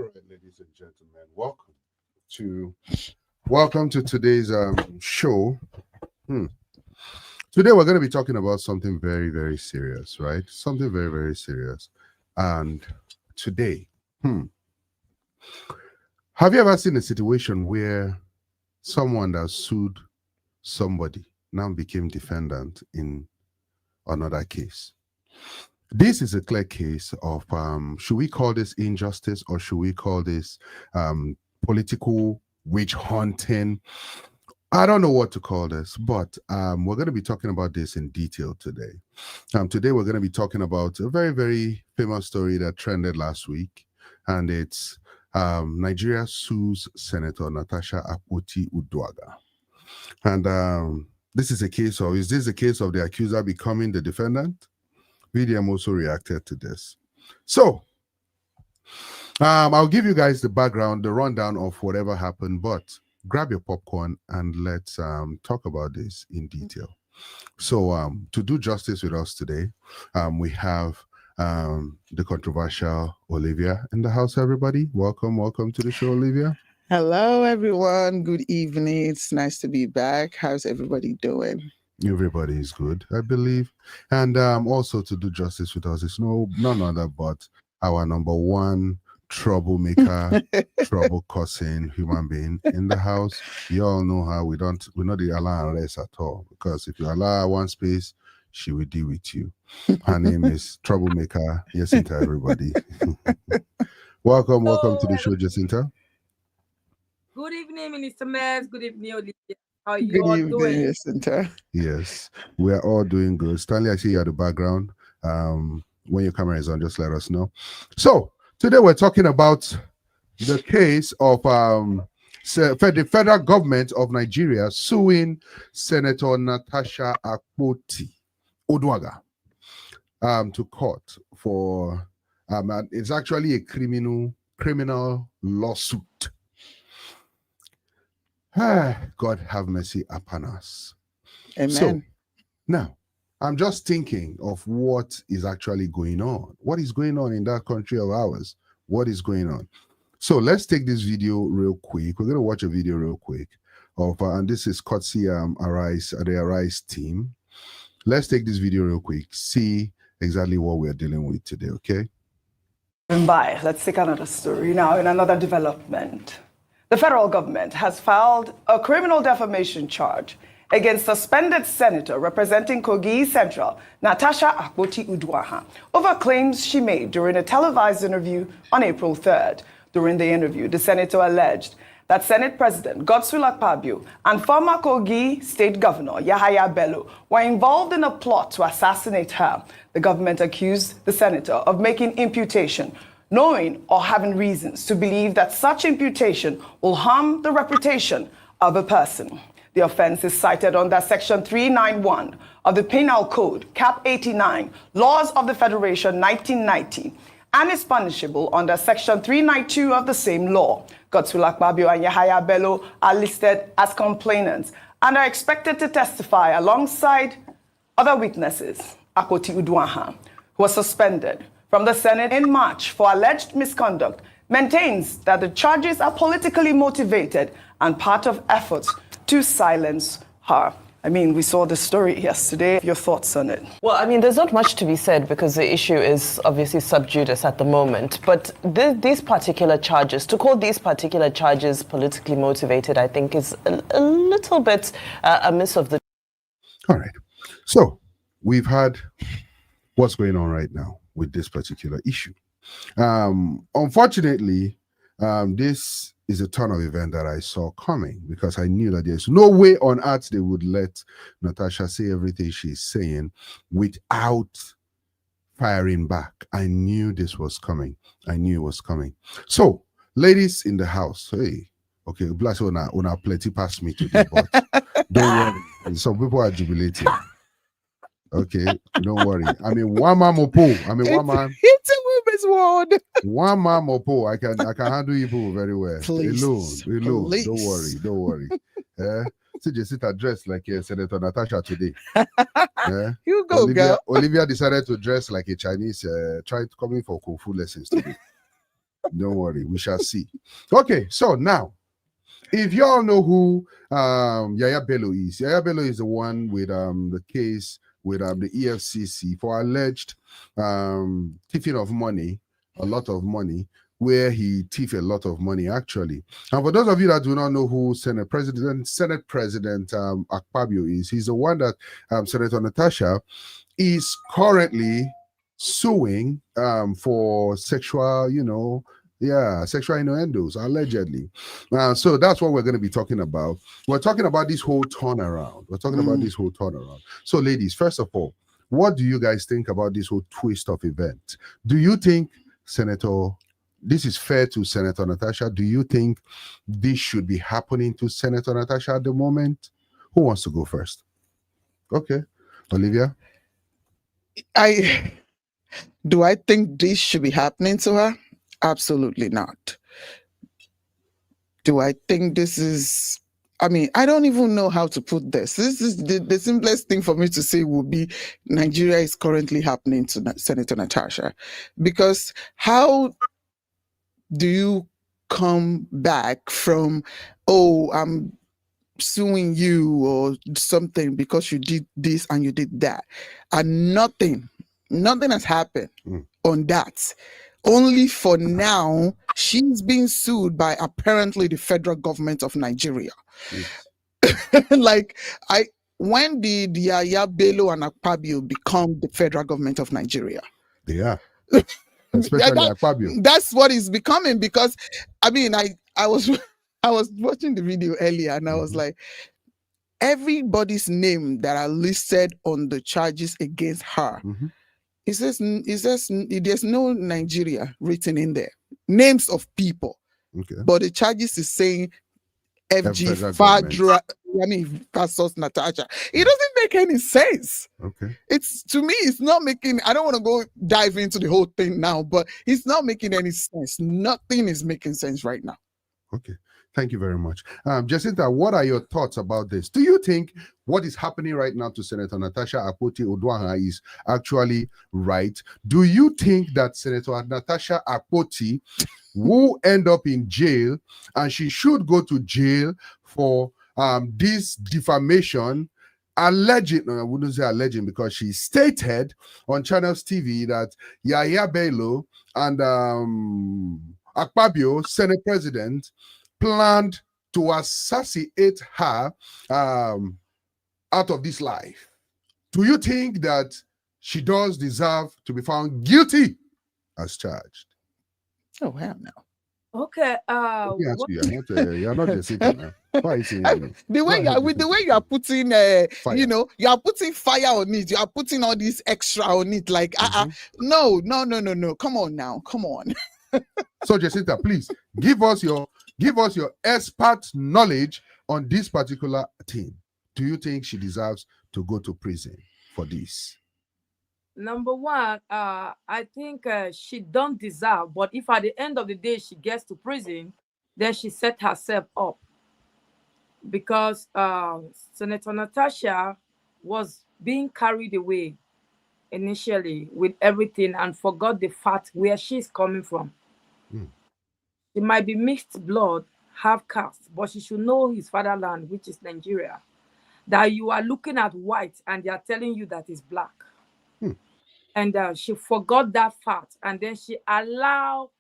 All right, ladies and gentlemen, welcome to today's show. Today we're going to be talking about something very, very serious, right? Something very, very serious. And today, have you ever seen a situation where someone that sued somebody now became defendant in another case? This is a clear case of, should we call this injustice or should we call this political witch hunting? I don't know what to call this, but we're going to be talking about this in detail today. Today we're going to be talking about a very, very famous story that trended last week, and it's Nigeria sues Senator Natasha Akpoti Uduaghan. And this is a case of, is this a case of the accuser becoming the defendant? VDM also reacted to this. So, I'll give you guys the background, the rundown of whatever happened, but grab your popcorn and let's talk about this in detail. So, to do justice with us today, we have the controversial Olivia in the house, everybody. Welcome to the show, Olivia. Hello, everyone. Good evening. It's nice to be back. How's everybody doing? Everybody is good, I believe. And also to do justice with us is none other but our number one troublemaker, trouble causing human being in the house. You all know how we not allow unrest at all, because if you allow one space, she will deal with you. Her name is Troublemaker Jacinta, everybody. welcome to the show, Jacinta. Good evening, Minister Mayor. Good evening, Olivia. How are you all doing? Jacinta. Yes, we are all doing good. Stanley, I see you at the background. When your camera is on, just let us know. So today we're talking about the case of the federal government of Nigeria suing Senator Natasha Akpoti Uduaghan to court for it's actually a criminal lawsuit. God have mercy upon us. Amen. So now I'm just thinking of what is actually going on. What is going on in that country of ours? What is going on? So let's take this video real quick. We're going to watch a video real quick of, and this is courtesy the Arise team. Let's take this video real quick, see exactly what we're dealing with today, okay? Bye. Let's take another story now in another development. The federal government has filed a criminal defamation charge against suspended senator representing Kogi Central, Natasha Akpoti Uduaghan, over claims she made during a televised interview on April 3rd. During the interview, the senator alleged that Senate President Godswill Akpabio and former Kogi State Governor Yahaya Bello were involved in a plot to assassinate her. The government accused the senator of making imputation, knowing or having reasons to believe that such imputation will harm the reputation of a person. The offense is cited under Section 391 of the Penal Code, Cap 89, Laws of the Federation 1990, and is punishable under Section 392 of the same law. Godswill Akpabio and Yahaya Bello are listed as complainants and are expected to testify alongside other witnesses. Akpoti Uduaghan, who was suspended from the Senate in March for alleged misconduct, maintains that the charges are politically motivated and part of efforts to silence her. I mean, we saw the story yesterday. Your thoughts on it? Well, I mean, there's not much to be said because the issue is obviously sub judice at the moment. But these particular charges, to call these particular charges politically motivated, I think is a little bit a miss of the... All right. So we've had what's going on right now with this particular issue. Unfortunately, this is a turn of event that I saw coming, because I knew that there's no way on earth they would let Natasha say everything she's saying without firing back. I knew this was coming. I knew it was coming. So, ladies in the house, hey, okay, bless you, una plenty past me today, but don't worry. Some people are jubilating. Okay, don't worry. I mean, one man mopo. One man. It's a woman's world. One man mopo. I can handle people very well. Please, alone. please. Don't worry. See, Jacinta dressed like Senator Natasha today. You go, girl. Olivia decided to dress like a Chinese, coming for Kung Fu lessons today. Don't worry, we shall see. Okay, so now, if you all know who Yaya Bello is, Yaya Bello is the one with the case with the EFCC for alleged thieving of money, a lot of money, where he thieved a lot of money actually. And for those of you that do not know who Senate President Akpabio is, he's the one that Senator Natasha is currently suing for sexual, sexual innuendos, allegedly. So that's what we're going to be talking about. We're talking about this whole turnaround. So, ladies, first of all, what do you guys think about this whole twist of event? Do you think, this is fair to Senator Natasha? Do you think this should be happening to Senator Natasha at the moment? Who wants to go first? Okay. Olivia? Do I think this should be happening to her? Absolutely not. Do I think this is, I don't even know how to put this. This is the simplest thing for me to say would be Nigeria is currently happening to Senator Natasha. Because how do you come back from, oh, I'm suing you or something because you did this and you did that, and nothing has happened on that? Only for now, she's being sued by apparently the federal government of Nigeria. When did Yaya Bello and Akpabio become the federal government of Nigeria? They are. Especially Akpabio. That's what it's becoming, because I was watching the video earlier and I was like, everybody's name that are listed on the charges against her, it says there's no Nigeria written in there. Names of people. Okay. But the charges is saying FG Fadra, versus Natasha. It doesn't make any sense. Okay. To me, it's not making, I don't want to go dive into the whole thing now, but it's not making any sense. Nothing is making sense right now. Okay. Thank you very much. Jacinta, what are your thoughts about this? Do you think what is happening right now to Senator Natasha Akpoti Oduaha is actually right? Do you think that Senator Natasha Akpoti will end up in jail and she should go to jail for this defamation? Alleging, no, I wouldn't say alleging, because she stated on Channels TV that Yaya Bello and Akpabio, Senate President, planned to assassinate her out of this life. Do you think that she does deserve to be found guilty as charged? Oh, hell no. Okay. You're not just sitting now. Why are you saying that? The way you are putting, you are putting fire on it. You are putting all this extra on it. Like, no. Come on now. Come on. So, Jacinta, please give us your expert knowledge on this particular thing. Do you think she deserves to go to prison for this? Number one, I think she don't deserve, but if at the end of the day she gets to prison, then she set herself up. Because Senator Natasha was being carried away initially with everything and forgot the fact where she's coming from. It might be mixed blood, half caste, but she should know his fatherland, which is Nigeria. That you are looking at white and they are telling you that it's black. And she forgot that fact, and then she allowed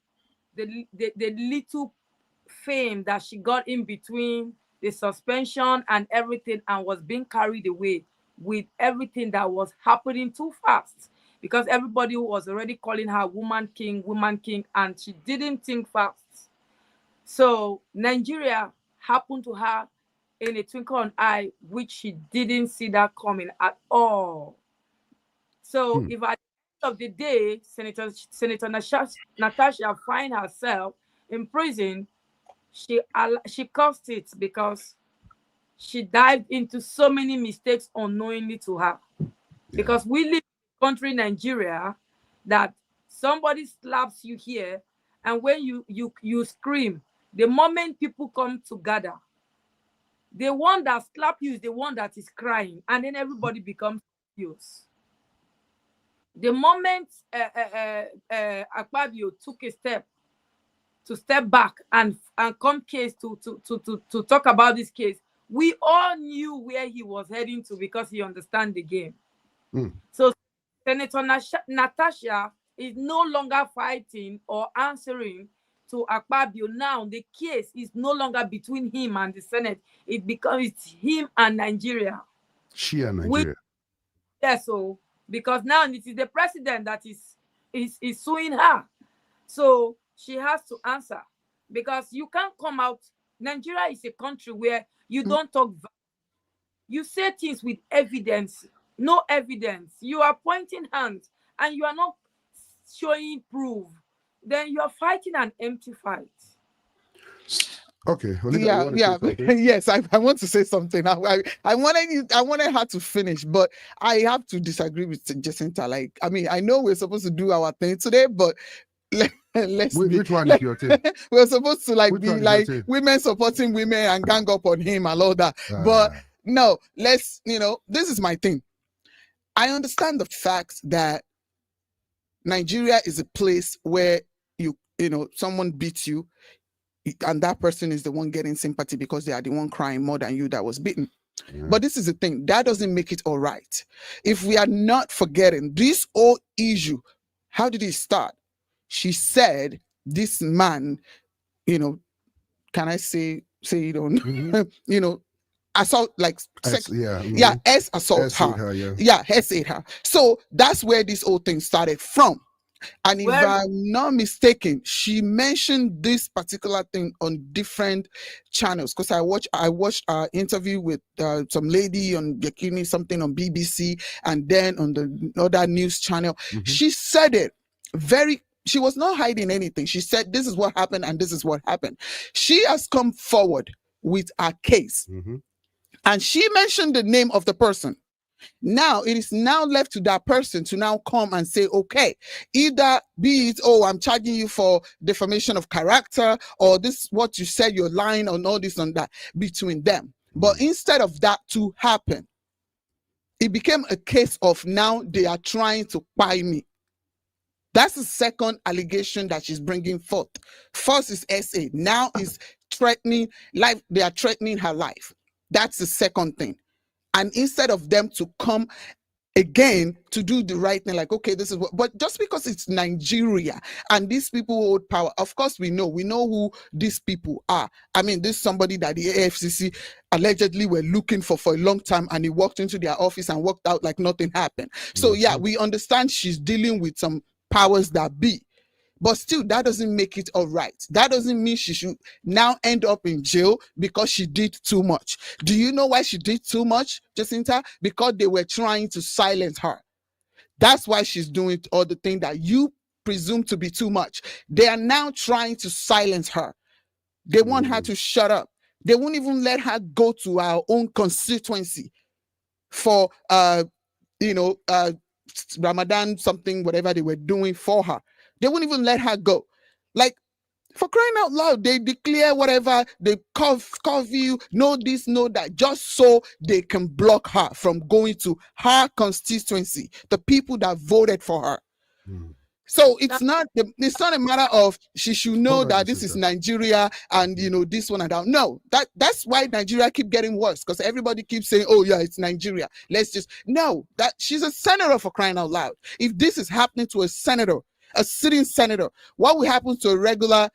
the little fame that she got in between the suspension and everything, and was being carried away with everything that was happening too fast, because everybody was already calling her woman king, and she didn't think fast. So Nigeria happened to her in a twinkle of an eye, which she didn't see that coming at all. So if at the end of the day, Senator Natasha find herself in prison, she caused it, because she dived into so many mistakes unknowingly to her. Because we live in a country, Nigeria, that somebody slaps you here, and when you scream, the moment people come together, the one that slap you is the one that is crying, and then everybody becomes confused. The moment Akpabio took a step to step back and come case to talk about this case, we all knew where he was heading to because he understands the game. So Senator Natasha is no longer fighting or answering to Akpabio. Now the case is no longer between him and the Senate. It becomes him and Nigeria. She and Nigeria. So because now it is the president that is suing her. So she has to answer, because you can't come out. Nigeria is a country where you don't talk. You say things with evidence. No evidence. You are pointing hands and you are not showing proof. Then you are fighting an empty fight. Okay. Olivia, yes. I want to say something. I wanted her to finish, but I have to disagree with Jacinta. Like, I mean, I know we're supposed to do our thing today, but which one is your thing? We're supposed to Which be like women supporting women and gang up on him and all that. But no, this is my thing. I understand the fact that Nigeria is a place where someone beats you and that person is the one getting sympathy because they are the one crying more than you that was beaten. But this is the thing, that doesn't make it all right. If we are not forgetting this whole issue, how did it start? She said this man, can I say assault, like S assault her. S ate her. So that's where this whole thing started from. And if I'm not mistaken, she mentioned this particular thing on different channels, because I watched an interview with some lady on Yakini, something on BBC, and then on the other news channel. She said it she was not hiding anything. She said, this is what happened and this is what happened. She has come forward with a case. And she mentioned the name of the person. Now, it is now left to that person to now come and say, okay, either be it, I'm charging you for defamation of character, or this, what you said, you're lying on all this and that, between them. But instead of that to happen, it became a case of now they are trying to buy me. That's the second allegation that she's bringing forth. First is SA. Now is threatening life. They are threatening her life. That's the second thing. And instead of them to come again to do the right thing, like, okay, this is what, but just because it's Nigeria and these people hold power, of course we know who these people are. I mean, this is somebody that the AFCC allegedly were looking for a long time, and he walked into their office and walked out like nothing happened. So yeah, we understand she's dealing with some powers that be, but still that doesn't make it all right. That doesn't mean she should now end up in jail because she did too much. Do you know why she did too much, Jacinta? Because they were trying to silence her. That's why she's doing all the things that you presume to be too much. They are now trying to silence her. They want her to shut up. They won't even let her go to our own constituency for Ramadan, something, whatever they were doing for her. They won't even let her go. Like, for crying out loud, they declare whatever, they curfew, no this, no that, just so they can block her from going to her constituency, the people that voted for her. So it's not a matter of she should know that this is Nigeria and this one and that. No, that's why Nigeria keep getting worse, because everybody keeps saying, oh yeah, it's Nigeria. That she's a senator, for crying out loud. If this is happening to a senator, a sitting senator, what will happen to a regular,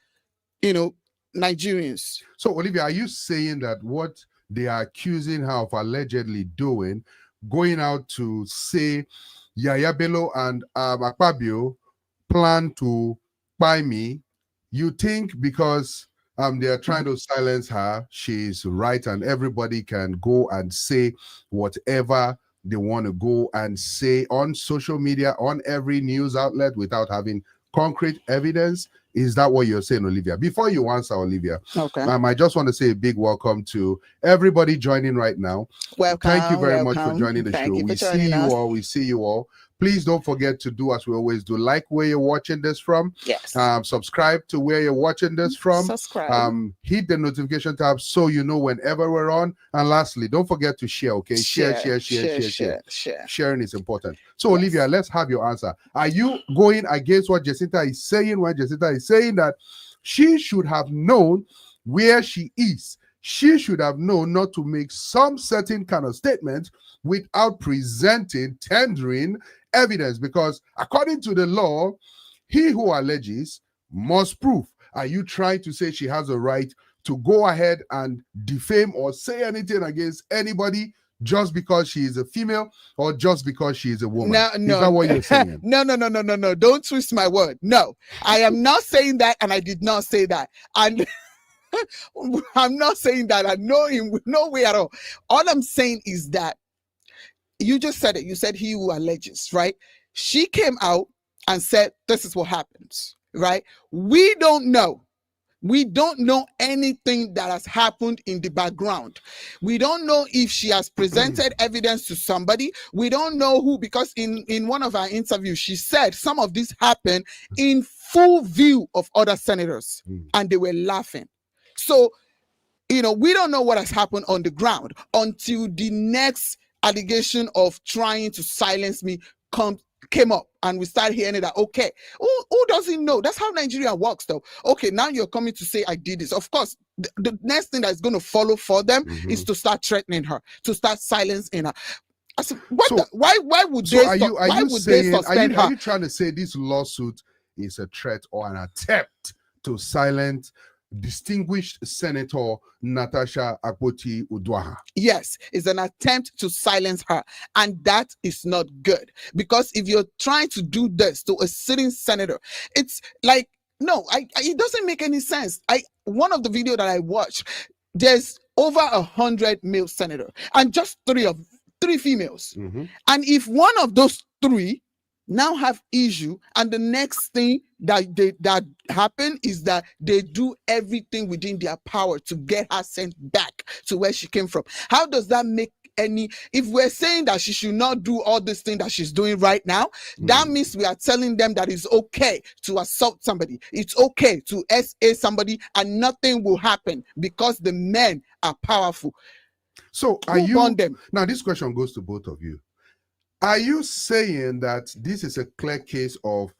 Nigerians? So Olivia, are you saying that what they are accusing her of allegedly doing, going out to say Yaya Bello and Akpabio plan to buy me, you think because they are trying to silence her, she's right, and everybody can go and say whatever they want to go and say on social media, on every news outlet, without having concrete evidence? Is that what you're saying, Olivia? Before you answer, Olivia, okay, I just want to say a big welcome to everybody joining right now. Welcome. Thank you very much for joining the show. We see you all. Please don't forget to do as we always do. Like where you're watching this from. Yes. Subscribe to where you're watching this from. Subscribe. Hit the notification tab so you know whenever we're on. And lastly, don't forget to share, okay? Share. Sharing is important. So, yes. Olivia, let's have your answer. Are you going against what Jacinta is saying when Jacinta is saying that She should have known where she is. She should have known not to make some certain kind of statement without presenting, tendering evidence, because according to the law, he who alleges must prove. Are you trying to say she has a right to go ahead and defame or say anything against anybody just because she is a female or just because she is a woman? No, Is that what you're saying? No. Don't twist my word. No, I am not saying that, and I did not say that. And I'm not saying that. I know him no way at all. All I'm saying is that you just said it. You said he who alleges, right? She came out and said, this is what happens, right? We don't know. We don't know anything that has happened in the background. We don't know if she has presented evidence to somebody. We don't know who, because in one of our interviews, she said some of this happened in full view of other senators, and they were laughing. So, we don't know what has happened on the ground until the next allegation of trying to silence me came up, and we start hearing that, okay, who doesn't know? That's how Nigeria works, though. Okay, now you're coming to say I did this. Of course, the next thing that's going to follow for them is to start threatening her, to start silencing her. I said, why would they suspend her? Are you trying to say this lawsuit is a threat or an attempt to silence distinguished Senator Natasha Akpoti Udwaha? Yes, it's an attempt to silence her, and that is not good, because if you're trying to do this to a sitting senator, it's like, no, it doesn't make any sense. One of the video that I watched, there's over 100 male senators and just three females. And if one of those three now have issue, and the next thing that happen is that they do everything within their power to get her sent back to where she came from. How does that make any? If we're saying that she should not do all this thing that she's doing right now, that means we are telling them that it's okay to assault somebody, it's okay to SA somebody, and nothing will happen because the men are powerful. So now this question goes to both of you. Are you saying that this is a clear case of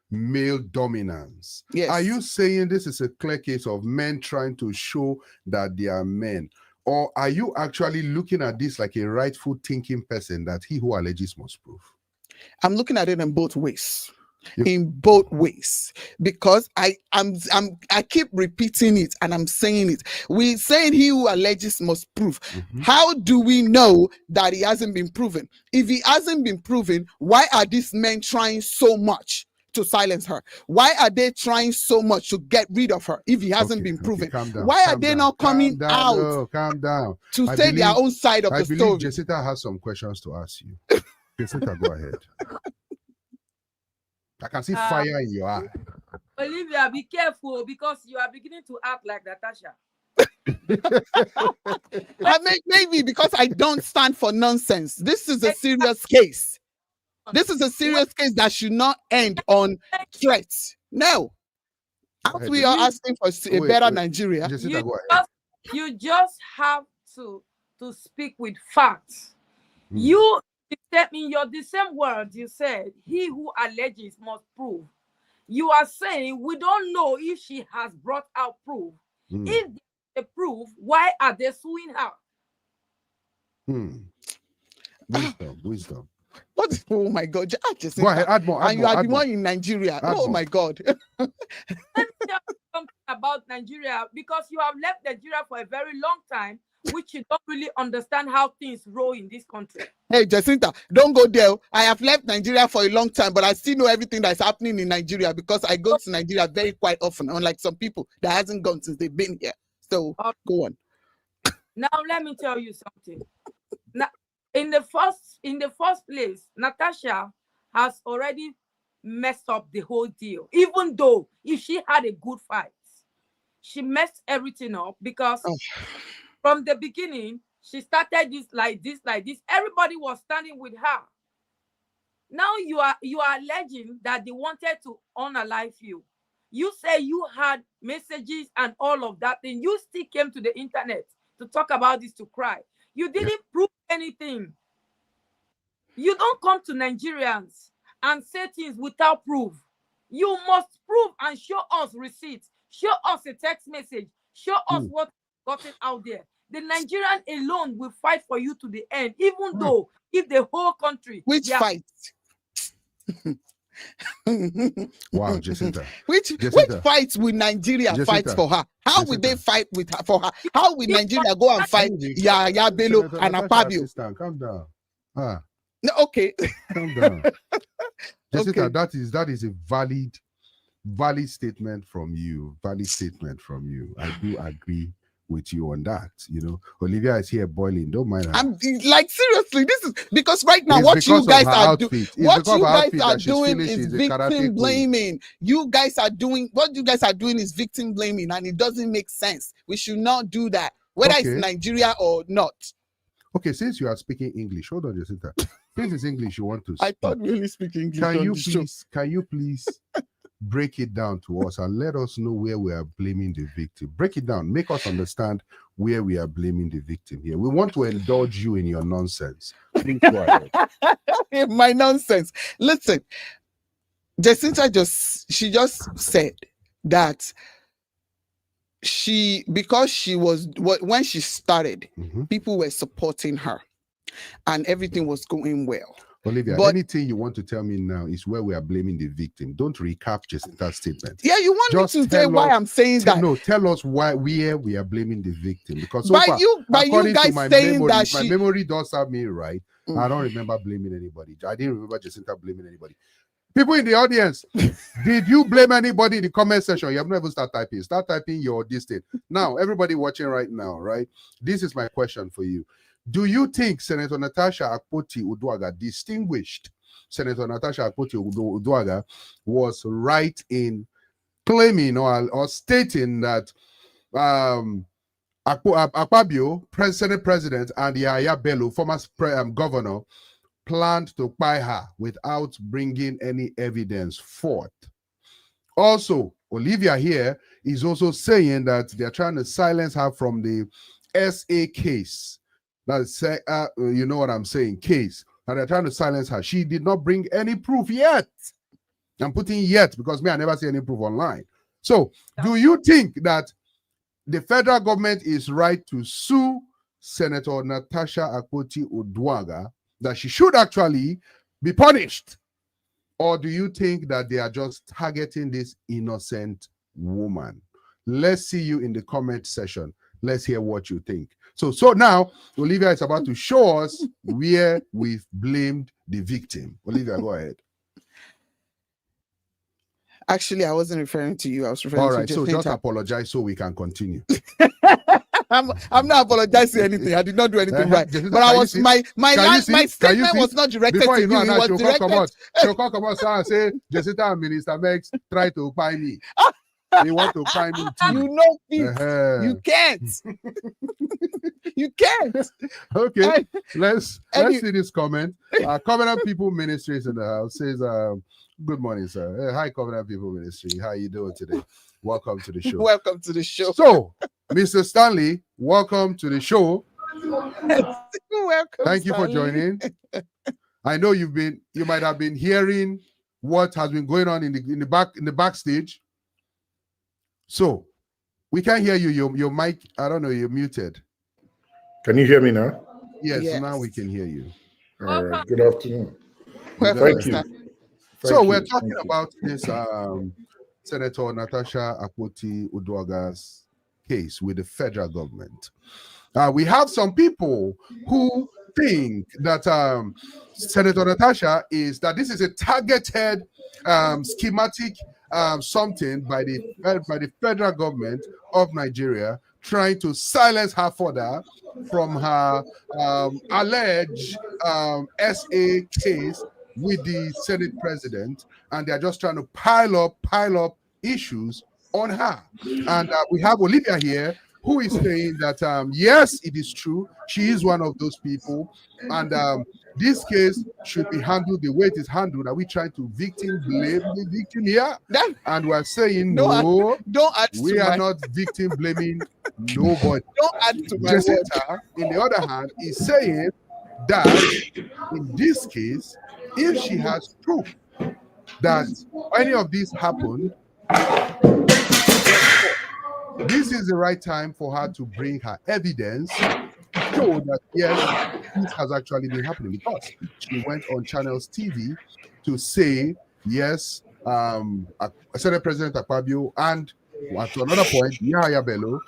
male dominance? Yes. Are you saying this is a clear case of men trying to show that they are men? Or are you actually looking at this like a rightful thinking person that he who alleges must prove? I'm looking at it in both ways. In both ways, because I keep repeating it and I'm saying it. We're saying he who alleges must prove. How do we know that he hasn't been proven? If he hasn't been proven, why are these men trying so much to silence her? Why are they trying so much to get rid of her if he hasn't been proven? Why are they not coming out to say their own side of the story? I believe Jessica has some questions to ask you. Jessica, go ahead. I can see fire in your eye. Olivia, be careful, because you are beginning to act like Natasha. Maybe because I don't stand for nonsense. This is a serious case. This is a serious case that should not end on threats. No. As we are asking for a better Nigeria. Jessica, go ahead. You just have to speak with facts. The same words you said, he who alleges must prove. You are saying we don't know if she has brought out proof. If they prove, why are they suing her? Wisdom. What? Oh my God! Go ahead, add more. And you are the one in Nigeria. Oh my God! Let me tell you something about Nigeria, because you have left Nigeria for a very long time, which you don't really understand how things roll in this country. Hey, Jacinta, don't go there. I have left Nigeria for a long time, but I still know everything that's happening in Nigeria because I go to Nigeria very quite often, unlike some people that hasn't gone since they've been here. So go on. Now let me tell you something. Now, in the first place, Natasha has already messed up the whole deal. Even though if she had a good fight, she messed everything up because from the beginning, she started this like this. Everybody was standing with her. Now you are alleging that they wanted to unalive you. You say you had messages and all of that, and you still came to the internet to talk about this, to cry. You didn't prove anything. You don't come to Nigerians and say things without proof. You must prove and show us receipts. Show us a text message. Show us what gotten out there. The Nigerian alone will fight for you to the end, even though if the whole country. Which fight? Wow, Jacinta. Which fights will Nigeria fight for her? How will they fight with her for her? How will Nigeria go and fight Yaya Bello and Akpabio? Calm down. No, okay. Calm down. Jacinta, okay. that is a valid statement from you. Valid statement from you. I do agree with you on that. You know, Olivia is here boiling. Don't mind her. I'm like, seriously, this is because right now what you guys are doing, is victim blaming. You guys are doing what you guys are doing is victim blaming, and it doesn't make sense. We should not do that, whether it's Nigeria or not. Okay, since you are speaking English, hold on, Jacinta. Since it's English, you want to speak. I thought we only speak English. Can you please break it down to us and let us know where we are blaming the victim? Break it down. Make us understand where we are blaming the victim here. We want to indulge you in your nonsense. Please go ahead. My nonsense. Listen, Jacinta just said that because she was when she started, people were supporting her and everything was going well. Olivia, anything you want to tell me now is where we are blaming the victim. Don't recap Jacinta's statement. Yeah, you want me to say why I'm saying that? No, tell us where we are blaming the victim. Because by you guys saying that my memory does serve me right. I don't remember blaming anybody. I didn't remember Jacinta blaming anybody. People in the audience, did you blame anybody in the comment section? You have never started typing. Start typing your this thing. Now, everybody watching right now, right? This is my question for you. Do you think Senator Natasha Akpoti Uduaghan, distinguished Senator Natasha Akpoti Uduaghan, was right in claiming or stating that Akpabio, Senate President, and Yaya Bello, former governor, planned to buy her without bringing any evidence forth? Also, Olivia here is also saying that they're trying to silence her from the SA case. That's you know what I'm saying, case. And they're trying to silence her. She did not bring any proof yet. I'm putting yet because I never see any proof online. So, do you think that the federal government is right to sue Senator Natasha Akpoti Uduaghan, that she should actually be punished? Or do you think that they are just targeting this innocent woman? Let's see you in the comment section. Let's hear what you think. So now, Olivia is about to show us where we've blamed the victim. Olivia, go ahead. Actually, I wasn't referring to you. I was referring to Jacinta. So just apologize so we can continue. I'm not apologizing anything. I did not do anything right. Jacinta, but I was my statement was not directed to you. It was directed. She'll come out and say, Jacinta and Minister Mex try to buy me. They want to find me too. You know this. You can't. You can't. Okay, let's see this comment. Covenant People Ministries in the house says, good morning, sir. Hi, Covenant People Ministry. How you doing today? Welcome to the show. Welcome to the show. So, Mr. Stanley, welcome to the show. Welcome. Thank you for joining. I know you might have been hearing what has been going on in the backstage. So, we can't hear you. Your mic, I don't know, you're muted. Can you hear me now? Yes, now we can hear you. All right. Good afternoon. Thank you. So, we're talking about this Senator Natasha Akpoti Uduaghan's case with the federal government. We have some people who think that Senator Natasha this is a targeted schematic something by the federal government of Nigeria, trying to silence her further from her alleged SA case with the Senate president, and they're just trying to pile up issues on her. And we have Olivia here, who is saying that yes, it is true, she is one of those people, and this case should be handled the way it is handled. Are we trying to victim blame the victim here? And we're saying no, we are not victim blaming nobody. Don't add to my Jacinta, in the other hand, is saying that in this case, if she has proof that any of this happened, This is the right time for her to bring her evidence to show that, yes, this has actually been happening, because she went on Channels TV to say, yes, Senate President Akpabio and at another point, Yahya Bello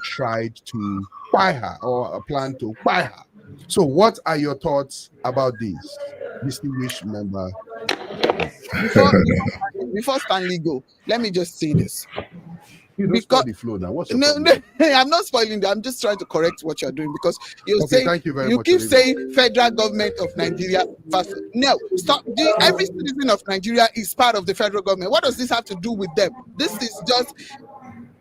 tried to buy her, or planned to buy her. So what are your thoughts about this, distinguished member? Before Stanley go, let me just say this. You don't spoil the flow now. What's your No, problem? I'm not spoiling that. I'm just trying to correct what you're doing, because Thank you very much, keep Olivia. saying federal government of Nigeria versus no. Stop. Every citizen of Nigeria is part of the federal government. What does this have to do with them? This is just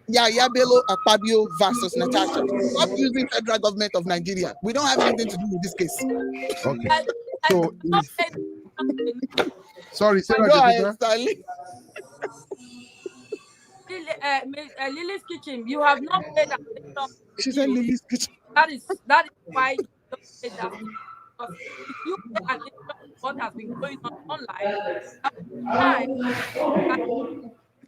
Yahya Bello Akpabio versus Natasha. Stop using federal government of Nigeria. We don't have anything to do with this case. Okay. So sorry, Sarah. Go ahead, Stanley. Lily's Kitchen, you have not paid attention. She said Lily's Kitchen. That is why you don't pay that. Because if you pay attention to what has been going on online,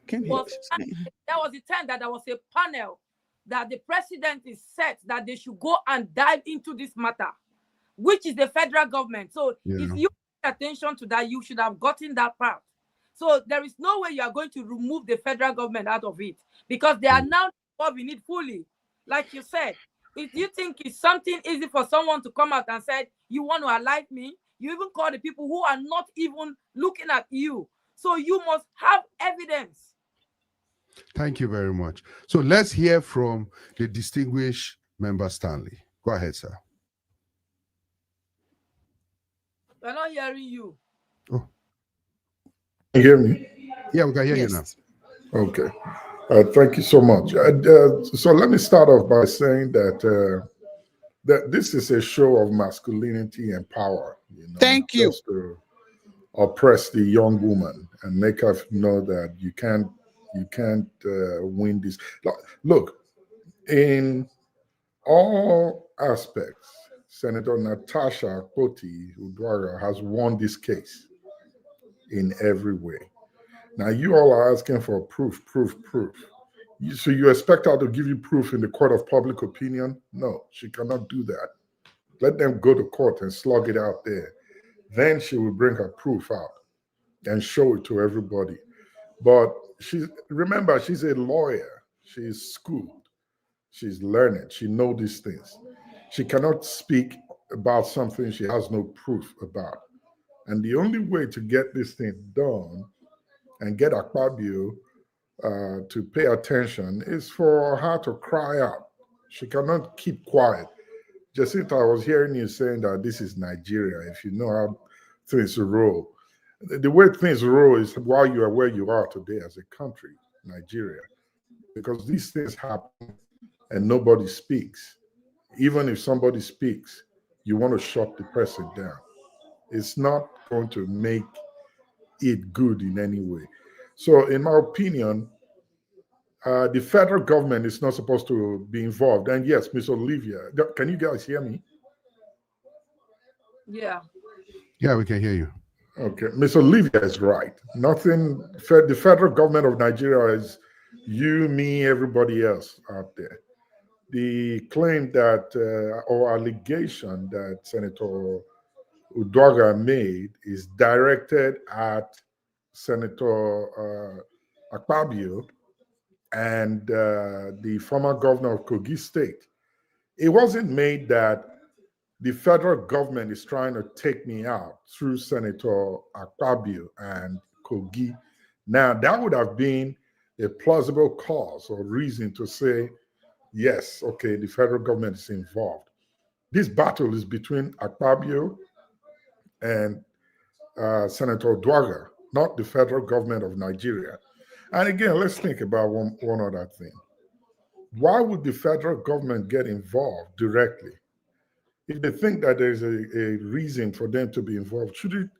there was a time that there was a panel that the president is set that they should go and dive into this matter, which is the federal government. So if you pay attention to that, you should have gotten that part. So there is no way you are going to remove the federal government out of it, because they are now involved in it fully. Like you said, if you think it's something easy for someone to come out and say, you want to alive me, you even call the people who are not even looking at you. So you must have evidence. Thank you very much. So let's hear from the distinguished member Stanley. Go ahead, sir. We're not hearing you. Oh. Can you hear me? Yeah, we can hear you now. Okay. Thank you so much. So let me start off by saying that that this is a show of masculinity and power. Thank you. Just to oppress the young woman and make her know that you can't win this. Look, in all aspects, Senator Natasha Akpoti has won this case in every way. Now, you all are asking for proof. So you expect her to give you proof in the court of public opinion? No, she cannot do that. Let them go to court and slug it out there. Then she will bring her proof out and show it to everybody. But remember, she's a lawyer. She's schooled. She's learned. She knows these things. She cannot speak about something she has no proof about. And the only way to get this thing done and get Akpabio to pay attention is for her to cry out. She cannot keep quiet. Jacinta, I was hearing you saying that this is Nigeria, if you know how things roll. The way things roll is why you are where you are today as a country, Nigeria, because these things happen and nobody speaks. Even if somebody speaks, you want to shut the person down. It's not going to make it good in any way. So in my opinion, the federal government is not supposed to be involved. And yes, Ms. Olivia, can you guys hear me? Yeah. Yeah, we can hear you. Okay, Ms. Olivia is right. The federal government of Nigeria is you, me, everybody else out there. The claim that, or allegation that Senator Uduaghan made is directed at Senator Akpabio and the former governor of Kogi State. It wasn't made that the federal government is trying to take me out through Senator Akpabio and Kogi. Now, that would have been a plausible cause or reason to say, yes, okay, the federal government is involved. This battle is between Akpabio and Senator Uduaghan, not the federal government of Nigeria. And again, let's think about one other thing. Why would the federal government get involved directly? If they think that there's a reason for them to be involved, should it,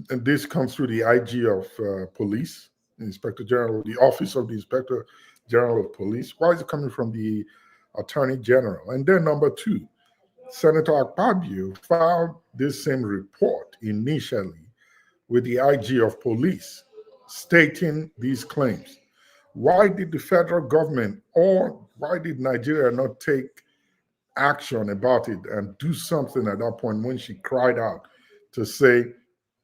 and this comes through the IG of police, Inspector General, the Office of the Inspector General of Police? Why is it coming from the Attorney General? And then number two, Senator Akpabio filed this same report initially with the IG of police stating these claims. Why did the federal government or why did Nigeria not take action about it and do something at that point when she cried out to say,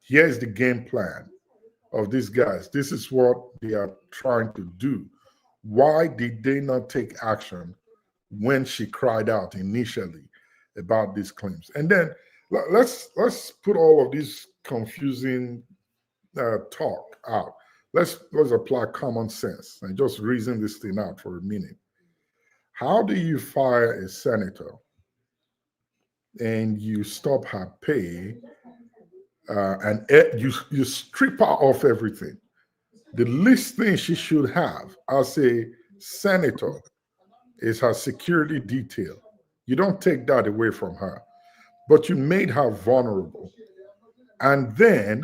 here's the game plan of these guys. This is what they are trying to do. Why did they not take action when she cried out initially about these claims? And then let's put all of this confusing talk out. Let's apply common sense and just reason this thing out for a minute. How do you fire a senator and you stop her pay and you strip her of everything? The least thing she should have as a senator is her security detail. You don't take that away from her, but you made her vulnerable. And then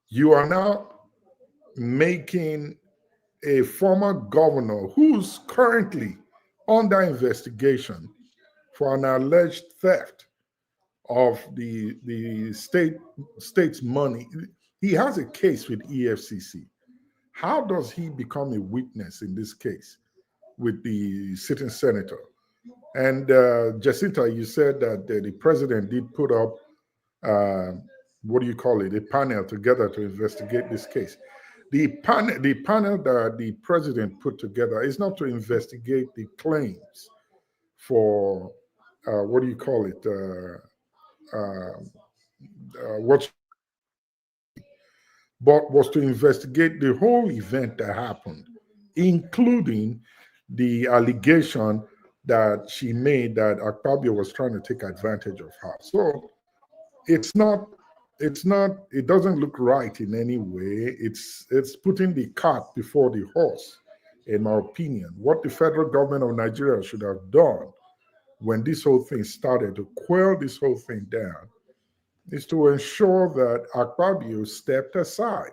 you are now making a former governor who's currently under investigation for an alleged theft of the state's money. He has a case with EFCC. How does he become a witness in this case with the sitting senator? And Jacinta, you said that the president did put up, what do you call it, a panel together to investigate this case. The panel that the president put together is not to investigate the claims for, what do you call it, but was to investigate the whole event that happened, including the allegation that she made that Akpoti was trying to take advantage of her. So it doesn't look right in any way. It's putting the cart before the horse, in my opinion. What the federal government of Nigeria should have done when this whole thing started to quell this whole thing down is to ensure that Akpoti stepped aside.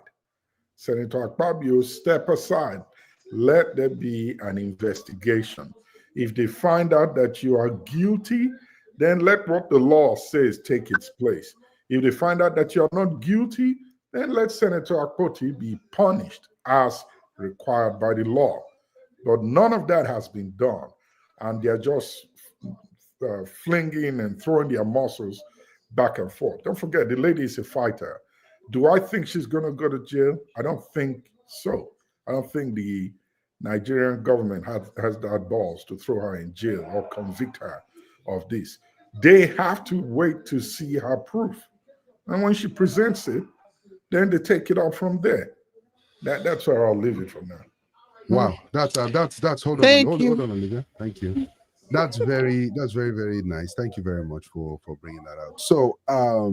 Senator Akpoti step aside. Let there be an investigation. If they find out that you are guilty, then let what the law says take its place. If they find out that you are not guilty, then let Senator Akpoti be punished as required by the law. But none of that has been done. And they're just flinging and throwing their muscles back and forth. Don't forget, the lady is a fighter. Do I think she's going to go to jail? I don't think so. I don't think the Nigerian government has that balls to throw her in jail or convict her of this. They have to wait to see her proof. And when she presents it, then they take it up from there. That's where I'll leave it for now. Wow, that's hold on, hold on, Olivia. Thank you. That's very, very nice. Thank you very much for bringing that out. So now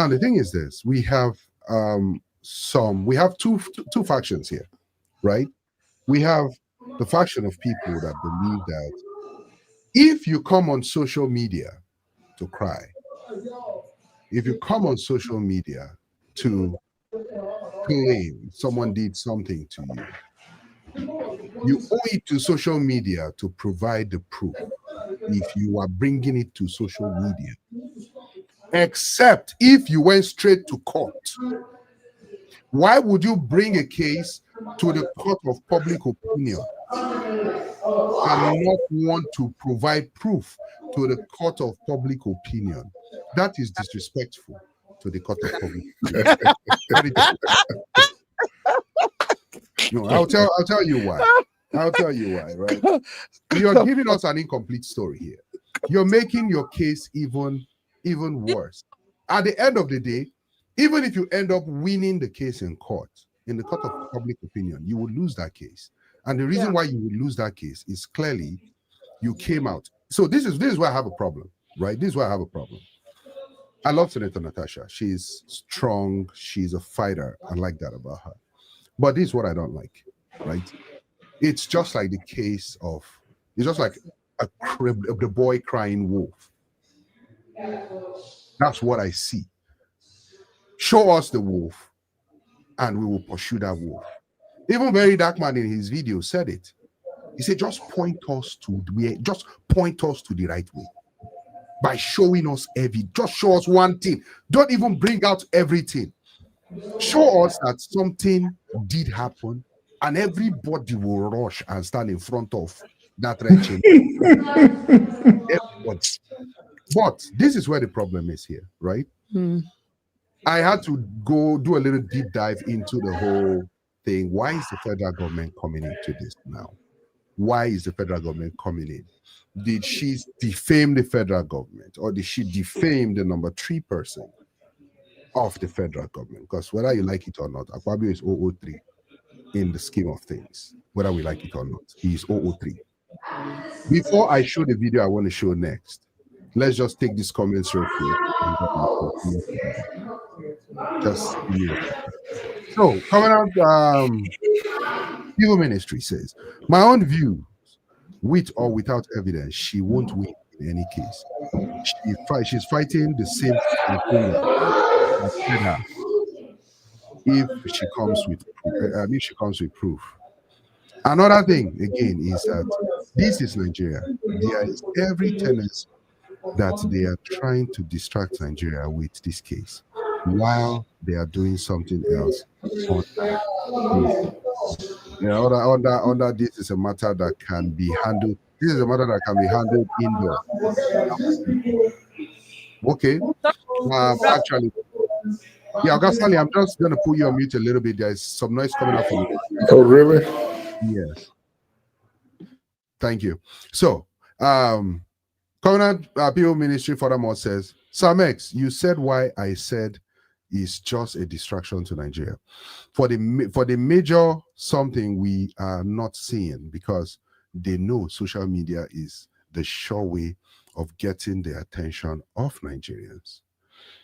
the thing is this: we have two factions here, right? We have the faction of people that believe that if you come on social media to cry, if you come on social media to claim someone did something to you, you owe it to social media to provide the proof if you are bringing it to social media, except if you went straight to court. Why would you bring a case to the court of public opinion and not want to provide proof to the court of public opinion? That is disrespectful to the court of public opinion. No, I'll tell you why. I'll tell you why, right? You're giving us an incomplete story here. You're making your case even worse. At the end of the day, even if you end up winning the case in court, in the court of public opinion, you would lose that case. And the reason why you would lose that case is clearly you came out. So this is where I have a problem, right? This is where I have a problem. I love Senator Natasha. She's strong. She's a fighter. I like that about her. But this is what I don't like, right? It's just like the case of, it's just like the boy crying wolf. That's what I see. Show us the wolf and we will pursue that wolf. Even Very Dark Man in his video said it. He said, just point us to the right way by showing us just show us one thing. Don't even bring out everything. Show us that something did happen and everybody will rush and stand in front of that red chamber. Everybody. But this is where the problem is here, right? I had to go do a little deep dive into the whole thing. Why is the federal government coming into this now? Why is the federal government coming in? Did she defame the federal government, or did she defame the number 3 person of the federal government? Because whether you like it or not, Akpabio is 003 in the scheme of things, whether we like it or not. He is 003. Before I show the video I want to show next, let's just take these comments real quick. Just so coming out, Civil Ministry says, my own view, with or without evidence, she won't win in any case. She's fighting the same if she comes with proof. Another thing again is that this is Nigeria. There is every tendency that they are trying to distract Nigeria with this case while they are doing something else. Under this is a matter that can be handled. This is a matter that can be handled indoor. Okay. Actually, yeah, Sally, I'm just gonna put you on mute a little bit. There's some noise coming up from you. Oh, really? Yes. Thank you. So, Covenant People Ministry furthermore says, Samex, you said why I said is just a distraction to Nigeria. For the major something we are not seeing, because they know social media is the sure way of getting the attention of Nigerians.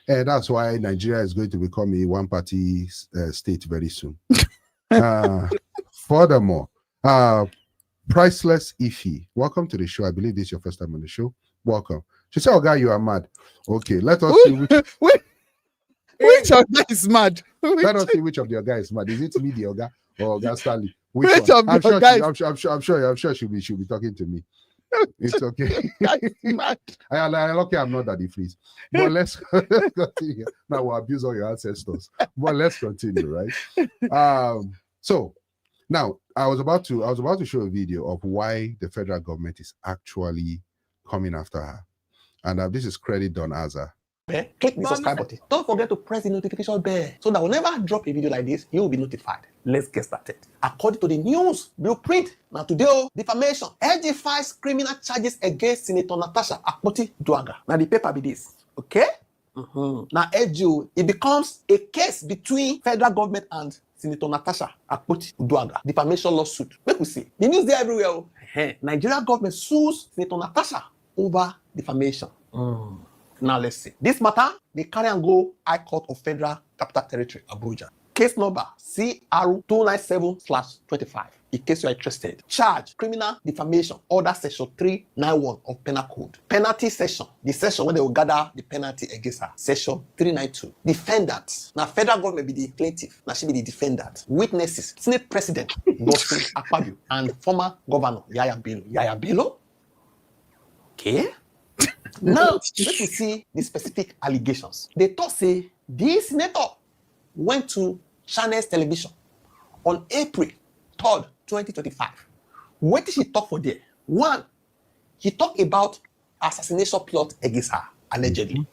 And that's why Nigeria is going to become a one-party state very soon. Furthermore, Priceless Ify, welcome to the show. I believe this is your first time on the show. Welcome. She said, "Oh, guy, you are mad." Okay, let us see which of them is mad. Let us see which of your guys is mad. Is it me, the Oga, or Oga Stanley? Which of your guys? I'm sure she'll be talking to me. It's okay. Lucky I'm not Daddy Freeze. But let's continue. Now we'll abuse all your ancestors. But let's continue, right? So now I was about to show a video of why the federal government is actually coming after her. And this is credit Don Azar. Click the subscribe button. Don't forget to press the notification bell so that whenever I drop a video like this, you will be notified. Let's get started. According to the news blueprint, now today, defamation, LG files criminal charges against Senator Natasha Akpoti Duaga. Now the paper be this, okay? Now LG, it becomes a case between federal government and Senator Natasha Akpoti Duaga. Defamation lawsuit. Make we see. The news there everywhere. Nigeria government sues Senator Natasha over defamation. Now let's see. This matter, they carry and go High Court of Federal Capital Territory, Abuja. Case number CR297/25. In case you are interested. Charge, criminal defamation, order section 391 of Penal Code. Penalty section, the section where they will gather the penalty against her. Section 392. Defendant. Now federal government be the plaintiff. Now she be the defendant. Witnesses, Senate President Gospel Akpabio and former Governor Yaya Bello. Yaya Bello? Okay. Now, let me see the specific allegations. They thought say this senator went to Channels Television on April 3rd, 2025. What did she talk for there? One, he talked about assassination plot against her, allegedly.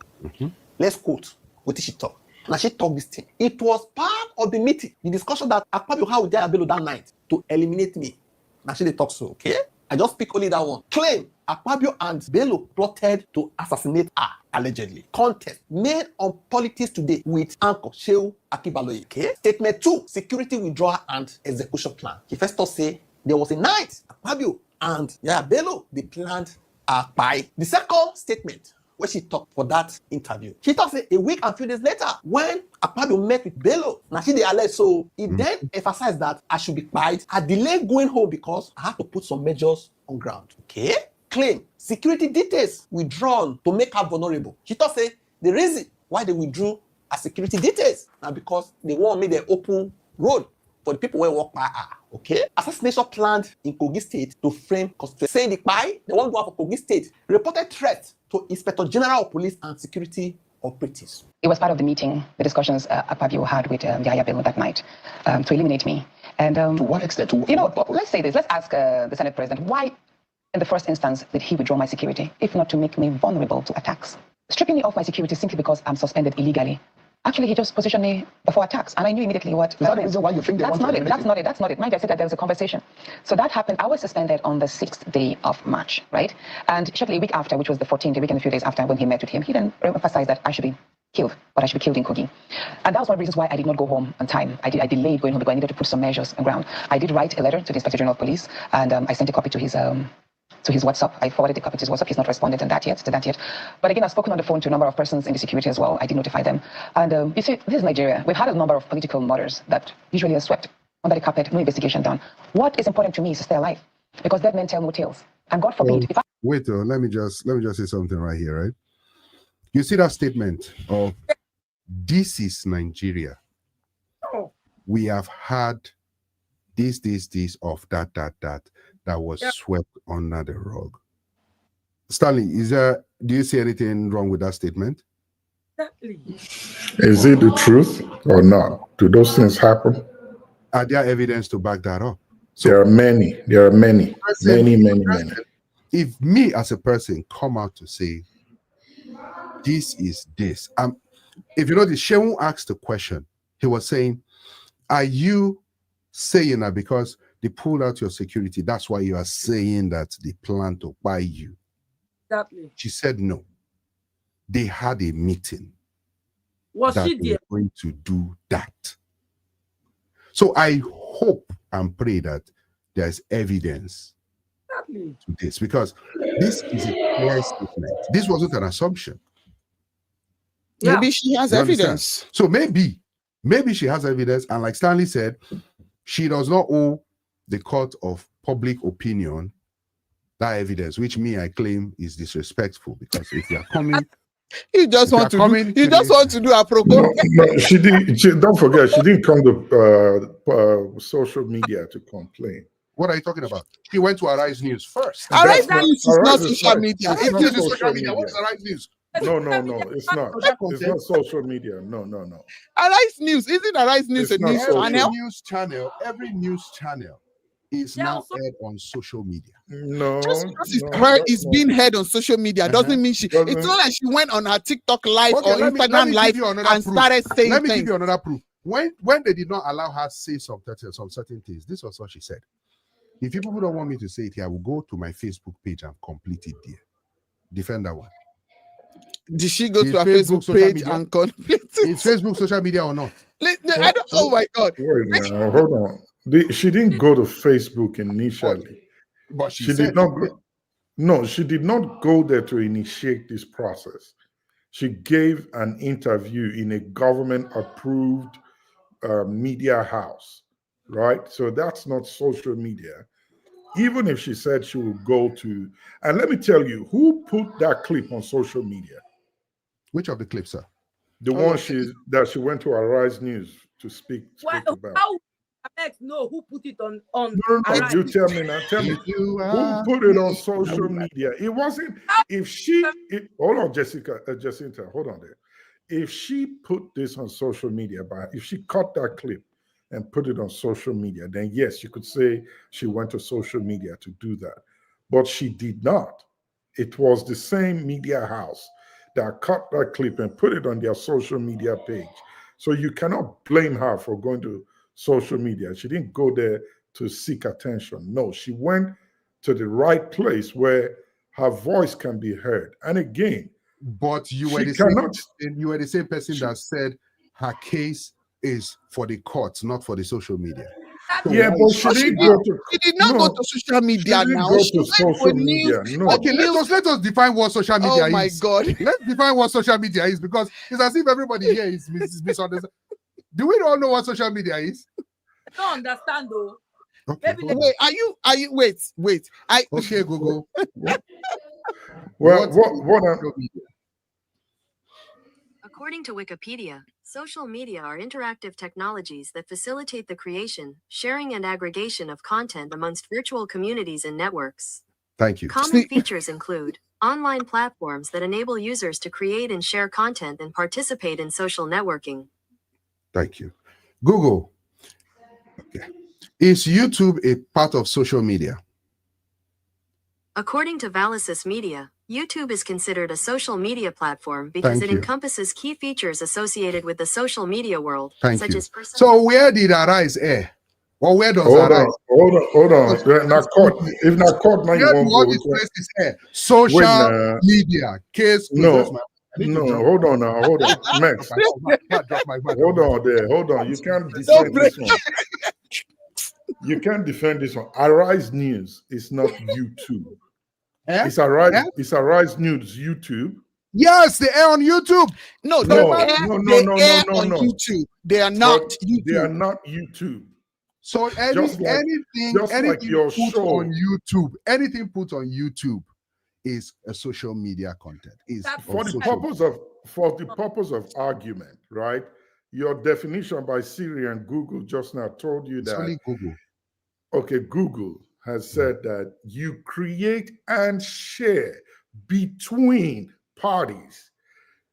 Let's quote. What did she talk? Now she talked this thing. It was part of the meeting, the discussion that Akpabio had with Yaya Bello that night to eliminate me. Now she talk so, okay? I just pick only that one. Claim Akpabio and Bello plotted to assassinate her, allegedly. Contest made on Politics Today with Uncle Shehu Akibaloye. Okay? Statement 2, security withdrawal and execution plan. He first say there was a night Akpabio and Yaya Bello, they planned a pie. The second statement, where she talked for that interview, she talked a week and few days later when Akpabio met with Bello. Now she alleged, so he then emphasized that I should be quiet. I delayed going home because I had to put some measures on ground. Okay? Claim security details withdrawn to make her vulnerable. She thought say the reason why they withdrew her security details now because they want me to open road for the people who walk by her. Okay? Assassination planned in Kogi State to frame constitution. Saying the pie, the one go out for Kogi State, reported threat to Inspector General of Police and security operatives. It was part of the meeting, the discussions Akpabio had with Yaya Bello that night to eliminate me. And to what extent? You know, let's say this. Let's ask the Senate President, why, in the first instance, did he withdraw my security, if not to make me vulnerable to attacks? Stripping me off my security simply because I'm suspended illegally. Actually, he just positioned me before attacks, and I knew immediately what. Is that the reason why you think That's not it. That's not it. That's not it. Mind you, I said that there was a conversation. So that happened. I was suspended on the 6th day of March, right? And shortly a week after, which was the 14th, a week and a few days after, when he met with him, he then emphasized that I should be killed, but I should be killed in Kogi. And that was one of the reasons why I did not go home on time. I delayed going home because I needed to put some measures on ground. I did write a letter to the Inspector General of Police, and I sent a copy to his WhatsApp. I forwarded the copy to his WhatsApp. He's not responded to that yet. But again, I've spoken on the phone to a number of persons in the security as well. I did notify them. And you see, this is Nigeria. We've had a number of political murders that usually are swept under the carpet, no investigation done. What is important to me is to stay alive, because dead men tell no tales. And God forbid, if I... Wait, let me just say something right here, right? You see that statement of this is Nigeria. We have had this of that was swept under the rug. Stanley, do you see anything wrong with that statement? Exactly. Is it the truth or not? Do those things happen? Are there evidence to back that up? So There are many. Many. If me as a person come out to say, this is this. If you notice, Shehu asked the question. He was saying, are you saying that because they pulled out your security, that's why you are saying that they plan to buy you? Exactly. She said no. They had a meeting. Was that she they there? were going to do that. So I hope and pray that there's evidence Exactly. to this, because this is a clear statement. This wasn't an assumption. Yeah. Maybe she has You understand? evidence. So maybe she has evidence, and like Stanley said, she does not owe the court of public opinion that evidence, which I claim is disrespectful, because if you are coming, You just want to do a propos. No, she didn't. Don't forget, she didn't come to social media to complain. what are you talking about? She went to Arise News first. Arise That's News is Arise not is social not- media. that's If not this is social media. What is Arise News? No, it's not. It's not social media. No. Arise News, isn't Arise News It's a not news social. Every news channel is Yeah, now also- aired on social media. No, Just because that's it's not- being heard on social media doesn't mean she. Doesn't- It's not like she went on her TikTok live Okay, or let me Instagram give live you another and proof. started saying Let me give things. you another proof. When they did not allow her to say some certain things, this was what she said. If you people don't want me to say it here, I will go to my Facebook page and complete it there. Defend that one. Did she go Is to her Facebook Facebook social page media? and complete Is Facebook social media or not? I don't. Oh my God! Wait now, hold on. She didn't go to Facebook initially. But she She said did not go. No, she did not go there to initiate this process. She gave an interview in a government-approved media house, right? So that's not social media. Even if she said she would go to, and let me tell you, who put that clip on social media? Which of the clips, sir? The one she went to Arise News to speak about. How Alex know who put it on No, Arise? you tell me now. Tell me who put it on social media. It wasn't. Hold on, Jacinta, hold on there. If she put this on social media, if she cut that clip and put it on social media, then yes, you could say she went to social media to do that. But she did not. It was the same media house that cut that clip and put it on their social media page. So you cannot blame her for going to social media. She didn't go there to seek attention. No, she went to the right place where her voice can be heard. And again, but you were the same person that said her case is for the courts, not for the social media. Yeah, but she didn't go to. She did not go to social media now. Go She to went social to media. news. No. Okay, let us define what social media is. Oh my God! Let's define what social media is, because it's as if everybody here is misunderstood. Do we all know what social media is? I don't understand though. Okay, Maybe Wait, are you? Wait. okay, Google. What According to Wikipedia, social media are interactive technologies that facilitate the creation, sharing, and aggregation of content amongst virtual communities and networks. Thank you. Common features include online platforms that enable users to create and share content and participate in social networking. Thank you. Google. Okay. Is YouTube a part of social media? According to Valisis Media, YouTube is considered a social media platform because Thank it you. encompasses key features associated with the social media world, Thank such you. as So where did Arise air? Or where does Hold Arise? on. Not caught. If not caught, now you Where do won't all go. these places air? Social media. Case closed. No, hold on now. Hold on. Max. Hold on there. Hold on. You can't defend this one. You can't defend this one. Arise News is not YouTube. It's Arise News YouTube. Yes, they air on YouTube. No, No, they air on YouTube. They are not YouTube. They are not YouTube. So anything like your put show on YouTube, anything put on YouTube is a social media content. For the purpose of argument, right? Your definition by Siri and Google just now told you It's that only Google. Okay, Google has said that you create and share between parties.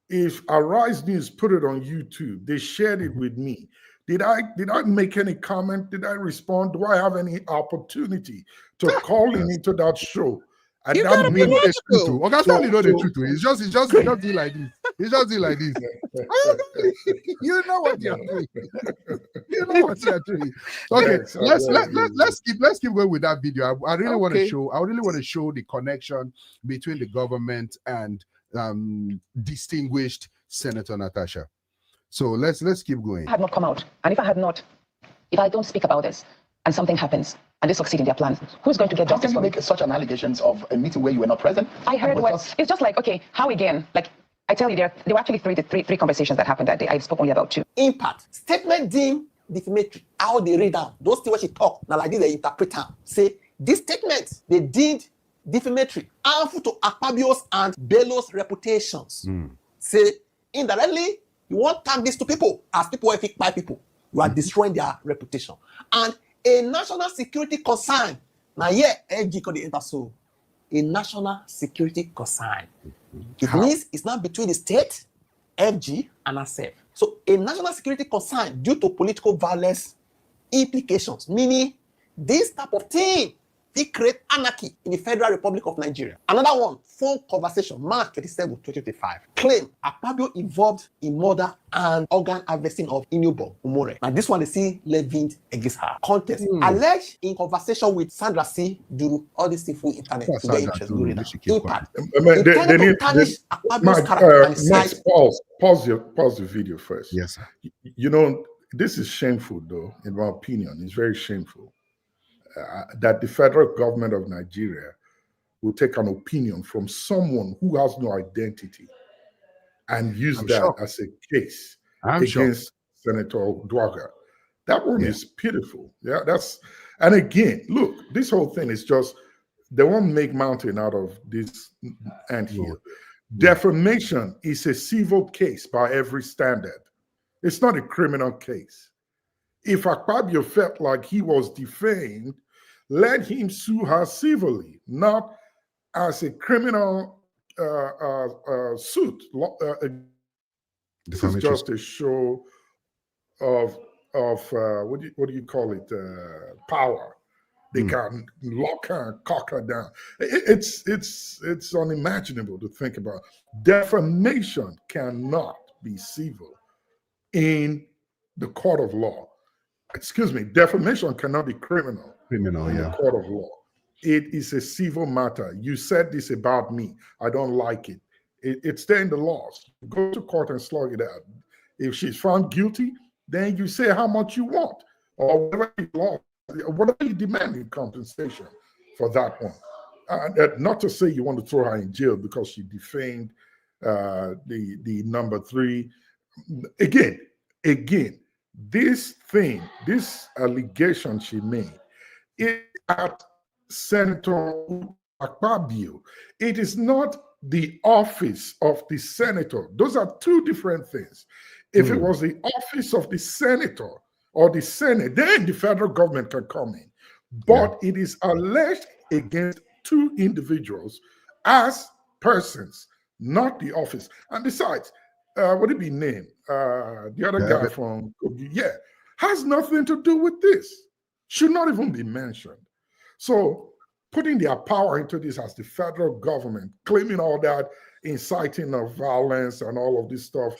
If Arise News put it on YouTube, they shared it with me. Did I make any comment? Did I respond? Do I have any opportunity to call into that show? And You that gotta be means logical. Okay, you know the truth. It's just do like this. It's just do like this. You know what you're doing. You know what you're doing. Okay, let's keep going with that video. I really want to show the connection between the government and distinguished Senator Natasha. So let's keep going. I had not come out, and if I don't speak about this, and something happens, and they succeed in their plan, who's going to get justice? How can you make such an allegations of a meeting where you were not present? I heard it's just like, okay, how again? Like, I tell you, there were actually three conversations that happened that day. I spoke only about two. Impact. Statement deemed defamatory. How they read down. Those things she talk, now like this they interpret them. Say, this statement, they deemed defamatory, harmful to Akpabio's and Bello's reputations. Say, indirectly, you want to turn this to people, as people will by people. You are destroying their reputation. And a national security concern. Now, FG could enter so. A national security concern. It means it's not between the state, FG, and ourselves. So, a national security concern due to political violence implications, meaning this type of thing, they create anarchy in the Federal Republic of Nigeria. Another one, phone conversation, March 27, 2025. Claim Akpabio involved in murder and organ harvesting of Inubo Umore. Now, this one they see levied against her. Contest. Alleged in conversation with Sandra C. Duru, all these things for internet. To get interest. Impact. Pause the video first. Yes, sir. You know, this is shameful, though, in my opinion. It's very shameful. That the federal government of Nigeria will take an opinion from someone who has no identity and use as a case against Senator Dwaga. That one is pitiful. Yeah, and again, look, this whole thing is just, they won't make mountain out of this anthill. Defamation is a civil case by every standard. It's not a criminal case. If Akpabio felt like he was defamed, let him sue her civilly, not as a criminal suit. This is just a show of what do you call it? Power. They can lock her and cock her down. It's unimaginable to think about. Defamation cannot be civil in the court of law. Excuse me, defamation cannot be criminal in the court of law. It is a civil matter. You said this about me. I don't like it. It's there in the laws. Go to court and slug it out. If she's found guilty, then you say how much you want, or whatever you demand in compensation for that one. Not to say you want to throw her in jail because she defamed the number 3. Again, this allegation she made, is at Senator Akpabio. It is not the office of the senator. Those are two different things. If it was the office of the senator or the Senate, then the federal government can come in. But it is alleged against 2 individuals as persons, not the office. And besides, what did he name? The other guy from, has nothing to do with this. should not even be mentioned. So putting their power into this as the federal government, claiming all that, inciting of violence and all of this stuff.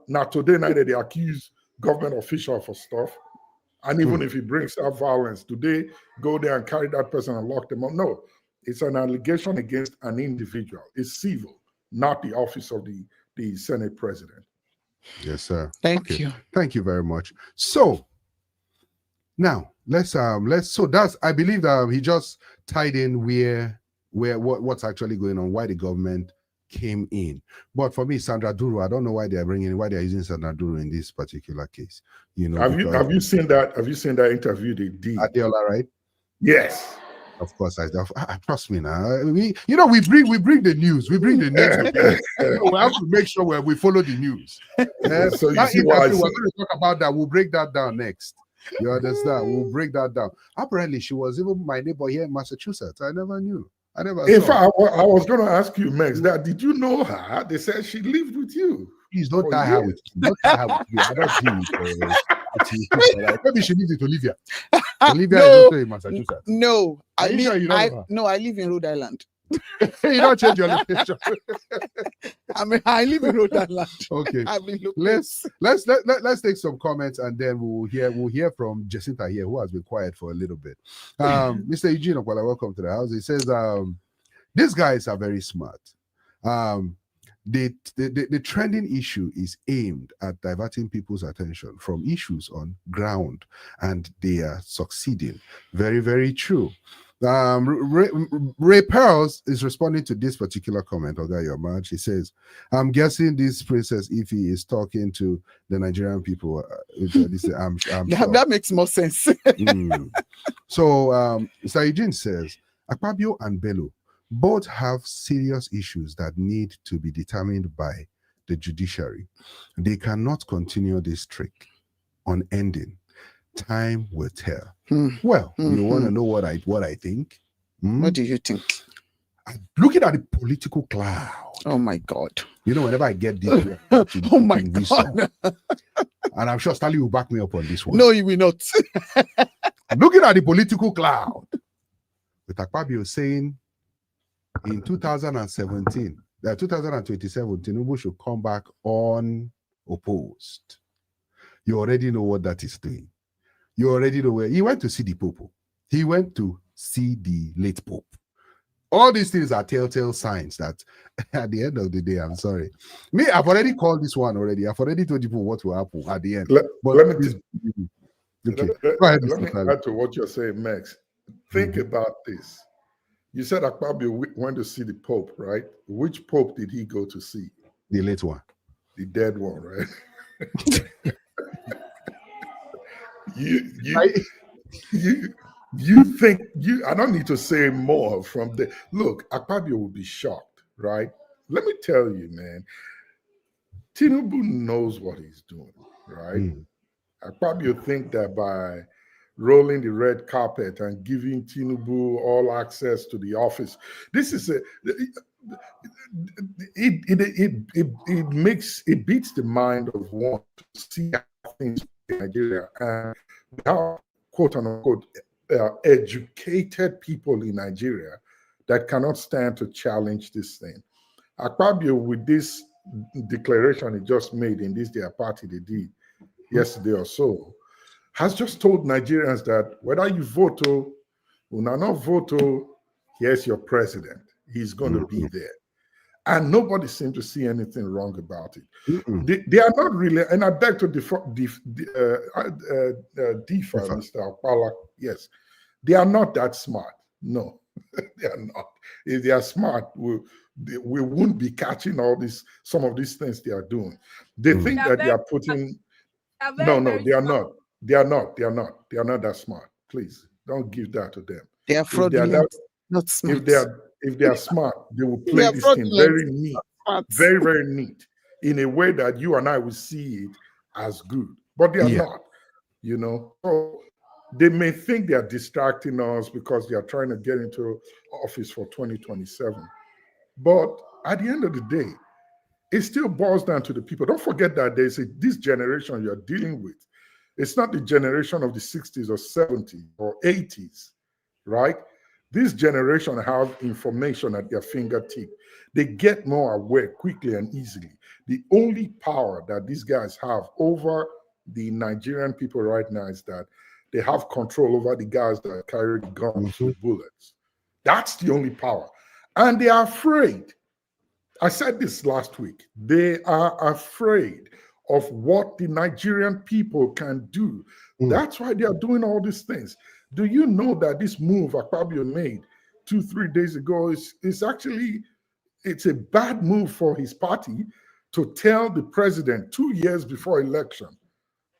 Now today night they accuse government official for stuff. And even if he brings up violence, do they go there and carry that person and lock them up? No, it's an allegation against an individual. It's civil, not the office of the Senate president. Yes, sir. Thank you. Thank you very much. So now let's so that's, I believe that he just tied in what's actually going on, why the government came in. But for me, Sandra Duru, I don't know why they're using Sandra Duru in this particular case. You know, have you seen that interview they did? Adela, right? Yes. Of course, I trust me now. We bring the news. We bring the news. We have to make sure we follow the news. So you see why we're going to talk about that. We'll break that down next. You understand? We'll break that down. Apparently, she was even my neighbor here in Massachusetts. I never knew. In fact, I was going to ask you, Max, that did you know her? They said she lived with you. Please don't tie her with you. Don't tie her with you. I don't deal with maybe she needs it to Olivia. Olivia is also in Massachusetts. No, I live in Rhode Island. You don't change your location. I live in Rhode Island. Okay. Let's take some comments and then we'll hear from Jacinta here, who has been quiet for a little bit. Mr. Eugene Okwala, welcome to the house. He says these guys are very smart. The trending issue is aimed at diverting people's attention from issues on ground, and they are succeeding. Very, very true. Ray Pearls is responding to this particular comment of that your match. He says, I'm guessing this Princess Ify is talking to the Nigerian people. I'm sure. That makes more sense. So Sir Eugene says, Akpabio and Bello both have serious issues that need to be determined by the judiciary. They cannot continue this trick unending. Time will tell. Well, you want to know what I think? What do you think? Looking at the political cloud. Oh my God. You know, whenever I get this, oh my God. And I'm sure Stanley will back me up on this one. No, he will not. Looking at the political cloud, with Akpabio saying in 2027, Tinubu should come back unopposed. You already know what that is doing. You already know where he went to see the Pope. He went to see the late Pope. All these things are telltale signs that at the end of the day, I'm sorry. Me, I've already called this one already. I've already told people what will happen at the end. Let me Go add to what you're saying, Max. Think about this. You said Akpabio went to see the Pope, right? Which Pope did he go to see? The late one. The dead one, right? You think I don't need to say more from the look. Akpabio will be shocked, right? Let me tell you, man. Tinubu knows what he's doing, right? Akpabio think that by rolling the red carpet and giving Tinubu all access to the office, this is it beats the mind of one to see how things in Nigeria and how quote unquote educated people in Nigeria that cannot stand to challenge this thing. Akpabio, with this declaration he just made in this their party they did yesterday or so, has just told Nigerians that whether you vote or not vote, here's your president. He's going to be there. And nobody seems to see anything wrong about it. They are not really, and I beg to differ, Mr. Akpala. Yes, they are not that smart. No, they are not. If they are smart, we wouldn't be catching some of these things they are doing. They think that they are putting. No, they are not. They are not that smart. Please don't give that to them. They are fraudulent, not smart. If they are smart, they will play this thing very neat, very, very neat, in a way that you and I will see it as good. But they are not, you know. So they may think they are distracting us because they are trying to get into office for 2027. But at the end of the day, it still boils down to the people. Don't forget that this generation you're dealing with, It's not the generation of the 60s or 70s or 80s, right? This generation have information at their fingertip. They get more aware quickly and easily. The only power that these guys have over the Nigerian people right now is that they have control over the guys that carry the guns with bullets. That's the only power. And they are afraid. I said this last week. They are afraid of what the Nigerian people can do. That's why they are doing all these things. Do you know that this move Akpabio made 2-3 days ago is actually, it's a bad move for his party to tell the president 2 years before election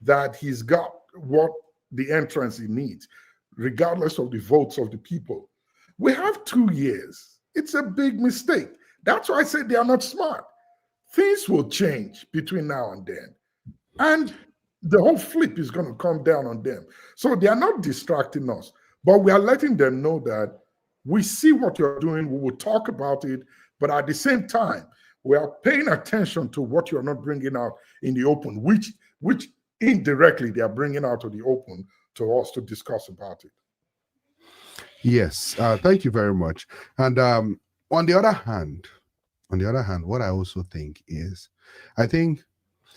that he's got what the entrance he needs, regardless of the votes of the people. We have 2 years. It's a big mistake. That's why I said they are not smart. Things will change between now and then. And the whole flip is going to come down on them. So they are not distracting us, but we are letting them know that we see what you're doing. We will talk about it, but at the same time, we are paying attention to what you're not bringing out in the open, which indirectly they are bringing out to the open to us to discuss about it. Yes, thank you very much. And on the other hand, what I also think is, I think,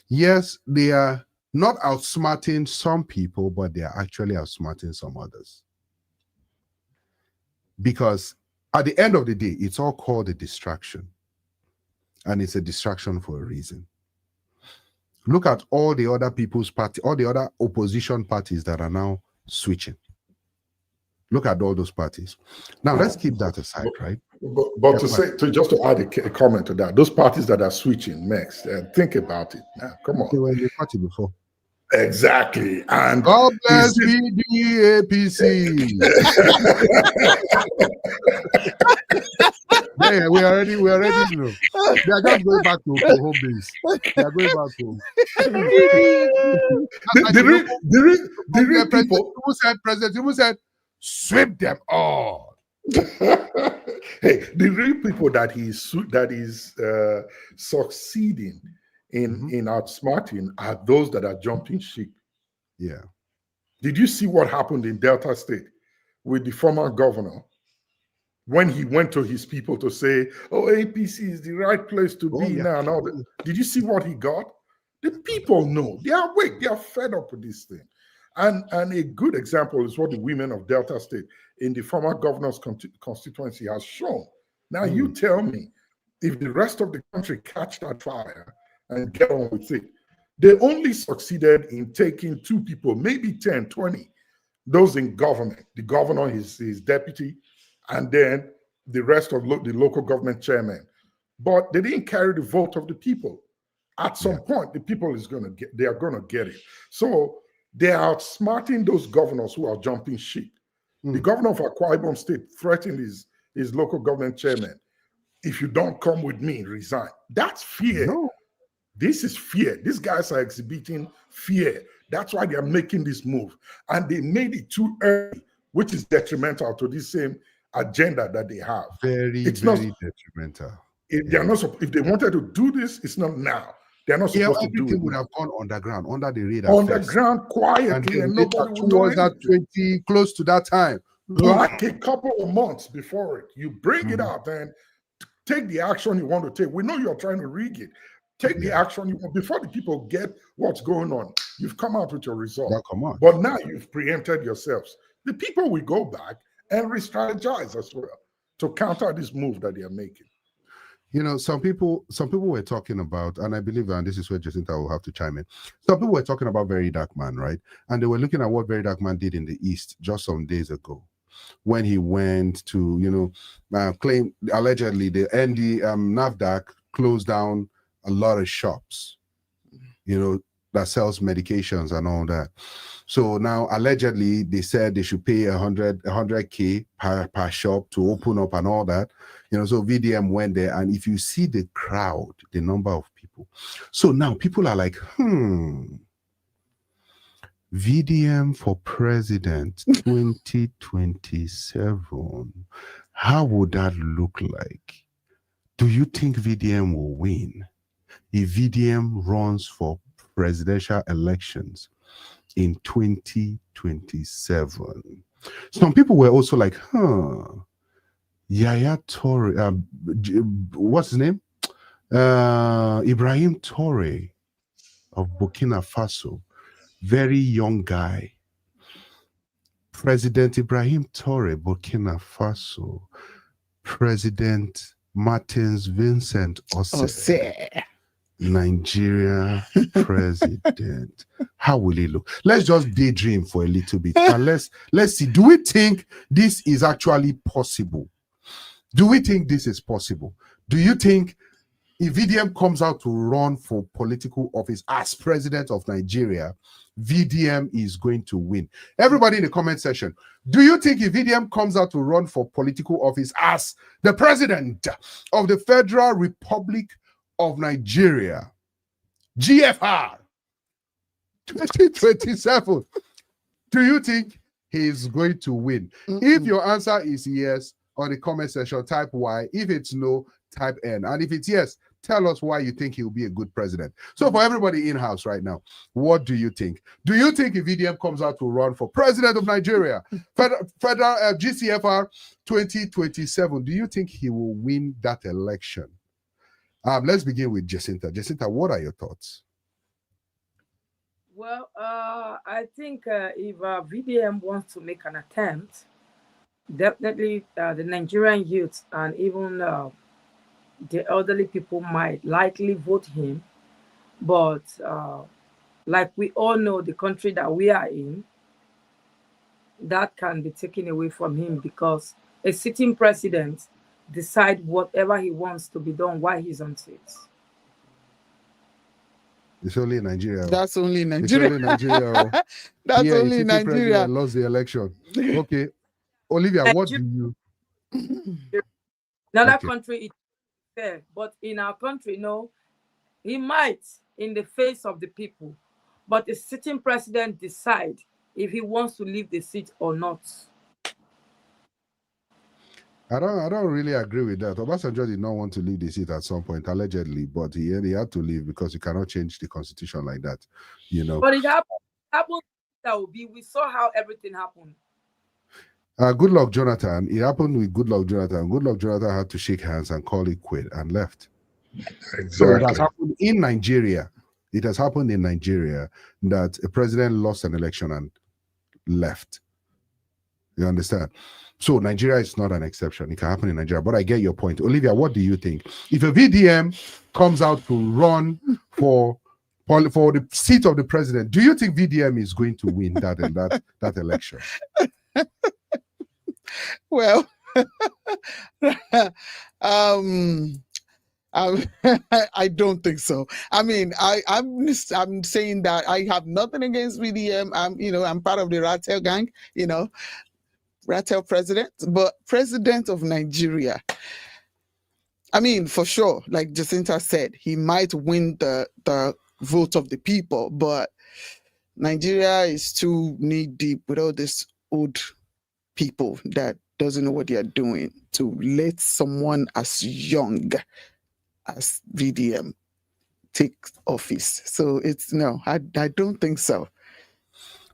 yes, they are not outsmarting some people, but they are actually outsmarting some others. Because at the end of the day, it's all called a distraction. And it's a distraction for a reason. Look at all the other people's party, all the other opposition parties that are now switching. Look at all those parties. Now let's keep that aside, right? But just to add a comment to that, those parties that are switching next, think about it. Now, come on. They were in the party before. Exactly. And God bless VDAPC. Yeah, we already know. They are just going back to home base. They are going back to the real people who said, President, who said, sweep them all. Hey, the real people that is succeeding in outsmarting are those that are jumping ship. Yeah. Did you see what happened in Delta State with the former governor when he went to his people to say, oh, APC is the right place to be now and all that? Did you see what he got? The people know. They are awake. They are fed up with this thing. And a good example is what the women of Delta State in the former governor's constituency has shown. Now you tell me, if the rest of the country catch that fire and get on with it, they only succeeded in taking 2 people, maybe 10, 20, those in government, the governor, his deputy, and then the rest of the local government chairman. But they didn't carry the vote of the people. At some point, the people they are going to get it. So they are outsmarting those governors who are jumping ship. The governor of Akwa Ibom State threatened his local government chairman, if you don't come with me, resign. That's fear. No. This is fear. These guys are exhibiting fear. That's why they are making this move. And they made it too early, which is detrimental to this same agenda that they have. Very detrimental. If they wanted to do this, it's not now. They're not supposed to do it. Everything would have gone underground, under the radar. Underground, quietly, and nobody would towards that 20, close to that time. Like a couple of months before it, you bring it out and take the action you want to take. We know you're trying to rig it. Take the action you want before the people get what's going on. You've come out with your result. But now you've preempted yourselves. The people will go back and re-strategize as well to counter this move that they are making. You know, some people were talking about, and I believe, and this is where Jacinta will have to chime in. Some people were talking about Very Dark Man, right? And they were looking at what Very Dark Man did in the East just some days ago, when he went to, claim allegedly the NAFDAC closed down a lot of shops, that sells medications and all that. So now allegedly they said they should pay 100K per shop to open up and all that. So VDM went there, and if you see the crowd, the number of people. So now people are like, VDM for president 2027. How would that look like? Do you think VDM will win? If VDM runs for presidential elections in 2027. Some people were also like, Yaya Toure, what's his name? Ibrahim Toure of Burkina Faso, very young guy. President Ibrahim Toure, Burkina Faso. President Martins Vincent Ose, Nigeria president. How will he look? Let's just daydream for a little bit and let's see. Do we think this is actually possible? Do we think this is possible? Do you think if VDM comes out to run for political office as president of Nigeria, VDM is going to win? Everybody in the comment section, do you think if VDM comes out to run for political office as the president of the Federal Republic of Nigeria, GFR 2027, do you think he's going to win? If your answer is yes, on the comment section, type Y. If it's no, type N. And if it's yes, tell us why you think he'll be a good president. So for everybody in-house right now, what do you think? Do you think if VDM comes out to run for president of Nigeria, federal GCFR 2027, do you think he will win that election? Let's begin with Jacinta. Jacinta, what are your thoughts? Well, I think if VDM wants to make an attempt, definitely the Nigerian youth and even the elderly people might likely vote him. But like we all know, the country that we are in, that can be taken away from him because a sitting president decides whatever he wants to be done while he's on seat. It's only in Nigeria. That's only Nigeria. It's only Nigeria. That's only Nigeria. Lost the election. Okay. Olivia, what do you? Another country, it's fair, but in our country, no, he might in the face of the people, but the sitting president decide if he wants to leave the seat or not. I don't really agree with that. Obasanjo did not want to leave the seat at some point, allegedly, but he had to leave because you cannot change the constitution like that, you know. But it happened. That would be. We saw how everything happened. Good luck, Jonathan. It happened with Good Luck Jonathan. Good Luck Jonathan had to shake hands and call it quit and left. Exactly. So it has happened in Nigeria. It has happened in Nigeria that a president lost an election and left. You understand? So Nigeria is not an exception. It can happen in Nigeria. But I get your point. Olivia, what do you think? If a VDM comes out to run for the seat of the president, do you think VDM is going to win that election? Well, I don't think so. I mean, I'm saying that I have nothing against VDM. I'm part of the Ratel gang, Ratel president, but president of Nigeria. I mean, for sure, like Jacinta said, he might win the vote of the people, but Nigeria is too knee deep with all this old people that doesn't know what they are doing to let someone as young as VDM take office. So I don't think so.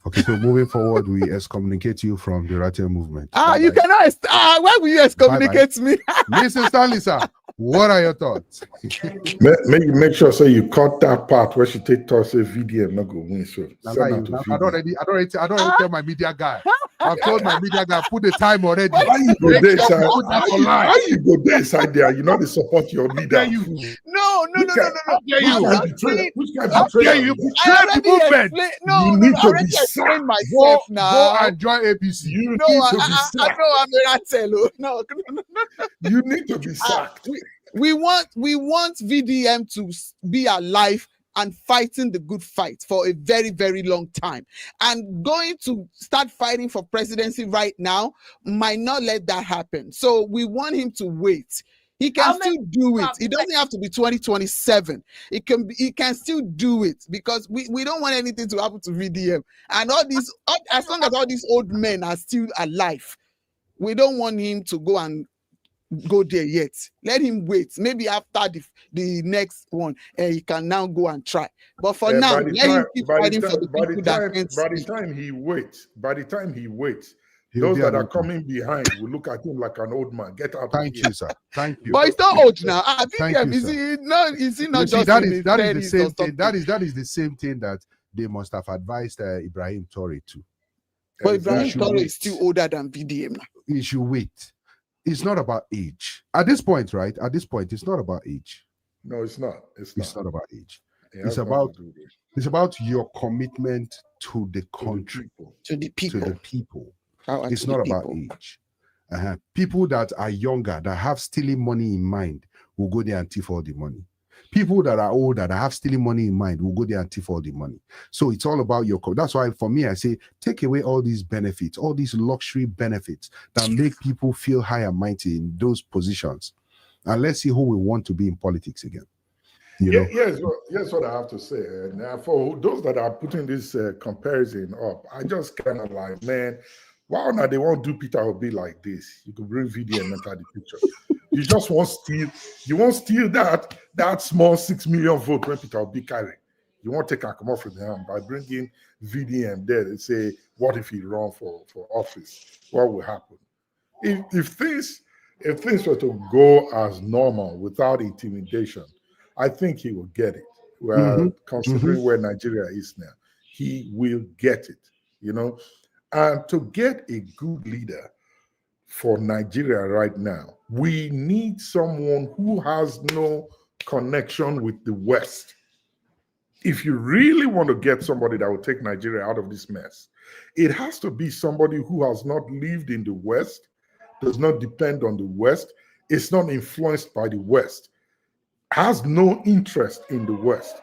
Okay, so moving forward, we excommunicate you from the Ratel movement. You cannot. Why will you excommunicate me? Mr. Stanley, sir, what are your thoughts? Make sure so you cut that part where she take us a VDM not go win. So I don't already tell my media guy. I've told my media guy put the time already. Why you go there inside? Why you go there inside there? You know they support your leader. No. Which kind of betrayal? You betray the movement. You need to be sacked. Myself now. Go and join APC. You need to be sacked. I know I'm a Ratel. No. You need to be sacked. We want VDM to be alive and fighting the good fight for a very, very long time. And going to start fighting for presidency right now might not let that happen. So we want him to wait. He can still do it. It doesn't have to be 2027. He can still do it because we don't want anything to happen to VDM. And as long as all these old men are still alive, we don't want him to go and go there yet. Let him wait. Maybe after the next one, he can now go and try. But for now, let him keep fighting for the people that can't By the speak. time he waits, He'll those be that an are old man. coming behind will look at him like an old man. Get out Thank of here. you, sir. Thank you. But he's not old now. Thank VDM, you, is sir. he not You see, just that in is his the 30s same or thing. something? That is the same thing that they must have advised Ibrahim Torre to. But Ibrahim He should Torre wait. is still older than VDM now. He should wait. It's not about age. At this point, right? At this point, it's not about age. No, it's not. It's not about age. It has It's nothing about to do with it. it's about your commitment to the country, To the people. to the people. Power It's to the not about people. age. People that are younger, that have stealing money in mind, will go there and thief all the money. People that are older, that have stealing money in mind, will go there and thief all the money. So it's all about your. That's why, for me, I say take away all these benefits, all these luxury benefits that make people feel high and mighty in those positions, and let's see who will want to be in politics again. You know? Yes, what I have to say. And for those that are putting this comparison up, I just kind of like, man, why not they won't do Peter Obi like this? You could bring VDM into the picture. You just won't steal that small 6 million vote when Peter Obi carry. You won't take a come off with him by bringing VDM there and say, what if he run for office? What will happen? If things were to go as normal without intimidation, I think he will get it. Well, considering where Nigeria is now, he will get it, you know. And to get a good leader for Nigeria right now, we need someone who has no connection with the West. If you really want to get somebody that will take Nigeria out of this mess, it has to be somebody who has not lived in the West, does not depend on the West, is not influenced by the West, has no interest in the West.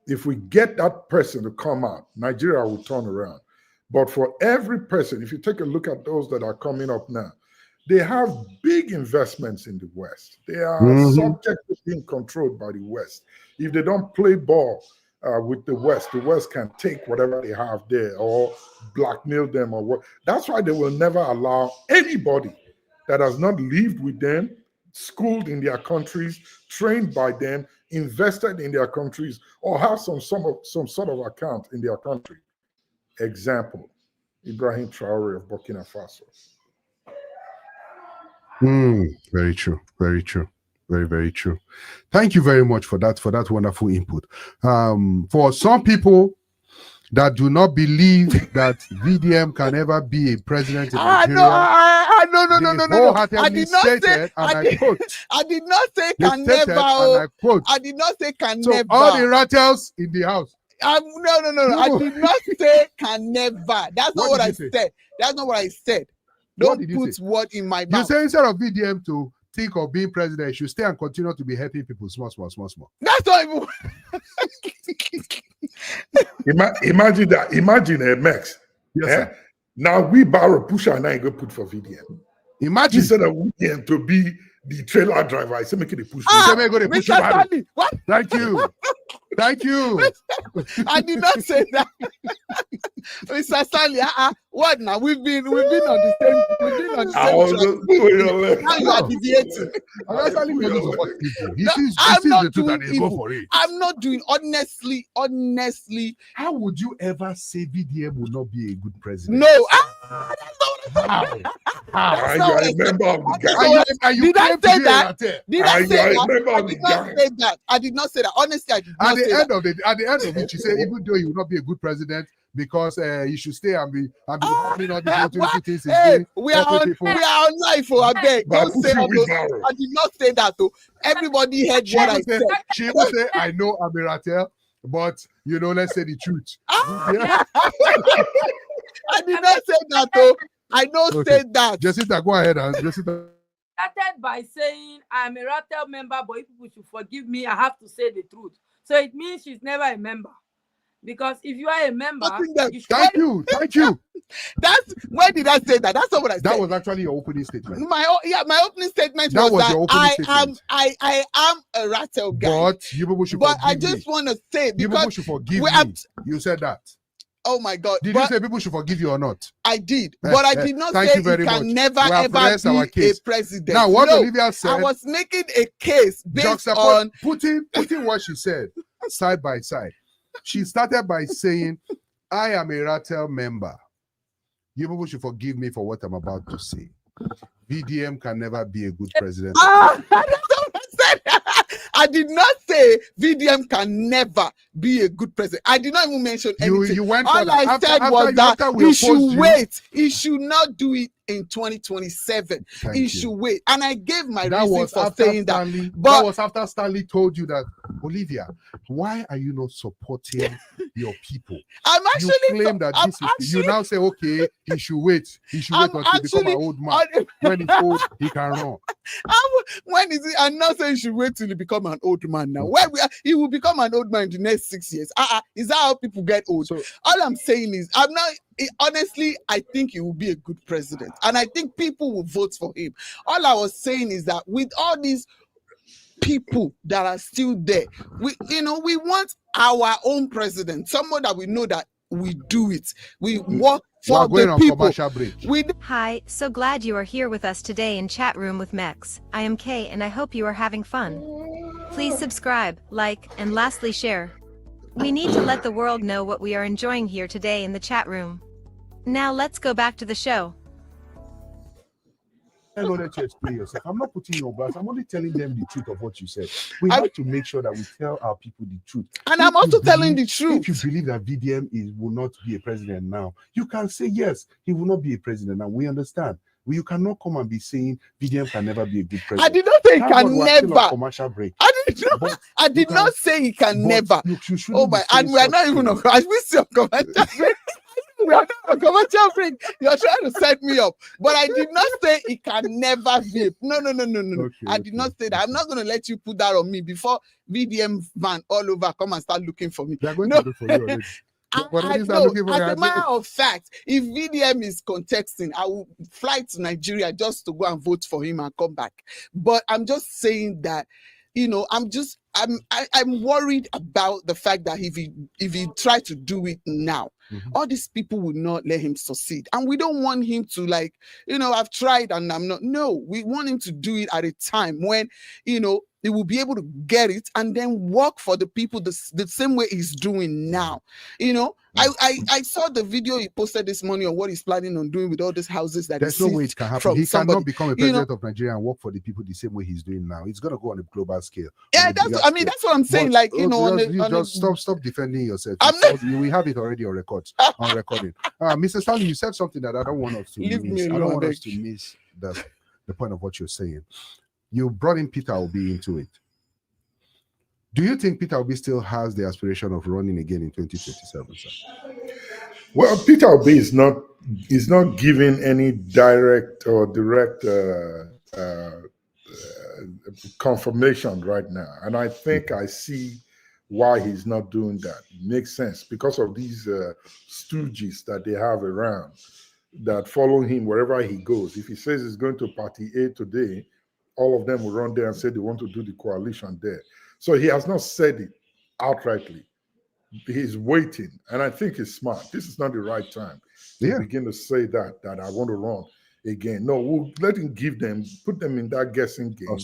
If we get that person to come out, Nigeria will turn around. But for every person, if you take a look at those that are coming up now, they have big investments in the West. They are subject to being controlled by the West. If they don't play ball with the West can take whatever they have there or blackmail them or what. That's why they will never allow anybody that has not lived with them, schooled in their countries, trained by them, invested in their countries, or have some sort of account in their country. Example, Ibrahim Traore of Burkina Faso. Very true. Very true. Very, very true. Thank you very much for that wonderful input. For some people that do not believe that VDM can ever be a president in Nigeria, No. I did not say. I did not say can never. I did not say can so never. all the rattles in the house. No. I did not say can never. That's not what I said. That's not what I said. Don't put word in my mouth. You say instead of VDM to think of being president, you should stay and continue to be helping people small. That's not even. Imagine that. Imagine a Max. Yes, sir. Now we borrow pusher and I go put for VDM. Imagine instead of VDM to be the trailer driver, I say make it a push. Mr. Stanley, what? Thank you. Thank you. I did not say that. Mr. Stanley, what now? We've been on the same track. Now you are deviating. I'm not doing evil. I'm not doing honestly. How would you ever say VDM will not be a good president? No. That's not what I said. Are you a member of the gang? Did I say that? Did I say that? I did not say that. Honestly, I did not say that. At the end of it, you say even though he will not be a good president because he should stay and be having all these things. Hey, we are on live for I beg. Don't say that. I did not say that though. Everybody heard what I said. She will say, I know I'm a rattel, but let's say the truth. I did not say that though. I don't say that. Jessica, go ahead and Jessica. Started by saying I'm a rattle member, but if people should forgive me, I have to say the truth. So it means she's never a member. Because if you are a member, thank you. That's why did I say that? That's not what I said. That was actually your opening statement. My opening statement was that I am a rattle guy. But you people should forgive me. I just want to say because you people should forgive me. You said that. Oh my God. Did you say people should forgive you or not? I did. But I did not Thank say you very he can much. never We have ever pressed our be a case. president. Now, what No, Olivia said, I was making a case based on putting what she said side by side. She started by saying, I am a Ratel member. You people should forgive me for what I'm about to say. VDM can never be a good president. That's what I said. I did not say VDM can never be a good president. I did not even mention anything. You went All I said was that he should wait. He should not do it in 2027. He should wait. And I gave my reason for saying that. But that was after Stanley told you that, Olivia, why are you not supporting your people? I'm actually you claim that this is you now say, okay, he should wait. He should wait until he become an old man. When he's old, he can run. When is it? I'm not saying he should wait till he become an old man now. Where he will become an old man in the next 6 years. Is that how people get old? So, all I'm saying is, honestly, I think he will be a good president. And I think people will vote for him. All I was saying is that with all these people that are still there, we want our own president, someone that we know that we do it. We work for the people. Hi, so glad you are here with us today in Chat Room with Mex. I am Kay and I hope you are having fun. Please subscribe, like, and lastly share. We need to let the world know what we are enjoying here today in the chat room. Now let's go back to the show. I know that you explain yourself. I'm not putting you on blast. I'm only telling them the truth of what you said. We have to make sure that we tell our people the truth. And I'm also telling the truth. If you believe that VDM will not be a president now, you can say yes, he will not be a president now. We understand. You cannot come and be saying VDM can never be a good president. I did not say he can never. Commercial break. I did not say he can never. Oh my! And we are not even on. I will see on commercial break. We are not on commercial break. You're trying to set me up, but I did not say he can never vape. No. Okay, I did not say that. I'm not going to let you put that on me before VDM van all over come and start looking for me. They're going to look for you already. As a matter of fact, if VDM is contesting, I will fly to Nigeria just to go and vote for him and come back. But I'm just saying that, I'm worried about the fact that if he try to do it now, all these people will not let him succeed. And we don't want him to I've tried and I'm not. No, we want him to do it at a time when, he will be able to get it and then work for the people the same way he's doing now. I saw the video he posted this morning on what he's planning on doing with all these houses that there's no way it can happen. He cannot become a president of Nigeria and work for the people the same way he's doing now. It's going to go on a global scale. Yeah, that's what I'm saying. Stop defending yourself. We have it already on record. On recording. Mr. Stanley, you said something that I don't want us to miss. I don't want us to miss the point of what you're saying. You brought in Peter Obi into it. Do you think Peter Obi still has the aspiration of running again in 2027, sir? Well, Peter Obi is not giving any direct confirmation right now. And I think I see why he's not doing that. It makes sense because of these stooges that they have around that follow him wherever he goes. If he says he's going to party A today, all of them will run there and say they want to do the coalition there. So he has not said it outrightly. He's waiting. And I think he's smart. This is not the right time to begin to say that I want to run again. No, we'll let him put them in that guessing game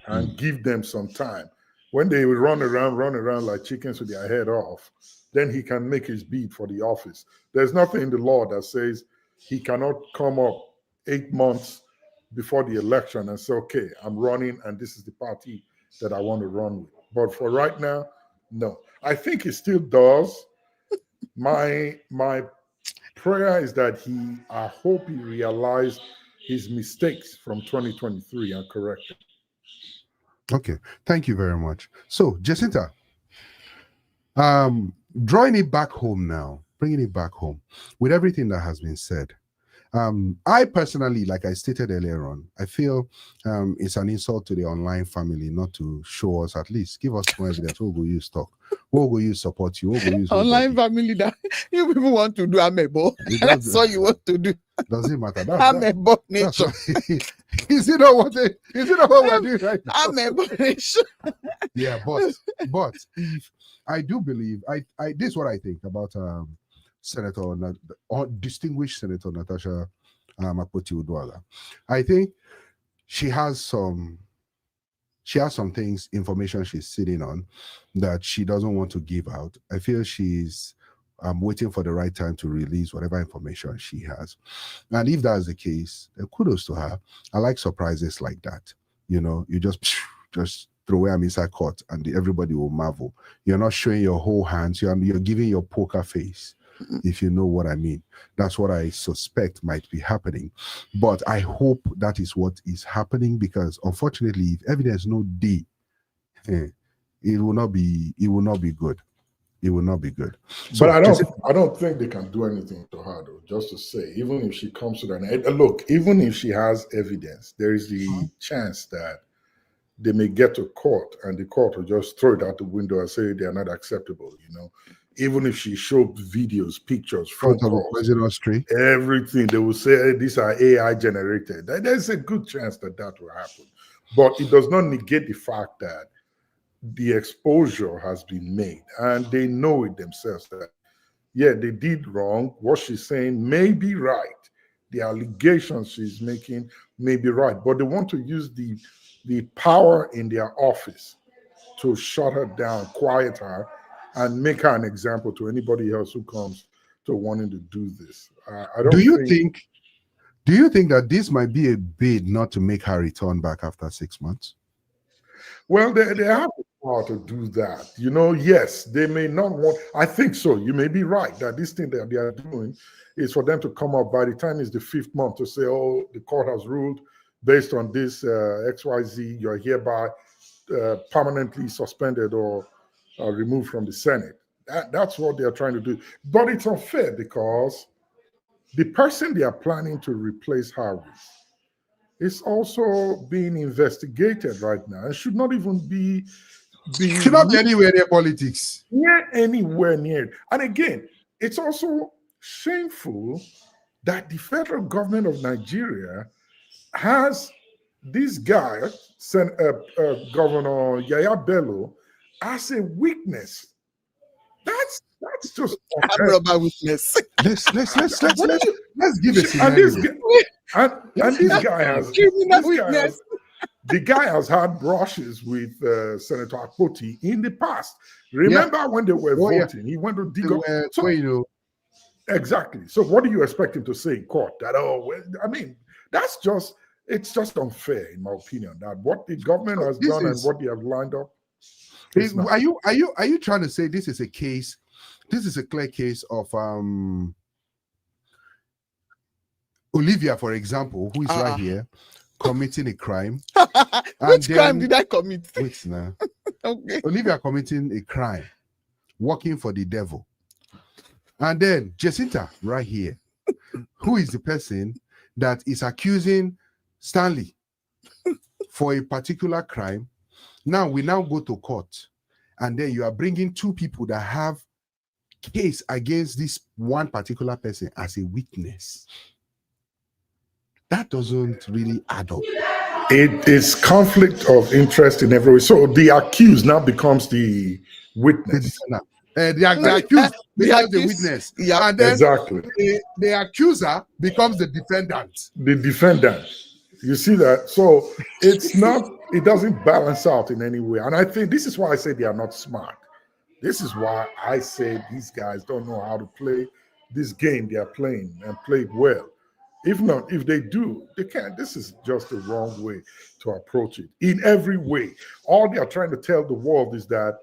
and give them some time. When they will run around like chickens with their head off, then he can make his bid for the office. There's nothing in the law that says he cannot come up 8 months before the election and say, okay, I'm running and this is the party that I want to run with. But for right now, no. I think he still does. My prayer is that I hope he realized his mistakes from 2023 and correct it. Okay, thank you very much. So, Jacinta, drawing it back home now, bringing it back home, with everything that has been said, I personally, like I stated earlier on, I feel it's an insult to the online family not to show us, at least give us more evidence. What will you talk? What will you support you? What will you online family that you people want to do amebo? That's all you want to do. Doesn't matter. Amebo nation. Is it not what we're doing right now? Amebo nation. Yeah, but if I do believe, I this is what I think about distinguished Senator Natasha Akpoti Udwala. I think she has some things, information she's sitting on that she doesn't want to give out. I feel she's waiting for the right time to release whatever information she has. And if that's the case, kudos to her. I like surprises like that. You know, you just throw them inside court and everybody will marvel. You're not showing your whole hands. You're giving your poker face, if you know what I mean. That's what I suspect might be happening. But I hope that is what is happening, because unfortunately, if evidence no D, it will not be good. It will not be good. So, but I don't think they can do anything to her, though. Just to say, even if she comes to that, look, even if she has evidence, there is the chance that they may get to court and the court will just throw it out the window and say they are not acceptable. You know, even if she showed videos, pictures, phone calls, everything, they will say, hey, these are AI generated. There's a good chance that will happen, but it does not negate the fact that the exposure has been made and they know it themselves that, yeah, they did wrong. What she's saying may be right. The allegations she's making may be right, but they want to use the power in their office to shut her down, quiet her, and make her an example to anybody else who comes to wanting to do this. I don't. Do you think that this might be a bid not to make her return back after 6 months? Well, they have the power to do that. You know, yes, they may not want. I think so. You may be right that this thing that they are doing is for them to come up by the time it's the 5th month to say, oh, the court has ruled based on this XYZ, you're hereby permanently suspended or removed from the Senate. That's what they are trying to do. But it's unfair because the person they are planning to replace her with is also being investigated right now. It should not even be should not be anywhere near politics. Anywhere near it. And again, it's also shameful that the federal government of Nigeria has this guy, Governor Yaya Bello, as a witness. That's just admirable witness. Let's give it. And this guy has the guy has had brushes with Senator Akpoti in the past. Remember when they were voting? He went to dig up. So, exactly. So what do you expect him to say in court? That I mean, it's just unfair, in my opinion, that what the government has done and what they have lined up. Are you trying to say this is a case? This is a clear case of Olivia, for example, who is right here, committing a crime. Which crime did I commit? Wait now. Okay. Olivia committing a crime, working for the devil. And then Jacinta, right here, who is the person that is accusing Stanley for a particular crime. Now we go to court, and then you are bringing 2 people that have case against this one particular person as a witness. That doesn't really add up. It is conflict of interest in every way. So the accused now becomes the witness. The accused becomes the witness. Yeah, and then exactly. The accuser becomes the defendant. The defendant. You see that? So it doesn't balance out in any way. And I think this is why I say they are not smart. This is why I say these guys don't know how to play this game they are playing and play it well. If they do, they can't. This is just the wrong way to approach it in every way. All they are trying to tell the world is that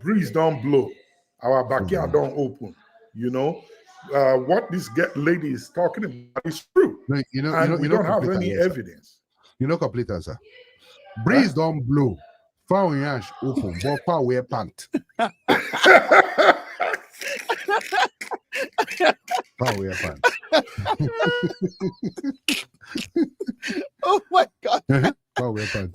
breeze don't blow, our backyard don't open. You know, what this lady is talking about is true. No, we don't have any evidence. You know, complete answer. Breeze don't blow. Foul yash open. Bopa wear pant. Foul wear pant. Oh my God. Foul wear pant.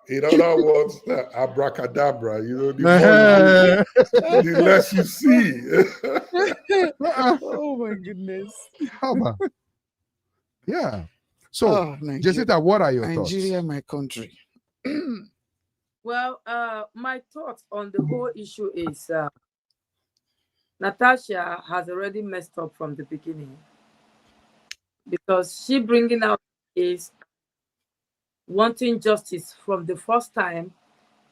In other words, abracadabra, you know, the less you see. Oh my goodness. How about? Yeah. So, Jacinta, what are your thoughts? Nigeria, my country. Well, my thoughts on the whole issue is Natasha has already messed up from the beginning because she bringing out is wanting justice from the first time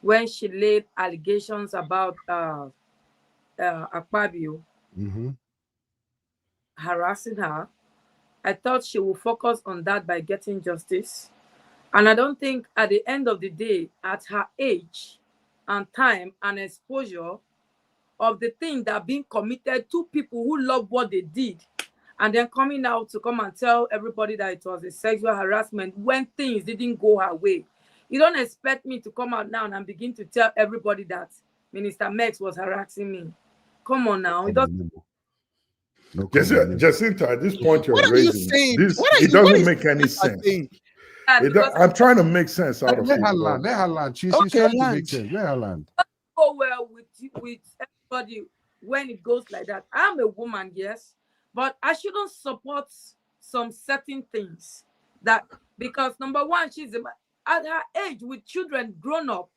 when she laid allegations about Akpabio harassing her. I thought she would focus on that by getting justice. And I don't think at the end of the day, at her age and time and exposure of the thing that being committed to people who love what they did, and then coming out to come and tell everybody that it was a sexual harassment when things didn't go her way. You don't expect me to come out now and begin to tell everybody that Minister Mex was harassing me. Come on now. It doesn't. Jacinta, at this point you're What are raising, you saying? this, What are it you, what doesn't is make any this sense. saying? I'm trying to make sense out of Let it. her but- land. Let her land. She's Okay, trying to land. make sense. Let her land. Go well with everybody when it goes like that. I'm a woman, yes, but I shouldn't support some certain things that because number one, she's at her age with children grown up.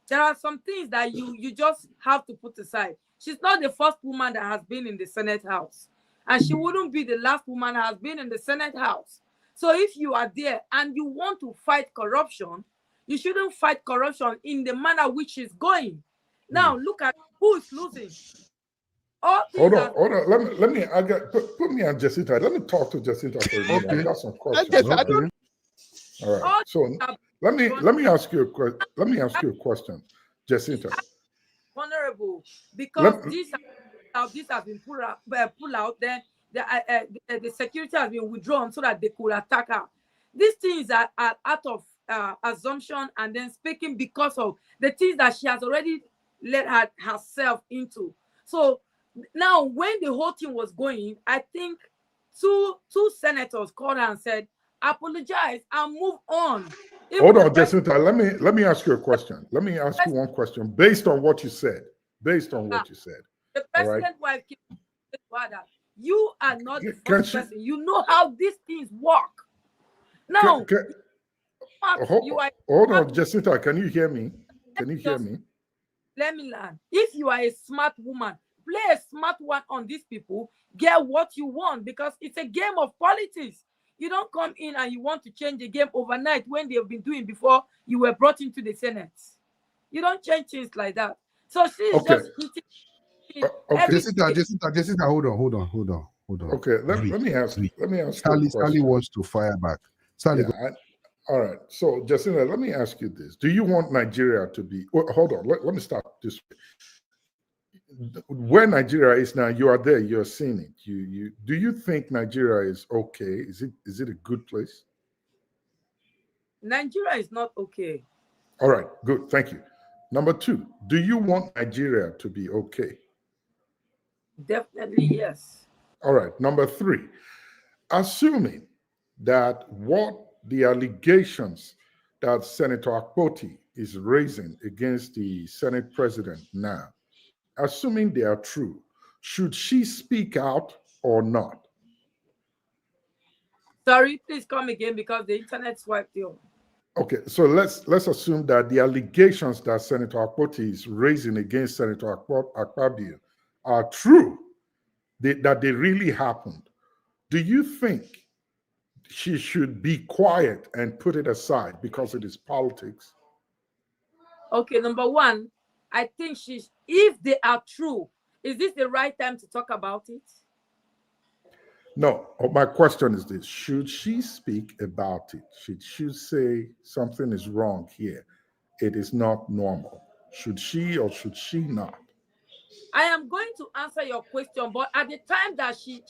There are some things that you just have to put aside. She's not the first woman that has been in the Senate House, and she wouldn't be the last woman that has been in the Senate House. So if you are there and you want to fight corruption, you shouldn't fight corruption in the manner which is going. Now look at who is losing. All Hold things on, hold on. Let me. Put me on Jacinta. Let me talk to Jacinta for a minute. I got some questions. I don't- All right. all So things are let me ask you a question. Let me ask you a question, Jacinta. vulnerable because Let- this has been pulled out. Then the security has been withdrawn so that they could attack her. These things are out of assumption and then speaking because of the things that she has already let herself into. So now when the whole thing was going, I think two senators called her and said, apologize and move on. Hold on, Jacinta. Let me ask you a question. Let me ask you one question based on what you said. Based on what you said. The All right. president wife came to father. You are not the Can first she- person. You know how these things work. Now, you are Hold on, Jacinta. Can you hear me? Can you hear me? let me learn. If you are a smart woman, play a smart one on these people, get what you want because it's a game of politics. You don't come in and you want to change the game overnight when they have been doing before you were brought into the Senate. You don't change things like that. So she's Okay. just hitting Okay. Jessica, hold on. Okay. Let me ask you a Sally question. wants to fire back. Sally, Yeah, all right. So, Jacinta, let me ask you this: do you want Nigeria to be? Well, hold on. Let me start this way. Where Nigeria is now, you are there. You're seeing it. You do you think Nigeria is okay? Is it a good place? Nigeria is not okay. All right. Good. Thank you. Number two, do you want Nigeria to be okay? Definitely yes. All right. Number three, assuming that what the allegations that Senator Akpoti is raising against the Senate president now, assuming they are true, should she speak out or not? Sorry, please come again because the internet swiped you. Okay, so let's assume that the allegations that Senator Akpoti is raising against Senator Akpabio are true, that they really happened. Do you think she should be quiet and put it aside because it is politics? Okay, number one, I think if they are true, is this the right time to talk about it? No, my question is this: should she speak about it? Should she say something is wrong here? It is not normal. Should she or should she not? I am going to answer your question, but at the time that she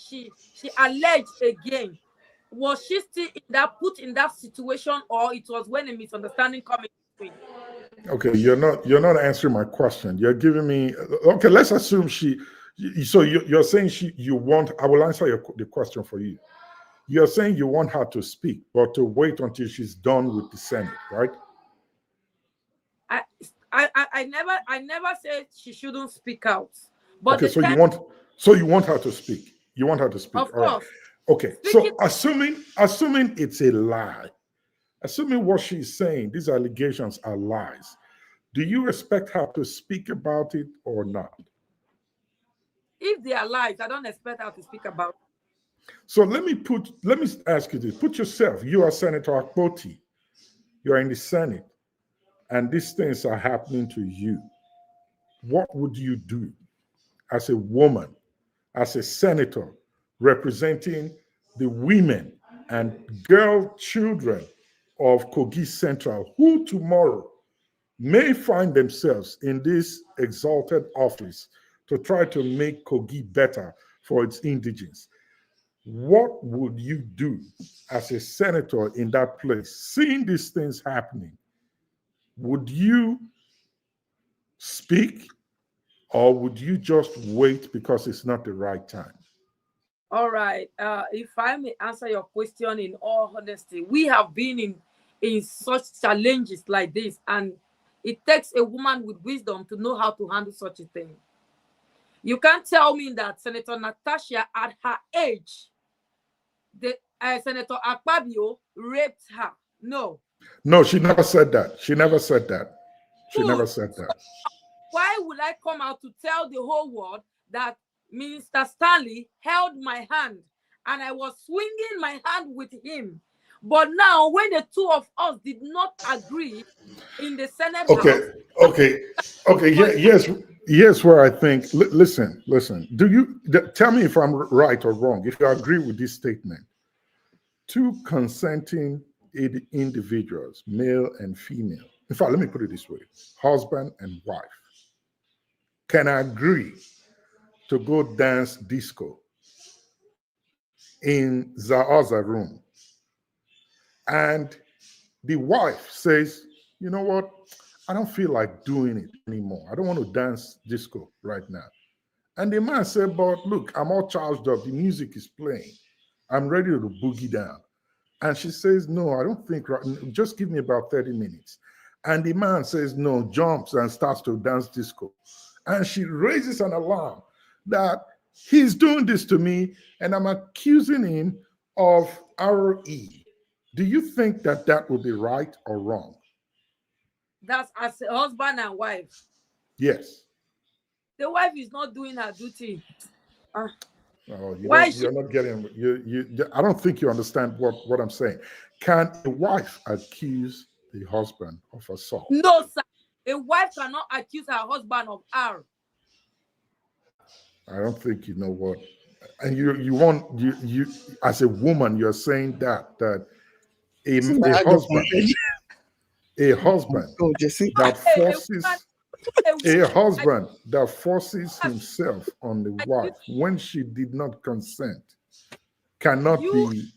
alleged again, was she still put in that situation, or it was when a misunderstanding coming between? Okay, you're not answering my question. You're giving me okay. Let's assume she. So you're saying you want. I will answer the question for you. You're saying you want her to speak, but to wait until she's done with the Senate, right? I never said she shouldn't speak out. But okay, so you want her to speak. You want her to speak. Of All course. Right. Okay. So assuming it's a lie, assuming what she's saying, these allegations are lies, do you expect her to speak about it or not? If they are live, I don't expect her to speak about it. So let me ask you this. Put yourself, you are Senator Akpoti. You are in the Senate, and these things are happening to you. What would you do as a woman, as a senator, representing the women and girl children of Kogi Central, who tomorrow may find themselves in this exalted office to try to make Kogi better for its indigents? What would you do as a senator in that place, seeing these things happening? Would you speak, or would you just wait because it's not the right time? All right. If I may answer your question in all honesty, we have been in such challenges like this, and it takes a woman with wisdom to know how to handle such a thing. You can't tell me that Senator Natasha, at her age, Senator Akpabio raped her. No. No, she never said that. She never said that. She never said that. Why would I come out to tell the whole world that Minister Stanley held my hand and I was swinging my hand with him? But now, when the two of us did not agree in the Senate House, yes. Where I think, listen. Do you tell me if I'm right or wrong? If you agree with this statement, two consenting individuals, male and female. In fact, let me put it this way: husband and wife can agree to go dance disco in Zahaza room. And the wife says, you know what? I don't feel like doing it anymore. I don't want to dance disco right now. And the man said, but look, I'm all charged up. The music is playing. I'm ready to boogie down. And she says, no, I don't think, just give me about 30 minutes. And the man says, no, jumps and starts to dance disco. And she raises an alarm that he's doing this to me and I'm accusing him of RE. Do you think that that would be right or wrong? That's as a husband and wife. Yes. The wife is not doing her duty. Oh, you're not getting. I don't think you understand what I'm saying. Can a wife accuse the husband of assault? No, sir. A wife cannot accuse her husband of R. I don't think you know what. And you as a woman, you're saying that a husband that forces himself on the wife when she did not consent cannot be.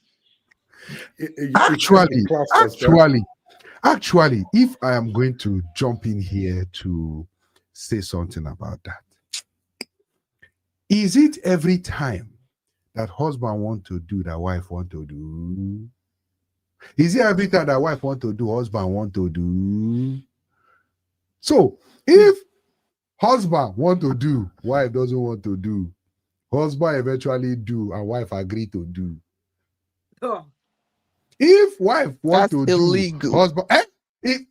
Actually, if I am going to jump in here to say something about that, is it every time that husband want to do that wife want to do? Is it every time that wife want to do, husband want to do? So if husband want to do, wife doesn't want to do, husband eventually do, and wife agree to do. Oh. If wife want to illegal. do, husband, if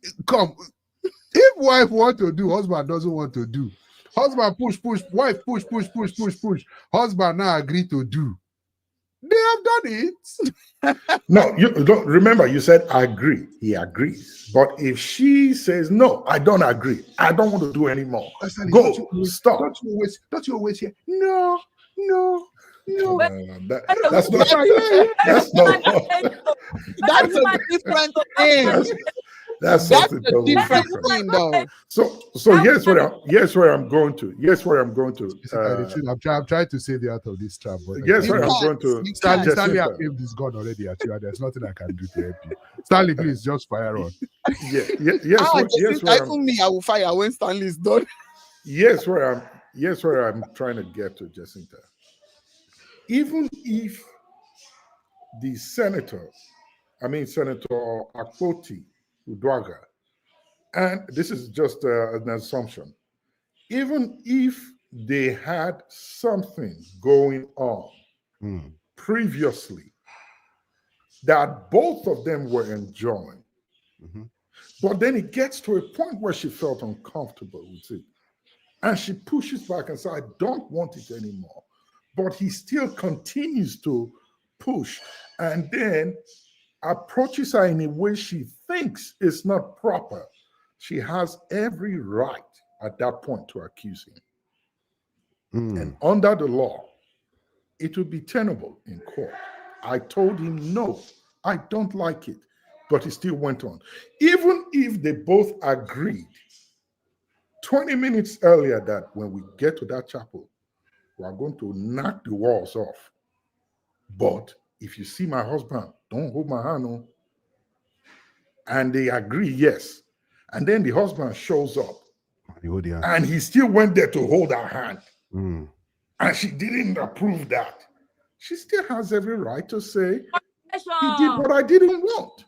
wife want to do, husband doesn't want to do. Husband push, wife push. Husband now agree to do. They have done it. No, you don't remember. You said agree. He agrees. But if she says no, I don't agree. I don't want to do anymore. Go. Stop. Don't you always hear? No. That's a different thing. That's something a different thing, though. So here's where I'm going to. I'm trying to save you out of this trap. Yes, where I'm going to. Stanley, I've aimed this gun already at you, and there's nothing I can do to help you. Stanley, please just fire on. I will fire when Stanley is done. Yes, where I'm trying to get to, Jacinta. Even if the Senator Akpoti Udwaga, and this is just an assumption, even if they had something going on previously that both of them were enjoying, But then it gets to a point where she felt uncomfortable with it. And she pushes back and says, I don't want it anymore. But he still continues to push and then approaches her in a way she thinks is not proper. She has every right at that point to accuse him. And under the law, it would be tenable in court. I told him, no, I don't like it. But he still went on. Even if they both agreed 20 minutes earlier that when we get to that chapel, we are going to knock the walls off. But if you see my husband, don't hold my hand on. And they agree, yes. And then the husband shows up. And he still went there to hold her hand. And she didn't approve that. She still has every right to say, he did what I didn't want.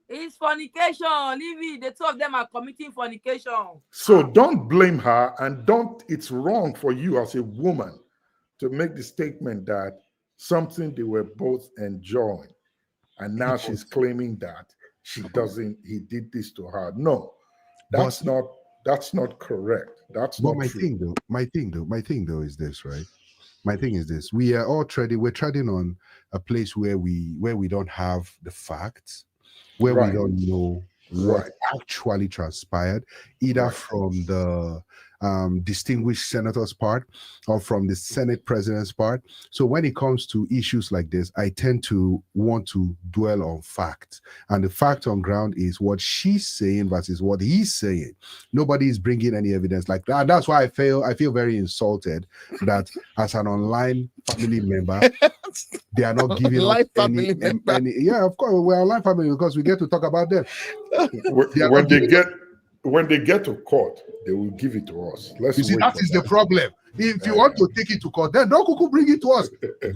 It's fornication. Leave it. The two of them are committing fornication. So don't blame her, and it's wrong for you as a woman to make the statement that something they were both enjoying. And now she's claiming that he did this to her. No, that's not correct. That's not my true. thing though is this, right? My thing is this: we're treading on a place where we don't have the facts, where we don't know what actually transpired, either from the distinguished senator's part or from the Senate president's part. So when it comes to issues like this, I tend to want to dwell on facts. And the fact on ground is what she's saying versus what he's saying. Nobody is bringing any evidence like that. That's why I feel very insulted that as an online family member, they are not giving us any. Yeah, of course, we're online family because we get to talk about them. When they get to court, they will give it to us. You see, that is the problem. If you want to take it to court, then don't bring it to us.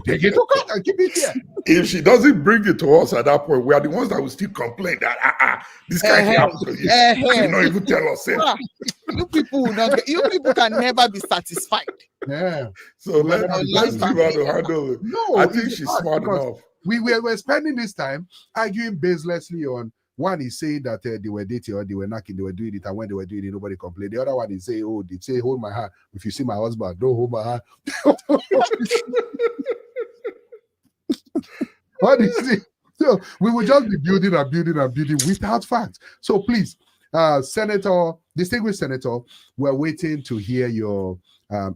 Take it to court and keep it here. If she doesn't bring it to us at that point, we are the ones that will still complain that this guy happened to you. You not even tell us. You people will not. You people can never be satisfied. Yeah. So let's leave her to handle it. No, I think she's smart enough. We're spending this time arguing baselessly on. One is saying that they were dating or they were knocking, they were doing it, and when they were doing it, nobody complained. The other one is saying, oh, they say, hold my hand. If you see my husband, don't hold my hand. What is it? So we will just be building without facts. So please, distinguished senator, we're waiting to hear your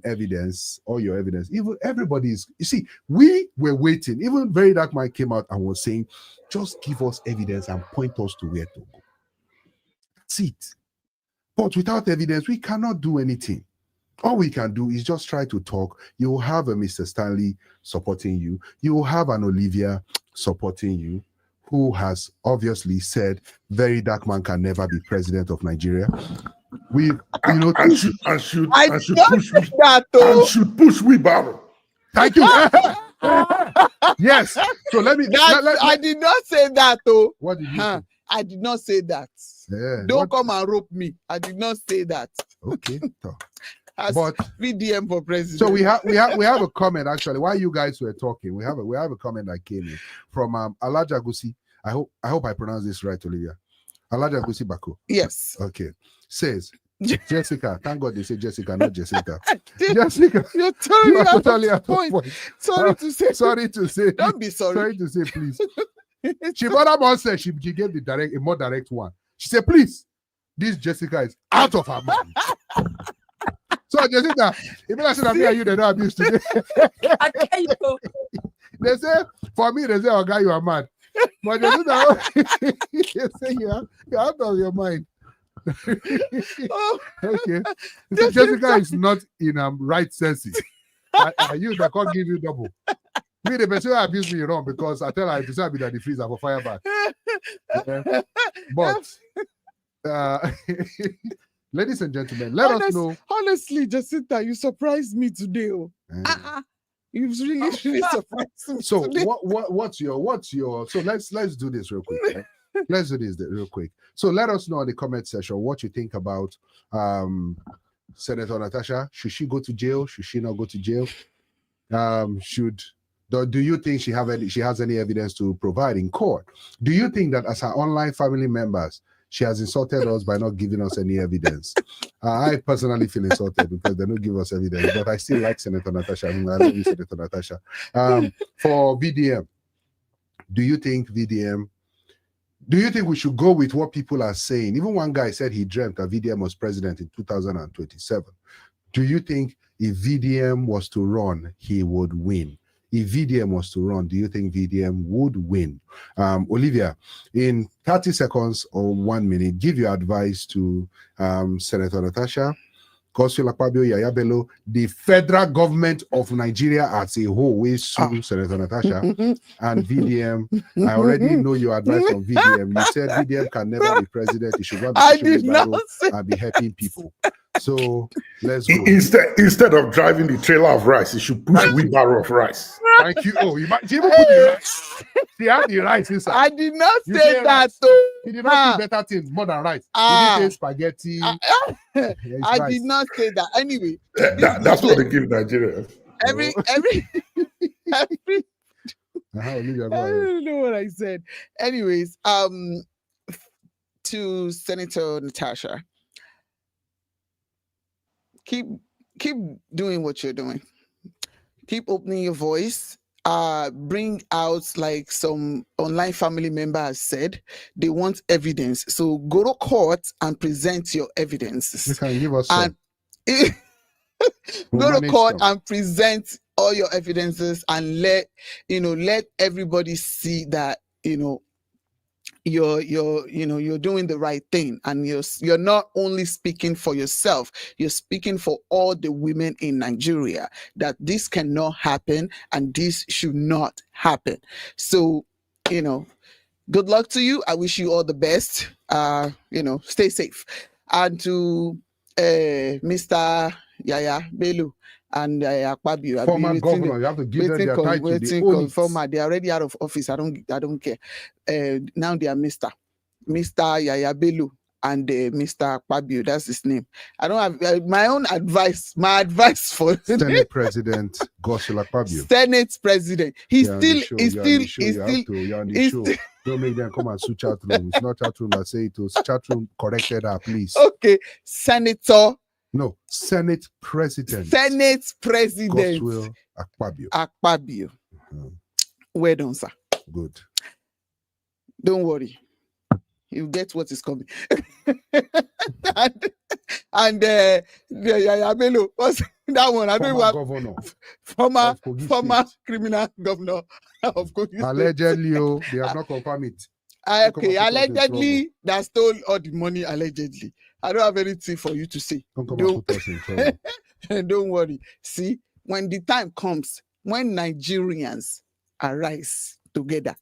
evidence, all your evidence. Even everybody's, you see, we were waiting. Even Very Dark Man came out and was saying, just give us evidence and point us to where to go. That's it. But without evidence, we cannot do anything. All we can do is just try to talk. You will have a Mr. Stanley supporting you. You will have an Olivia supporting you, who has obviously said Very Dark Man can never be president of Nigeria. Should push wheelbarrow. Thank you. Yes. So let me. I did not say that, though. What did you say? I did not say that. Yeah, Don't come and rope me. I did not say that. Okay. But VDM for president. So we have a comment actually. While you guys were talking, we have a comment that came in from Alaja Gusi. I hope I pronounced this right, Olivia. Alaja Gusi Bako. Yes. Okay. Says Jessica. Thank God they say Jessica, not Jessica. Jessica, you're totally out of point. Sorry to say. Don't be sorry. Sorry to say, please. She furthermore said she gave a more direct one. She said, please, this Jessica is out of her mind. So Jessica, if I said that me and you, they don't abuse today. I tell you. They say, for me, they say, oh, guy, you are mad. But Jessica, they say you're out of your mind. Okay. So Jessica is not in right senses. Are you that can't give you double? Me, the person abuse me wrong because I tell her I deserve it at the freezer for fireback. Okay? But ladies and gentlemen, let us know. Honestly, Jacinta, you surprised me today. You really surprised me. So today. what's your so let's do this real quick. Right? Let's do this real quick. So let us know in the comment section what you think about Senator Natasha. Should she go to jail? Should she not go to jail? Should Do you think she has any evidence to provide in court? Do you think that as her online family members, she has insulted us by not giving us any evidence? I personally feel insulted because they don't give us evidence, but I still like Senator Natasha. I love you, Senator Natasha. For VDM, do you think we should go with what people are saying? Even one guy said he dreamt that VDM was president in 2027. Do you think if VDM was to run, he would win? If VDM was to run, do you think VDM would win? Olivia, in 30 seconds or 1 minute, give your advice to Senator Natasha, Godswill Akpabio, Yaya Bello, the federal government of Nigeria as a whole, will sue Senator Natasha, and VDM. I already know your advice on VDM. You said VDM can never be president. He should run and be helping people. So let's go. Instead of driving the trailer of rice, he should push a wheelbarrow of rice. Thank you. Oh, you might even put the rice. She had the rice inside. I did not say that. He did not do better things more than rice. He did spaghetti. I did not say that. Anyway, that's what they give Nigerians. Every I don't know what I said. Anyways, to Senator Natasha, keep doing what you're doing. Keep opening your voice. Bring out, like some online family member has said, they want evidence. So go to court and present your evidence. You can give us some. Go to court and present all your evidences and let everybody see that you're doing the right thing, and you're not only speaking for yourself, you're speaking for all the women in Nigeria, that this cannot happen and this should not happen. So good luck to you. I wish you all the best. Stay safe. And to Mr. Yaya Bello and Akpabio, former governor, you have to give them their title. Former, they are already out of office. I don't care. Now they are Mr. Yaya Bello and Mr. Akpabio. That's his name. I don't have my own advice. My advice for Senate President Godswill Akpabio. Senate President. He's still. Don't make them come and sue chat room. It's not chat room that say it was chat room. Corrected her, please. Okay, Senator. No, Senate President. Senate President. Godswill Akpabio. Akpabio. Well done, sir. Good. Don't worry. You get what is coming. and Yaya Bello, what's that one? I don't know. Former criminal governor of Kogi. Allegedly, they have not confirmed it. Okay, allegedly, that stole all the money, allegedly. I don't have anything for you to say. Don't worry. See, when the time comes, when Nigerians arise together,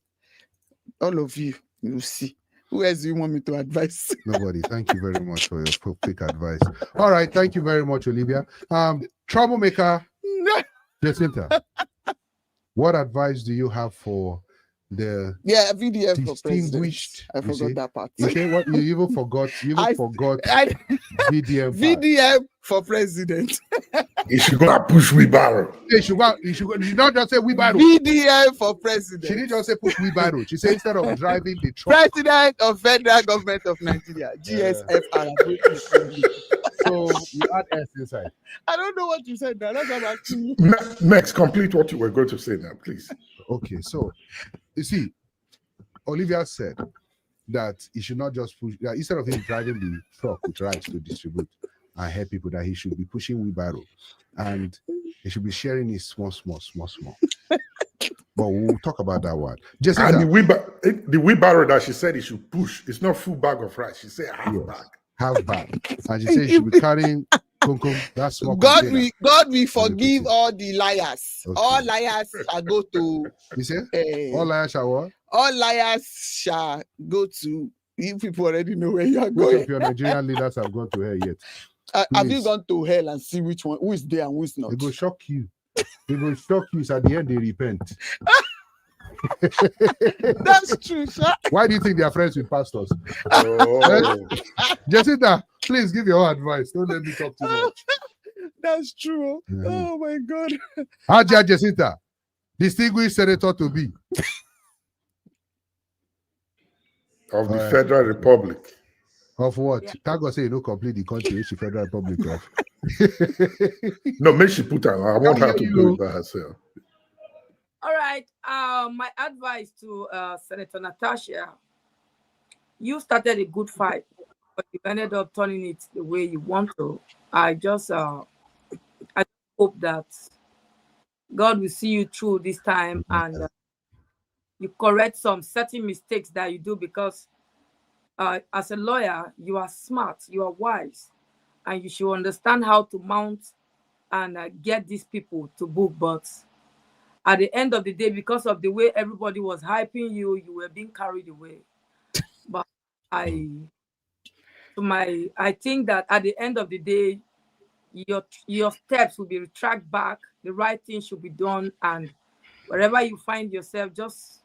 all of you will see. Who else do you want me to advise? Nobody. Thank you very much for your quick advice. All right. Thank you very much, Olivia. Troublemaker, Jacinta, what advice do you have for the VDM for president? I forgot that part. You say what? You even forgot. VDM for president. You should go and push wheelbarrow. You should not just say wheelbarrow. VDM for president. She didn't just say push wheelbarrow. She said instead of driving the truck. President of Federal Government of Nigeria, GSFR. So you add S inside. I don't know what you said now. That's what I'm asking you. Next, complete what you were going to say now, please. Okay, so you see, Olivia said that he should not just push, instead of him driving the truck with rice to distribute and help people, that he should be pushing wheelbarrow and he should be sharing it small. But we'll talk about that one. Jessica, and the wheelbarrow that she said he should push, it's not full bag of rice. She said half bag. And she said she should be carrying that's small. God we forgive all the liars. Okay. All liars shall go to. You say all liars shall what? All liars shall go to. You people already know where you are going. Which of your Nigerian leaders have gone to hell yet? Have you gone to hell and see which one, who is there and who is not? It will shock you. It will shock you. So at the end they repent. That's true, sir. Why do you think they are friends with pastors? Jacinta, please give your advice. Don't let me talk too much. That's true. Oh my God. Haja Jacinta, Distinguished senator to be. Of the Federal Republic. Of what? Yeah. Can't go say you know complete the country, which the Federal Republic of. No, make she put her. I want her to do it by herself. All right. My advice to Senator Natasha, you started a good fight, but you ended up turning it the way you want to. I hope that God will see you through this time and you correct some certain mistakes that you do, because as a lawyer, you are smart, you are wise, and you should understand how to mount and get these people to book. But at the end of the day, because of the way everybody was hyping you, you were being carried away. But I think that at the end of the day, your steps will be retracted back. The right thing should be done, and wherever you find yourself, just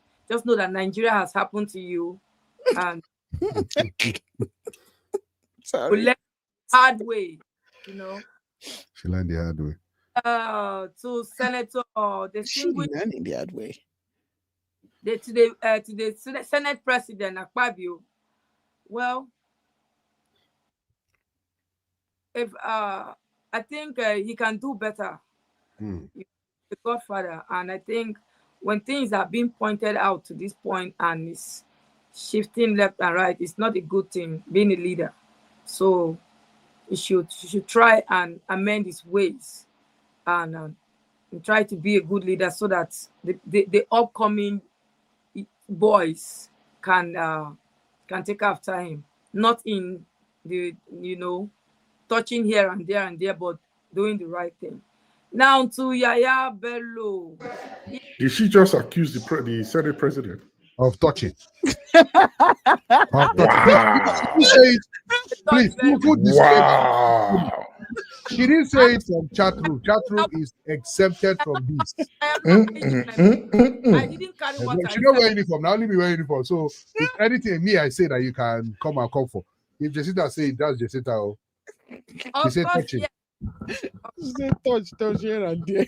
know that Nigeria has happened to you, and Sorry. we learn the hard way, you know. She learned the hard way. To Senator distinguished learning the hard way. to the Senate President Akpoti. Well, if I think he can do better. The Godfather, and I think when things are being pointed out to this point and it's shifting left and right, it's not a good thing being a leader. So he should try and amend his ways and try to be a good leader, so that the upcoming boys can take after him, not in the touching here and there, but doing the right thing. Now to Yaya Bello. Did she just accuse the Senate president of touching? Wow. Please, wow. She didn't say it from chat room. Chat room is exempted from this. I didn't carry what I said. She don't wear uniform. Now only me wear uniform. So if anything me, I say that you can come and come for. If Jessica say it, that's Jessica. Oh. She said touching. Yeah. She said touch here and there.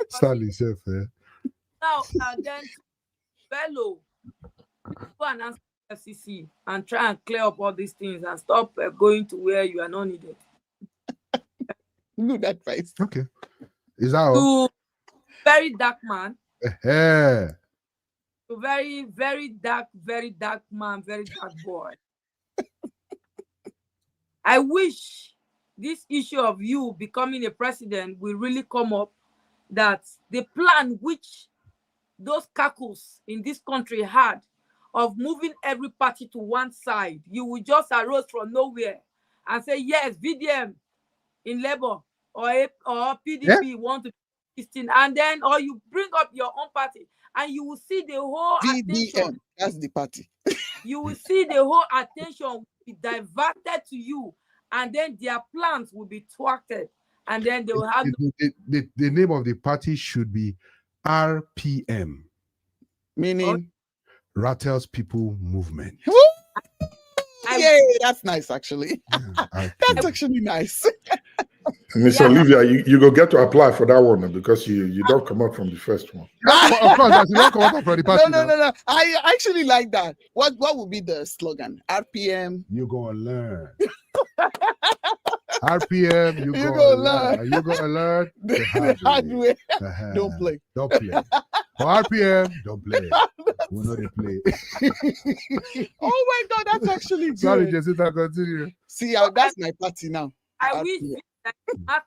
Stanley self, Now then Bello, go and answer FCC and try and clear up all these things and stop going to where you are not needed. Good advice. Okay. Is that all? To very dark man. To very, very dark man, very dark boy. I wish this issue of you becoming a president will really come up, that the plan which those cackles in this country had of moving every party to one side, you will just arose from nowhere and say, yes, VDM in Labour or PDP want to do this thing, and then, or you bring up your own party and you will see the whole attention. That's the party. You will see the whole attention will be diverted to you, and then their plans will be thwarted, and then they will have the name of the party should be RPM, meaning Rattles People Movement. Yeah, that's nice actually. That's actually nice. Miss Olivia, you go get to apply for that one because you don't come out from the first one. Of course, you don't come out from the party. No. I actually like that. What would be the slogan? RPM. You gonna learn. RPM. You gonna learn. You gonna learn the hard way. Don't play. Don't play. For RPM, don't play. We'll not play. Oh my God, that's actually good. Sorry, Jessica, continue. See, that's my party now. I wish that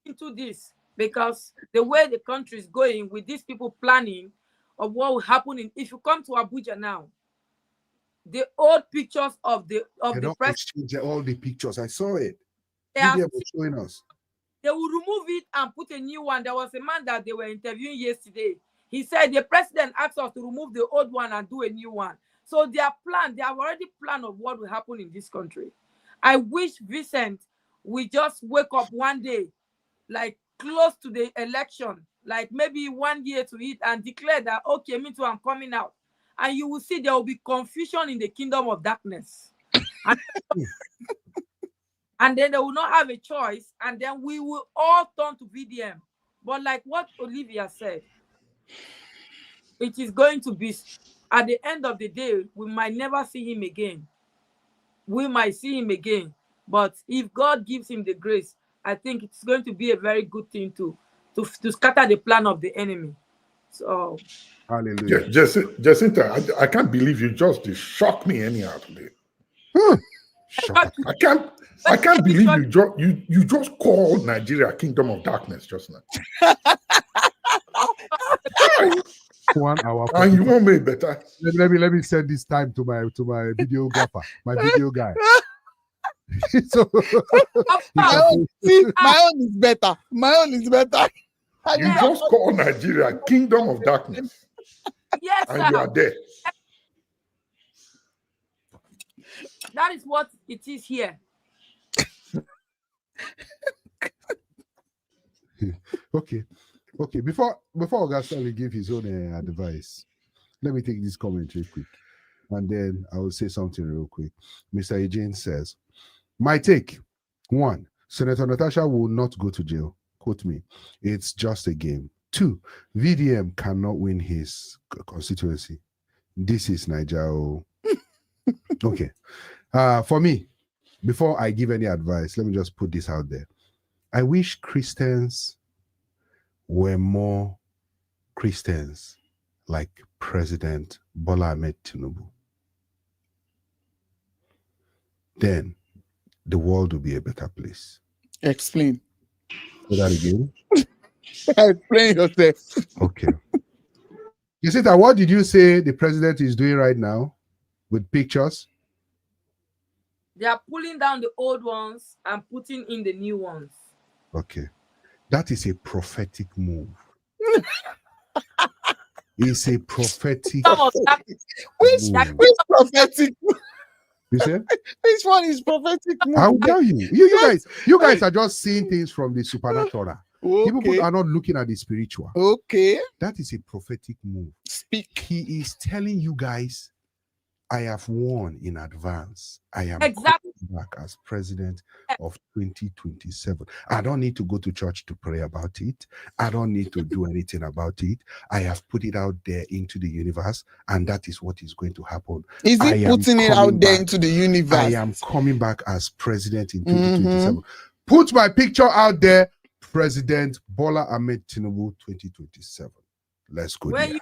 into this, because the way the country is going with these people planning of what will happen if you come to Abuja now, the old pictures of the president, all the pictures. I saw it. They was showing us. They will remove it and put a new one. There was a man that they were interviewing yesterday. He said the president asked us to remove the old one and do a new one. So they have already planned of what will happen in this country. I wish Vincent will just wake up one day, like close to the election, like maybe 1 year to it, and declare that, okay, me too, I'm coming out. And you will see there will be confusion in the kingdom of darkness. And then they will not have a choice. And then we will all turn to VDM. But like what Olivia said, it is going to be, at the end of the day, we might never see him again. We might see him again. But if God gives him the grace, I think it's going to be a very good thing to scatter the plan of the enemy. So, hallelujah. Jacinta, I can't believe you just shock me anyhow today. Shock. I can't believe you just called Nigeria Kingdom of Darkness just now. 1 hour. And you want me better? Let me send this time to my videographer, my video guy. So, my own is better. My own is better. You just call Nigeria Kingdom of Darkness. Yes, and you are there. That is what it is here. Okay. Before Augustine will give his own advice, let me take this commentary quick, and then I will say something real quick. Mr. Eugene says, my take: 1, Senator Natasha will not go to jail. Quote me. It's just a game. 2, VDM cannot win his constituency. This is Nigeria. Okay. For me, before I give any advice, let me just put this out there. I wish Christians were more Christians like President Bola Ahmed Tinubu. Then the world will be a better place. Explain. Say that again. Explain yourself. Okay. You see that? What did you say the president is doing right now with pictures? They are pulling down the old ones and putting in the new ones. Okay. That is a prophetic move. It's a prophetic Which prophetic? You say? Which one is prophetic move? How dare you? You guys are just seeing things from the supernatural. Okay. People are not looking at the spiritual. Okay. That is a prophetic move. Speak. He is telling you guys, I have won in advance. I am coming back as president of 2027. I don't need to go to church to pray about it. I don't need to do anything about it. I have put it out there into the universe, and that is what is going to happen. Is he putting it out there into the universe? I am coming back as president in 2027. Put my picture out there, President Bola Ahmed Tinubu 2027. Let's go there.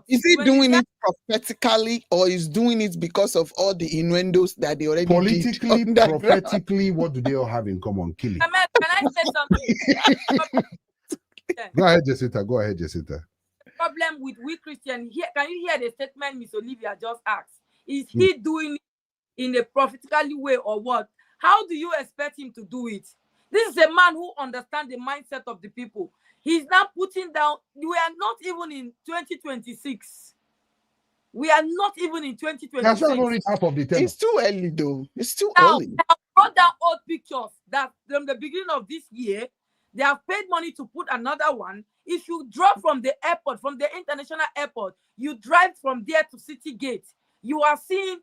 Is he doing it prophetically, or is doing it because of all the innuendos that they already politically, did prophetically? What do they all have in common? Killing. Can I say something? Go ahead, Jacinta. The problem with we Christians here. Can you hear the statement Miss Olivia just asked? Is he doing it in a prophetically way or what? How do you expect him to do it? This is a man who understands the mindset of the people. He's now putting down, we are not even in 2026. We are not even in 2026. That's not only half of the time. It's too early though. It's too now, early. They have brought down old pictures that from the beginning of this year, they have paid money to put another one. If you drop from the airport, from the international airport, you drive from there to City Gate, you are seeing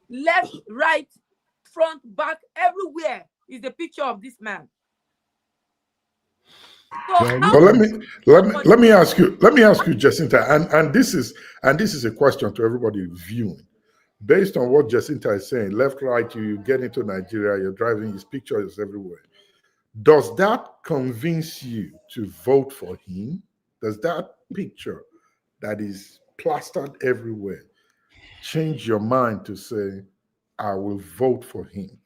left, right, front, back, everywhere is the picture of this man. So let me ask you, Jacinta, and this is a question to everybody viewing. Based on what Jacinta is saying, left, right, you get into Nigeria, you're driving, his picture is everywhere. Does that convince you to vote for him? Does that picture that is plastered everywhere change your mind to say, I will vote for him?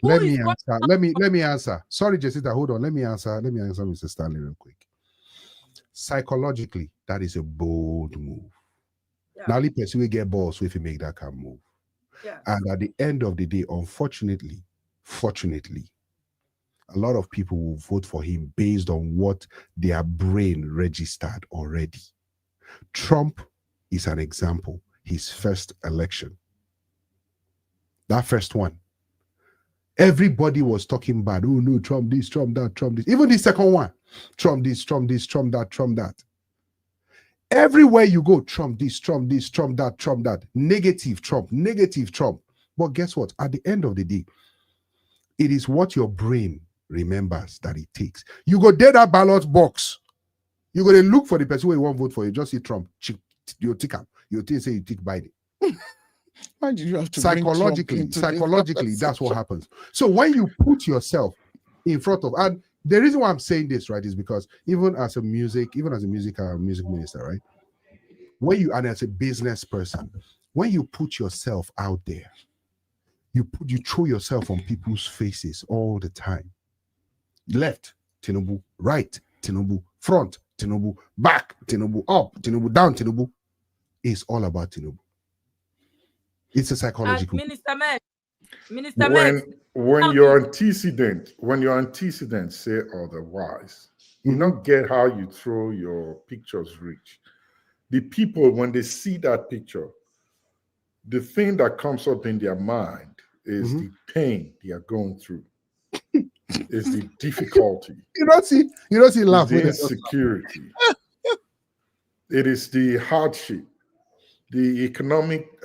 Let me answer. Sorry, Jacinta, hold on. Let me answer Mr. Stanley real quick. Psychologically, that is a bold move. Yeah. Now, let us get balls if you make that kind of move. Yeah. And at the end of the day, unfortunately, fortunately, a lot of people will vote for him based on what their brain registered already. Trump is an example. His first election, that first one, everybody was talking bad. Oh no, Trump this, Trump that, Trump this. Even the second one, Trump this, Trump this, Trump that, Trump that. Everywhere you go, Trump this, Trump this, Trump that, Trump that. Negative Trump, negative Trump. But guess what? At the end of the day, it is what your brain remembers that it takes. You go there that ballot box. You go to look for the person who won't vote for you. Just see Trump. You tick him. You think say you tick Biden. Why did you have to bring Trump Psychologically, into this that's what happens. So when you put yourself in front of, and the reason why I'm saying this, right, is because even as a music minister, right, when you, and as a business person, when you put yourself out there, you throw yourself on people's faces all the time. Left, Tinubu, right, Tinubu, front, Tinubu, back, Tinubu, up, Tinubu, down, Tinubu. It's all about Tinubu. It's a psychological. When your antecedent say otherwise, you not get how you throw your pictures reach. The people, when they see that picture, the thing that comes up in their mind is the pain they are going through. Is the difficulty. You don't see laughing. The insecurity. It is the hardship, the economic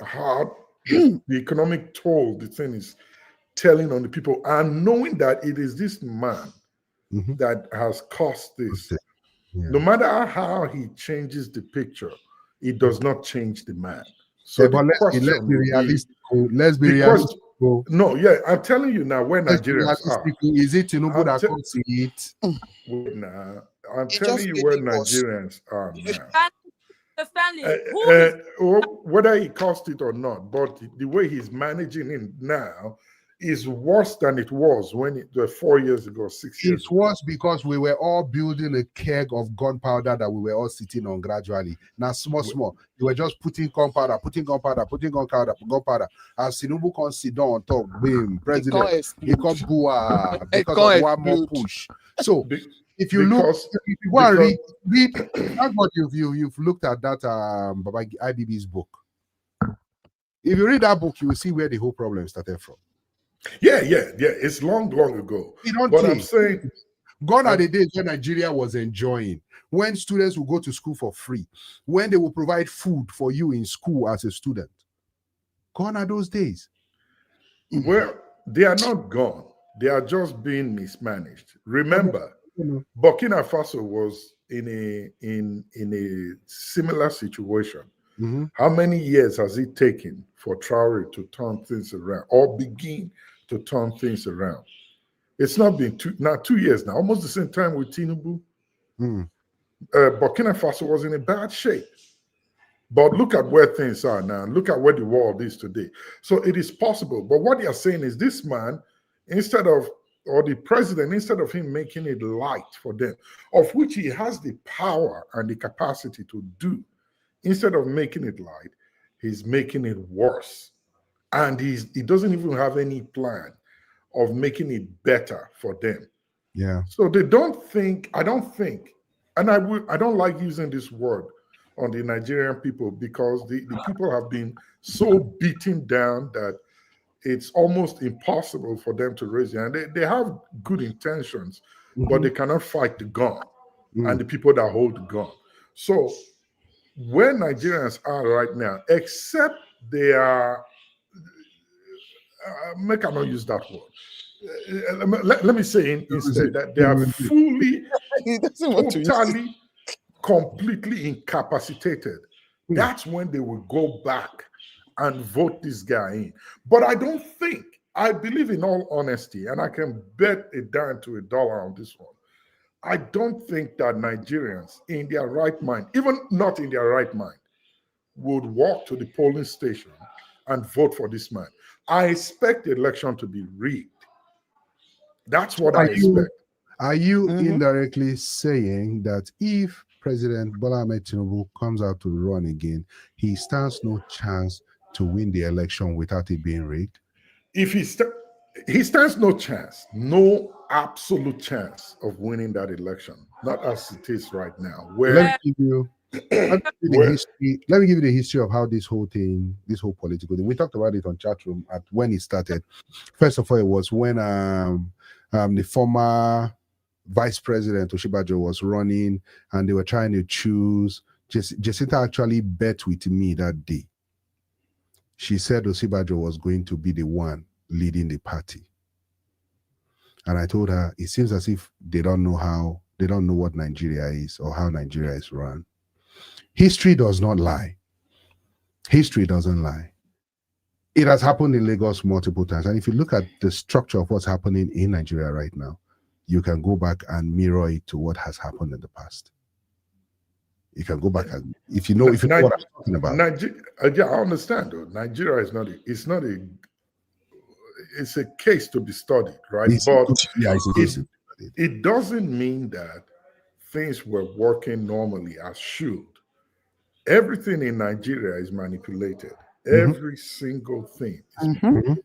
toll the thing is telling on the people, and knowing that it is this man that has caused this. Yeah. No matter how he changes the picture, it does not change the man. So but let's be realistic. Let's be realistic. No, yeah, I'm telling you now, where Nigerians are. Is it Tinubu that comes to it? Wait now, I'm telling you where Nigerians are now. Whether he cost it or not, but the way he's managing it now is worse than it was when it was 4 years ago, 6 years ago. It was because we were all building a keg of gunpowder that we were all sitting on gradually. Now, small. You were just putting gunpowder. As Tinubu can sit down on top, boom, president, he can't go because of one more push. So, if you look, if you go and read, that's what you've looked at that IBB's book. If you read that book, you will see where the whole problem started from. Yeah. It's long ago. But I'm saying, gone are the days when Nigeria was enjoying, when students will go to school for free, when they will provide food for you in school as a student. Gone are those days. Well, they are not gone. They are just being mismanaged. Remember, Burkina Faso was in a similar situation. How many years has it taken for Traore to turn things around or begin to turn things around? It's not been 2 years now, almost the same time with Tinubu. Burkina Faso was in a bad shape. But look at where things are now. Look at where the world is today. So it is possible. But what they are saying is this man, the president, instead of him making it light for them, of which he has the power and the capacity to do, instead of making it light, he's making it worse. And he doesn't even have any plan of making it better for them. Yeah. So I don't think, and I don't like using this word on the Nigerian people because the people have been so beaten down that it's almost impossible for them to raise their hand. They have good intentions, but they cannot fight the gun and the people that hold the gun. So where Nigerians are right now, except they are, make I not use that word. Let me say instead that they are fully, totally, completely incapacitated. That's when they will go back and vote this guy in. But I believe in all honesty, and I can bet a dime to a dollar on this one, I don't think that Nigerians in their right mind, even not in their right mind, would walk to the polling station and vote for this man. I expect the election to be rigged. That's what I expect. Are you indirectly saying that if President Bola Ahmed Tinubu comes out to run again, he stands no chance to win the election without it being rigged? If he stands no chance, no absolute chance of winning that election, not as it is right now. Let me give you the history of how this whole political thing. We talked about it on chat room when it started. First of all, it was when the former Vice President Oshibajo was running, and they were trying to choose. Jacinta actually bet with me that day. She said Oshibajo was going to be the one leading the party. And I told her, it seems as if they don't know what Nigeria is or how Nigeria is run. History does not lie. History doesn't lie. It has happened in Lagos multiple times. And if you look at the structure of what's happening in Nigeria right now, you can go back and mirror it to what has happened in the past. You can go back and if you know what I'm talking about. Yeah, I understand though. Nigeria is it's a case to be studied, right? It doesn't mean that things were working normally as should. Everything in Nigeria is manipulated. Every single thing is manipulated.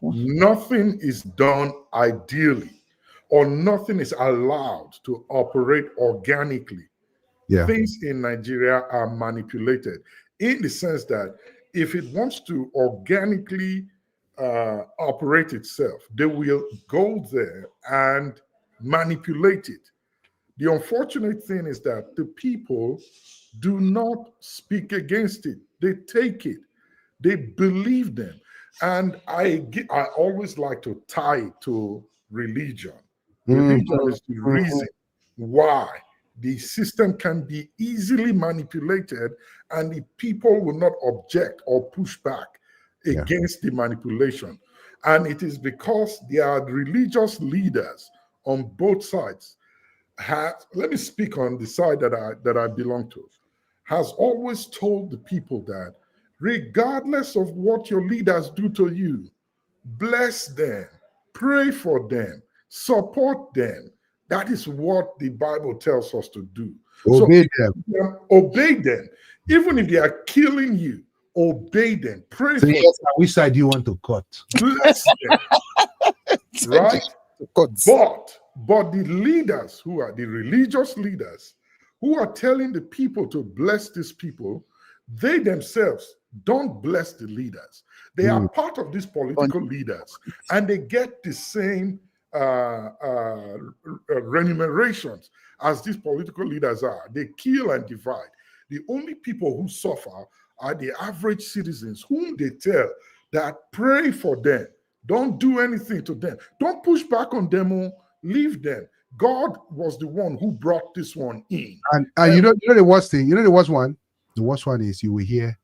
Nothing is done ideally, or nothing is allowed to operate organically. Things in Nigeria are manipulated in the sense that if it wants to organically operate itself, they will go there and manipulate it. The unfortunate thing is that the people do not speak against it. They take it. They believe them. And I always like to tie it to religion. Religion is the reason why the system can be easily manipulated and the people will not object or push back against the manipulation. And it is because there are religious leaders on both sides. Let me speak on the side that I belong to, has always told the people that regardless of what your leaders do to you, bless them, pray for them, support them. That is what the Bible tells us to do. Obey them. Obey them. Even if they are killing you, obey them. Pray for them. Which side do you want to cut? Bless them. Right? But the leaders who are the religious leaders who are telling the people to bless these people, they themselves don't bless the leaders. They are part of these political leaders and they get the same remunerations as these political leaders are. They kill and divide. The only people who suffer are the average citizens whom they tell that pray for them. Don't do anything to them. Don't push back on them. Leave them. God was the one who brought this one in. And you know the worst thing? You know the worst one? The worst one is you will hear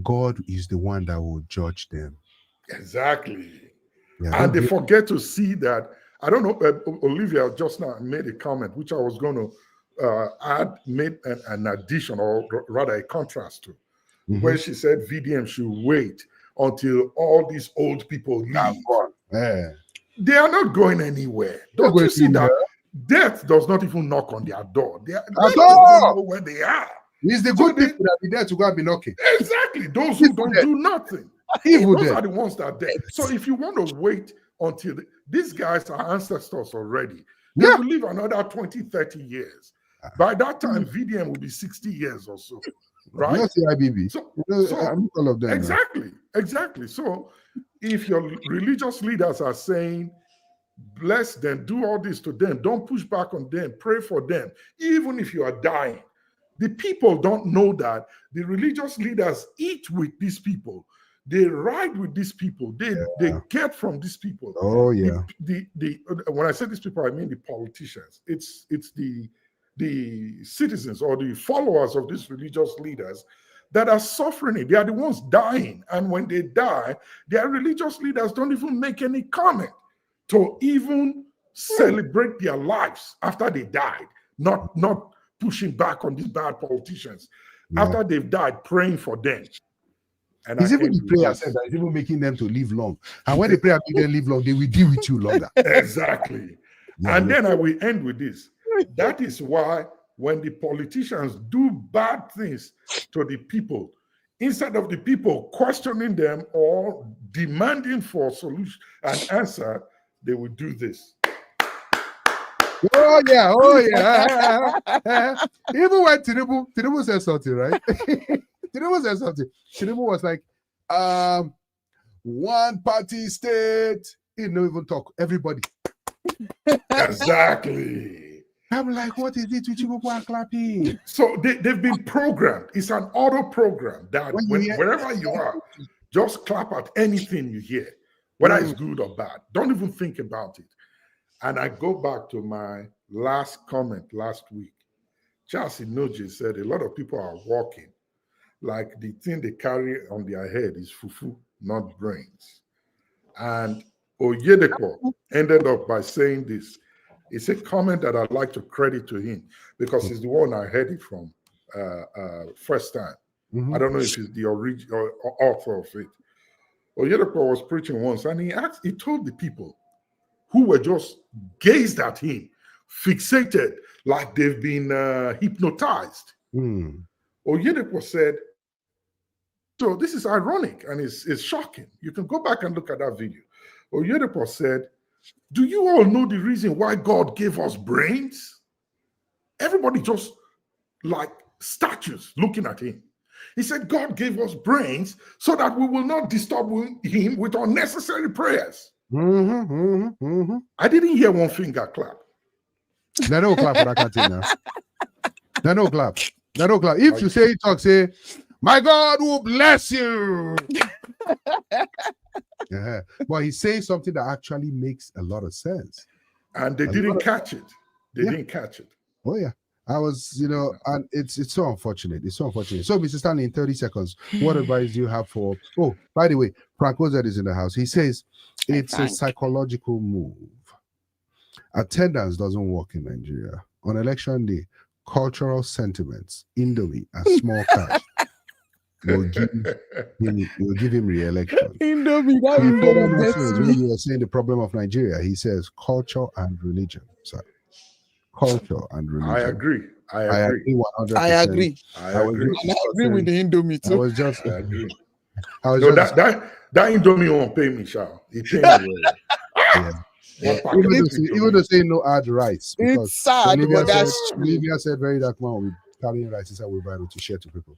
God is the one that will judge them. Exactly. Yeah, and they forget to see that. I don't know, Olivia just now made a comment, which I was going to made an addition, or rather a contrast to, where she said VDM should wait until all these old people leave. They are not going anywhere. Don't you see that? Death does not even knock on their door. They don't know where they are. It's the good people that be there to go and be knocking. Exactly. Those who don't do nothing. Those are the ones that are dead. So if you want to wait until these guys are ancestors already, they will live another 20, 30 years. By that time, VDM will be 60 years or so. Right? Not the IBB. So all of them. Exactly. So if your religious leaders are saying, bless them, do all this to them, don't push back on them, pray for them, even if you are dying. The people don't know that the religious leaders eat with these people. They ride with these people. They get from these people. Oh yeah. When I say these people, I mean the politicians. It's the citizens or the followers of these religious leaders that are suffering it. They are the ones dying. And when they die, their religious leaders don't even make any comment to even celebrate their lives after they died. Not pushing back on these bad politicians. After they've died, praying for them. And it's even the prayer said that it's even making them to live long. And when the prayer make them live long, they will deal with you longer. Exactly. And then I will end with this. That is why when the politicians do bad things to the people, instead of the people questioning them or demanding for a solution and answer, they will do this. Oh yeah. Even when Tinubu said something, right? Tinubu said something. Tinubu was like, one party state. He didn't even talk. Everybody. Exactly. I'm like, what is it? You people are clapping. So they've been programmed. It's an auto program that wherever you are, just clap at anything you hear, whether it's good or bad. Don't even think about it. And I go back to my last comment last week. Charles Inoje said a lot of people are walking like the thing they carry on their head is fufu, not brains. And Oyedepo ended up by saying this. It's a comment that I'd like to credit to him because it's the one I heard it from first time. I don't know if it's the original author of it. Oyedepo was preaching once and he told the people who were just gazed at him, fixated, like they've been hypnotized. Oyedepo said, so this is ironic and it's shocking. You can go back and look at that video. Oyedepo said, do you all know the reason why God gave us brains? Everybody just like statues looking at him. He said, God gave us brains so that we will not disturb him with unnecessary prayers. I didn't hear one finger clap. They don't clap for that container. They don't clap. They don't clap. If you say talk, say, my God will bless you. Yeah. But he's saying something that actually makes a lot of sense. And they didn't catch it. They didn't catch it. Oh, yeah. I was, and it's so unfortunate. It's so unfortunate. So, Mr. Stanley, in 30 seconds, what advice do you have for, oh, by the way, Frank Ozed is in the house. He says it's a psychological move. Attendance doesn't work in Nigeria. On election day, cultural sentiments, Indomie, and small cash will give him re-election. Indomie, that Indomie. When you were saying the problem of Nigeria, he says culture and religion. Sorry. Culture and religion. I agree. I agree. 100%. I agree. I agree. And I agree with the Indomie too. I was just. I agree. That Indomie won't pay me, Shao. It paid me well. Even though say no add rice. It's sad, but that's true. Olivia said very dark man with carrying rice inside wheelbarrow to share to people.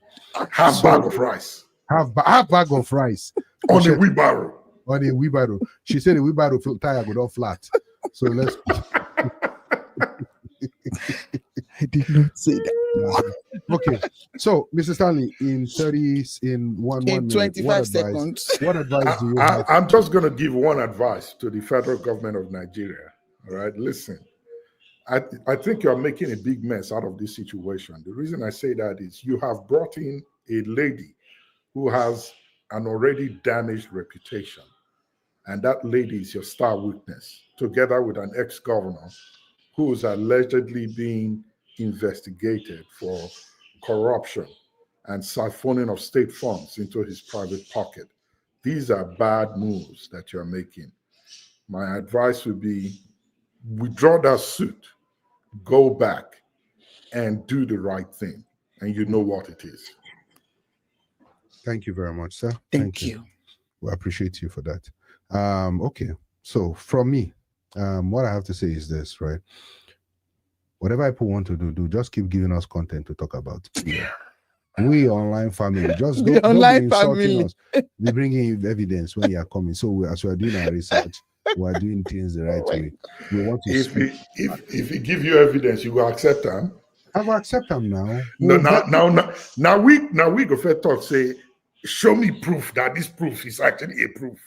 Half bag of rice. Half bag of rice. On a wheelbarrow. On a wheelbarrow. She said the wheelbarrow tire go down flat. So let's. I did not say that. Okay, so Mr. Stanley, in 25 seconds. What advice do you have? I'm just going to give one advice to the federal government of Nigeria. All right, listen. I think you're making a big mess out of this situation. The reason I say that is you have brought in a lady who has an already damaged reputation, and that lady is your star witness, together with an ex-governor who is allegedly being investigated for corruption and siphoning of state funds into his private pocket. These are bad moves that you're making. My advice would be withdraw that suit, go back and do the right thing, and you know what it is. Thank you very much, sir. Thank you. We appreciate you for that. Okay, so from me, what I have to say is this, right? Whatever people want to do, just keep giving us content to talk about. Yeah. We online family, just don't be insulting us. We bring in evidence when you are coming. So as we are doing our research, we are doing things the right way. We want to. If he give you evidence, you will accept them. I will accept them now. Now we go for talk. Say, show me proof that this proof is actually a proof.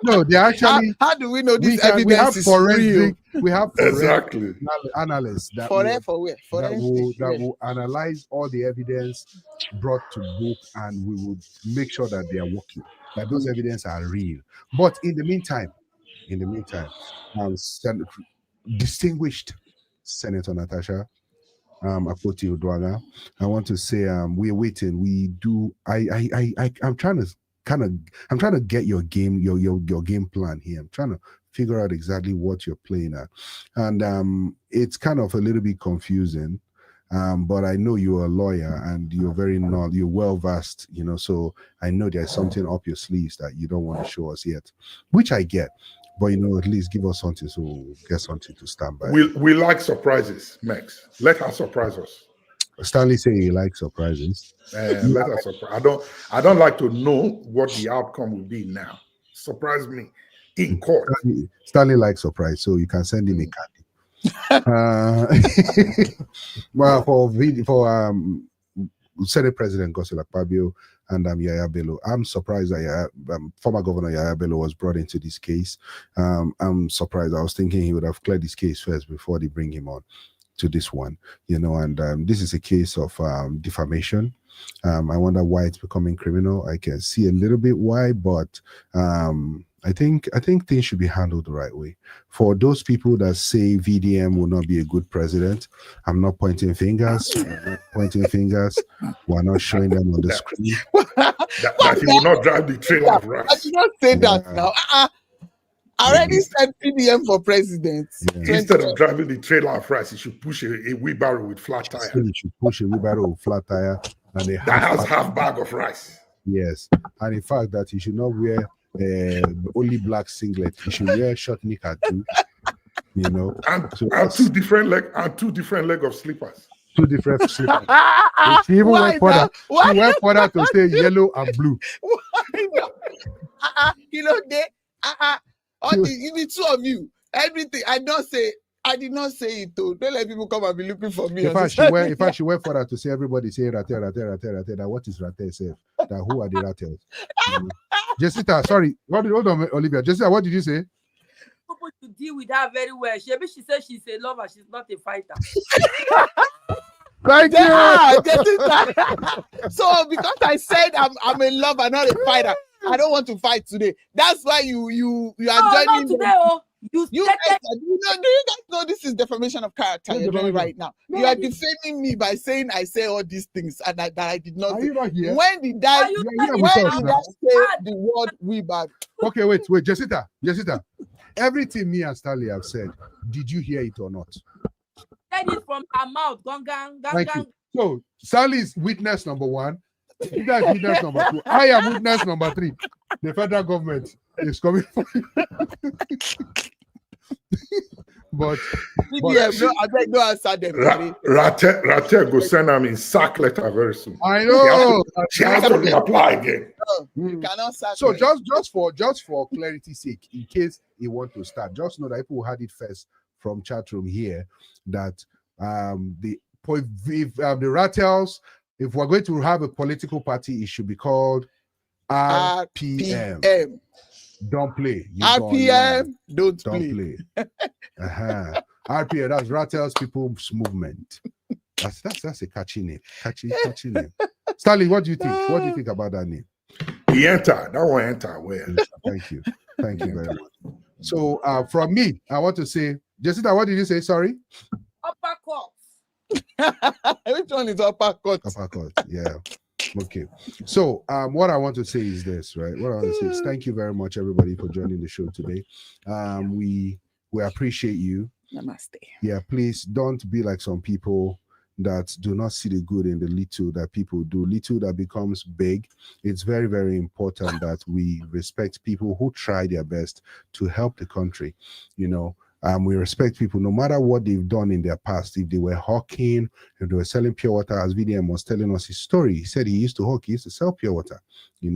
No, they actually. How do we know this evidence is real? We have exactly analysts that will analyze all the evidence brought to book, and we would make sure that they are working, that those evidence are real. But in the meantime, distinguished Senator Natasha Akpoti Odwaga, I want to say we're waiting. I'm trying to get your game plan here. I'm trying to figure out exactly what you're playing at, and it's kind of a little bit confusing. But I know you're a lawyer and you're you're well versed, so I know there's something up your sleeves that you don't want to show us yet, which I get. But at least give us something so we'll get something to stand by. We like surprises, Max. Let her surprise us. Stanley saying he likes surprises. Let her surprise. I don't like to know what the outcome will be now. Surprise me in court. Stanley likes surprise, so you can send him a candy. Well, for Senate President Godswill Akpabio and Yaya Bello. I'm surprised that former Governor Yaya Bello was brought into this case. I'm surprised. I was thinking he would have cleared this case first before they bring him on to this one, and this is a case of defamation. I wonder why it's becoming criminal. I can see a little bit why, but I think things should be handled the right way. For those people that say VDM will not be a good president, I'm not pointing fingers. We're not showing them on the screen. that he will not drive the train of rice. I did not say that now. I already said VDM for president. Yeah. Instead of driving the trailer of rice, he should push a wheelbarrow with flat tire. He should push a wheelbarrow with flat tire and that has half bag of rice. Yes, and in fact that he should not wear only black singlet. He should wear short knicker too. And two different leg of slippers. Two different slippers. She even went further. She went further to say yellow and blue. The two of you, everything. I did not say it though. Don't let people come and be looking for me. In fact, she went further to say everybody say rate. That what is rate self? That who are the rattles? Jessica, sorry. Hold on, Olivia. Jessica, what did you say? People to deal with her very well. Maybe she said she's a lover. She's not a fighter. Thank you. So because I said I'm a lover, not a fighter, I don't want to fight today. That's why you are joining me. Today, do you guys know this is defamation of character you're doing right now? You are defaming me by saying I say all these things and that I did not. Are you not here? When did I say the word we bad? Okay, wait, Jessica. Everything me and Stanley have said, did you hear it or not? Said it from her mouth. Thank you. So Stanley is witness number 1. You guys witness number 2. I am witness number 3. The federal government is coming for you. but I beg no answer them. Rate go send them in sack letter very soon. I know. She has to reapply again. You cannot sack. So just for clarity's sake, in case you want to start, just know that people had it first from chat room here that the Rattles, if we're going to have a political party, it should be called RPM. Don't play. RPM, don't play. RPM, that's Rattles People's Movement. That's a catchy name. Catchy name. Stanley, what do you think? What do you think about that name? He entered. That one entered well. Thank you very much. So from me, I want to say, Jessica, what did you say? Sorry? Uppercut. Which one is uppercut? Uppercut, yeah. Okay. So what I want to say is this, right? What I want to say is thank you very much, everybody, for joining the show today. We appreciate you. Namaste. Yeah, please don't be like some people that do not see the good in the little that people do. Little that becomes big. It's very, very important that we respect people who try their best to help the country. We respect people no matter what they've done in their past. If they were hawking, if they were selling pure water, as VDM was telling us his story, he said he used to hawk, he used to sell pure water. He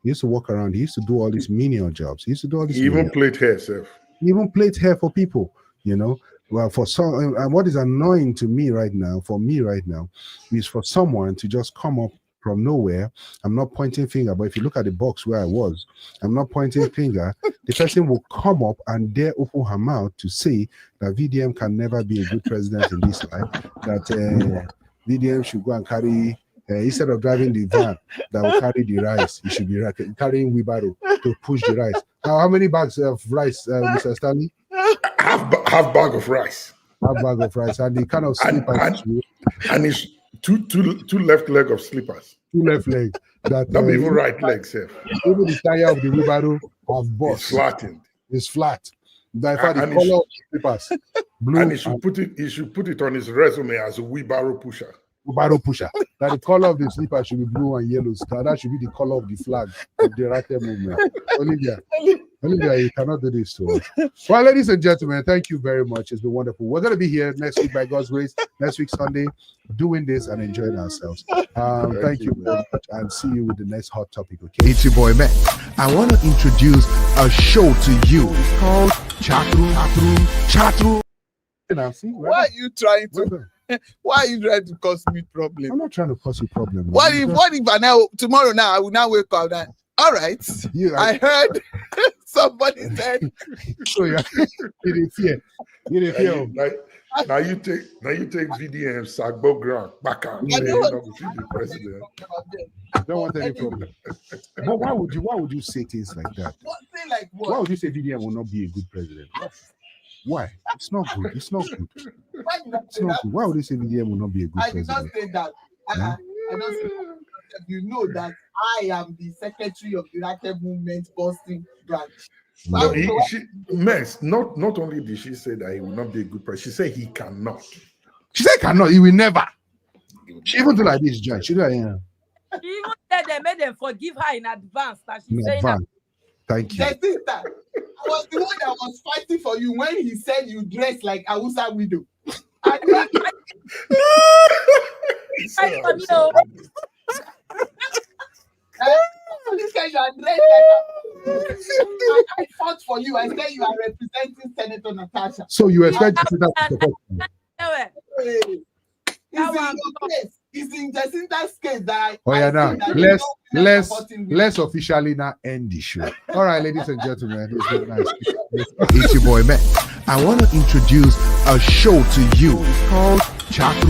used to walk around, he used to do all these menial jobs. He used to do all these. He even played hair, sir. He even played hair for people. Well, for some, and what is annoying to me right now, is for someone to just come up from nowhere. I'm not pointing finger, but if you look at the box where I was, I'm not pointing finger. The person will come up and dare open her mouth to say that VDM can never be a good president in this life, that VDM should go and carry, instead of driving the van that will carry the rice, he should be carrying wheelbarrow to push the rice. How many bags of rice, Mr. Stanley? Half bag of rice. Half bag of rice, and the kind of slippers. And it's two left leg of slippers. Two left leg. That not even right leg, sir. Even the tire of the wheelbarrow have burst. It's flattened. It's flat. By far the color of the slippers. Blue. And he should put it on his resume as a wheelbarrow pusher. Wheelbarrow pusher. That the color of the slipper should be blue and yellow. That should be the color of the flag of the Rate movement. Olivia, you cannot do this to us. Well, ladies and gentlemen, thank you very much. It's been wonderful. We're going to be here next week by God's grace, next week Sunday, doing this and enjoying ourselves. Thank you very much, and see you with the next hot topic. Okay, it's your boy Matt. I want to introduce a show to you. It's called Chat Room. Why are you trying to? Why are you trying to cause me problem? I'm not trying to cause you problem. What if I now tomorrow now I will now wake up and all right? I heard somebody said. So you didn't fear. You didn't fear. Now you take VDM Sagbo Grant back out. You know, the president. I don't want any problem. But why would you say things like that? Why would you say VDM will not be a good president? Why? It's not good. It's not good. It's not good. Why would you say VDM will not be a good president? I did not say that. I don't say that. You know that I am the secretary of the United Movement Boston branch. No, not only did she say that he will not be a good president, she said he cannot. She said cannot. He will never. She even do like this, John. She do like, yeah. She even said they made them forgive her in advance. That she saying that. Thank you. I was the one that was fighting for you when he said you dress like a Hausa widow. I fought for you. I said you are representing Senator Natasha. So you expect to see that support me? It's in Jacinta's case that let's officially now end the show. All right, ladies and gentlemen, it's been nice. It's your boy Matt. I want to introduce a show to you. It's called Chat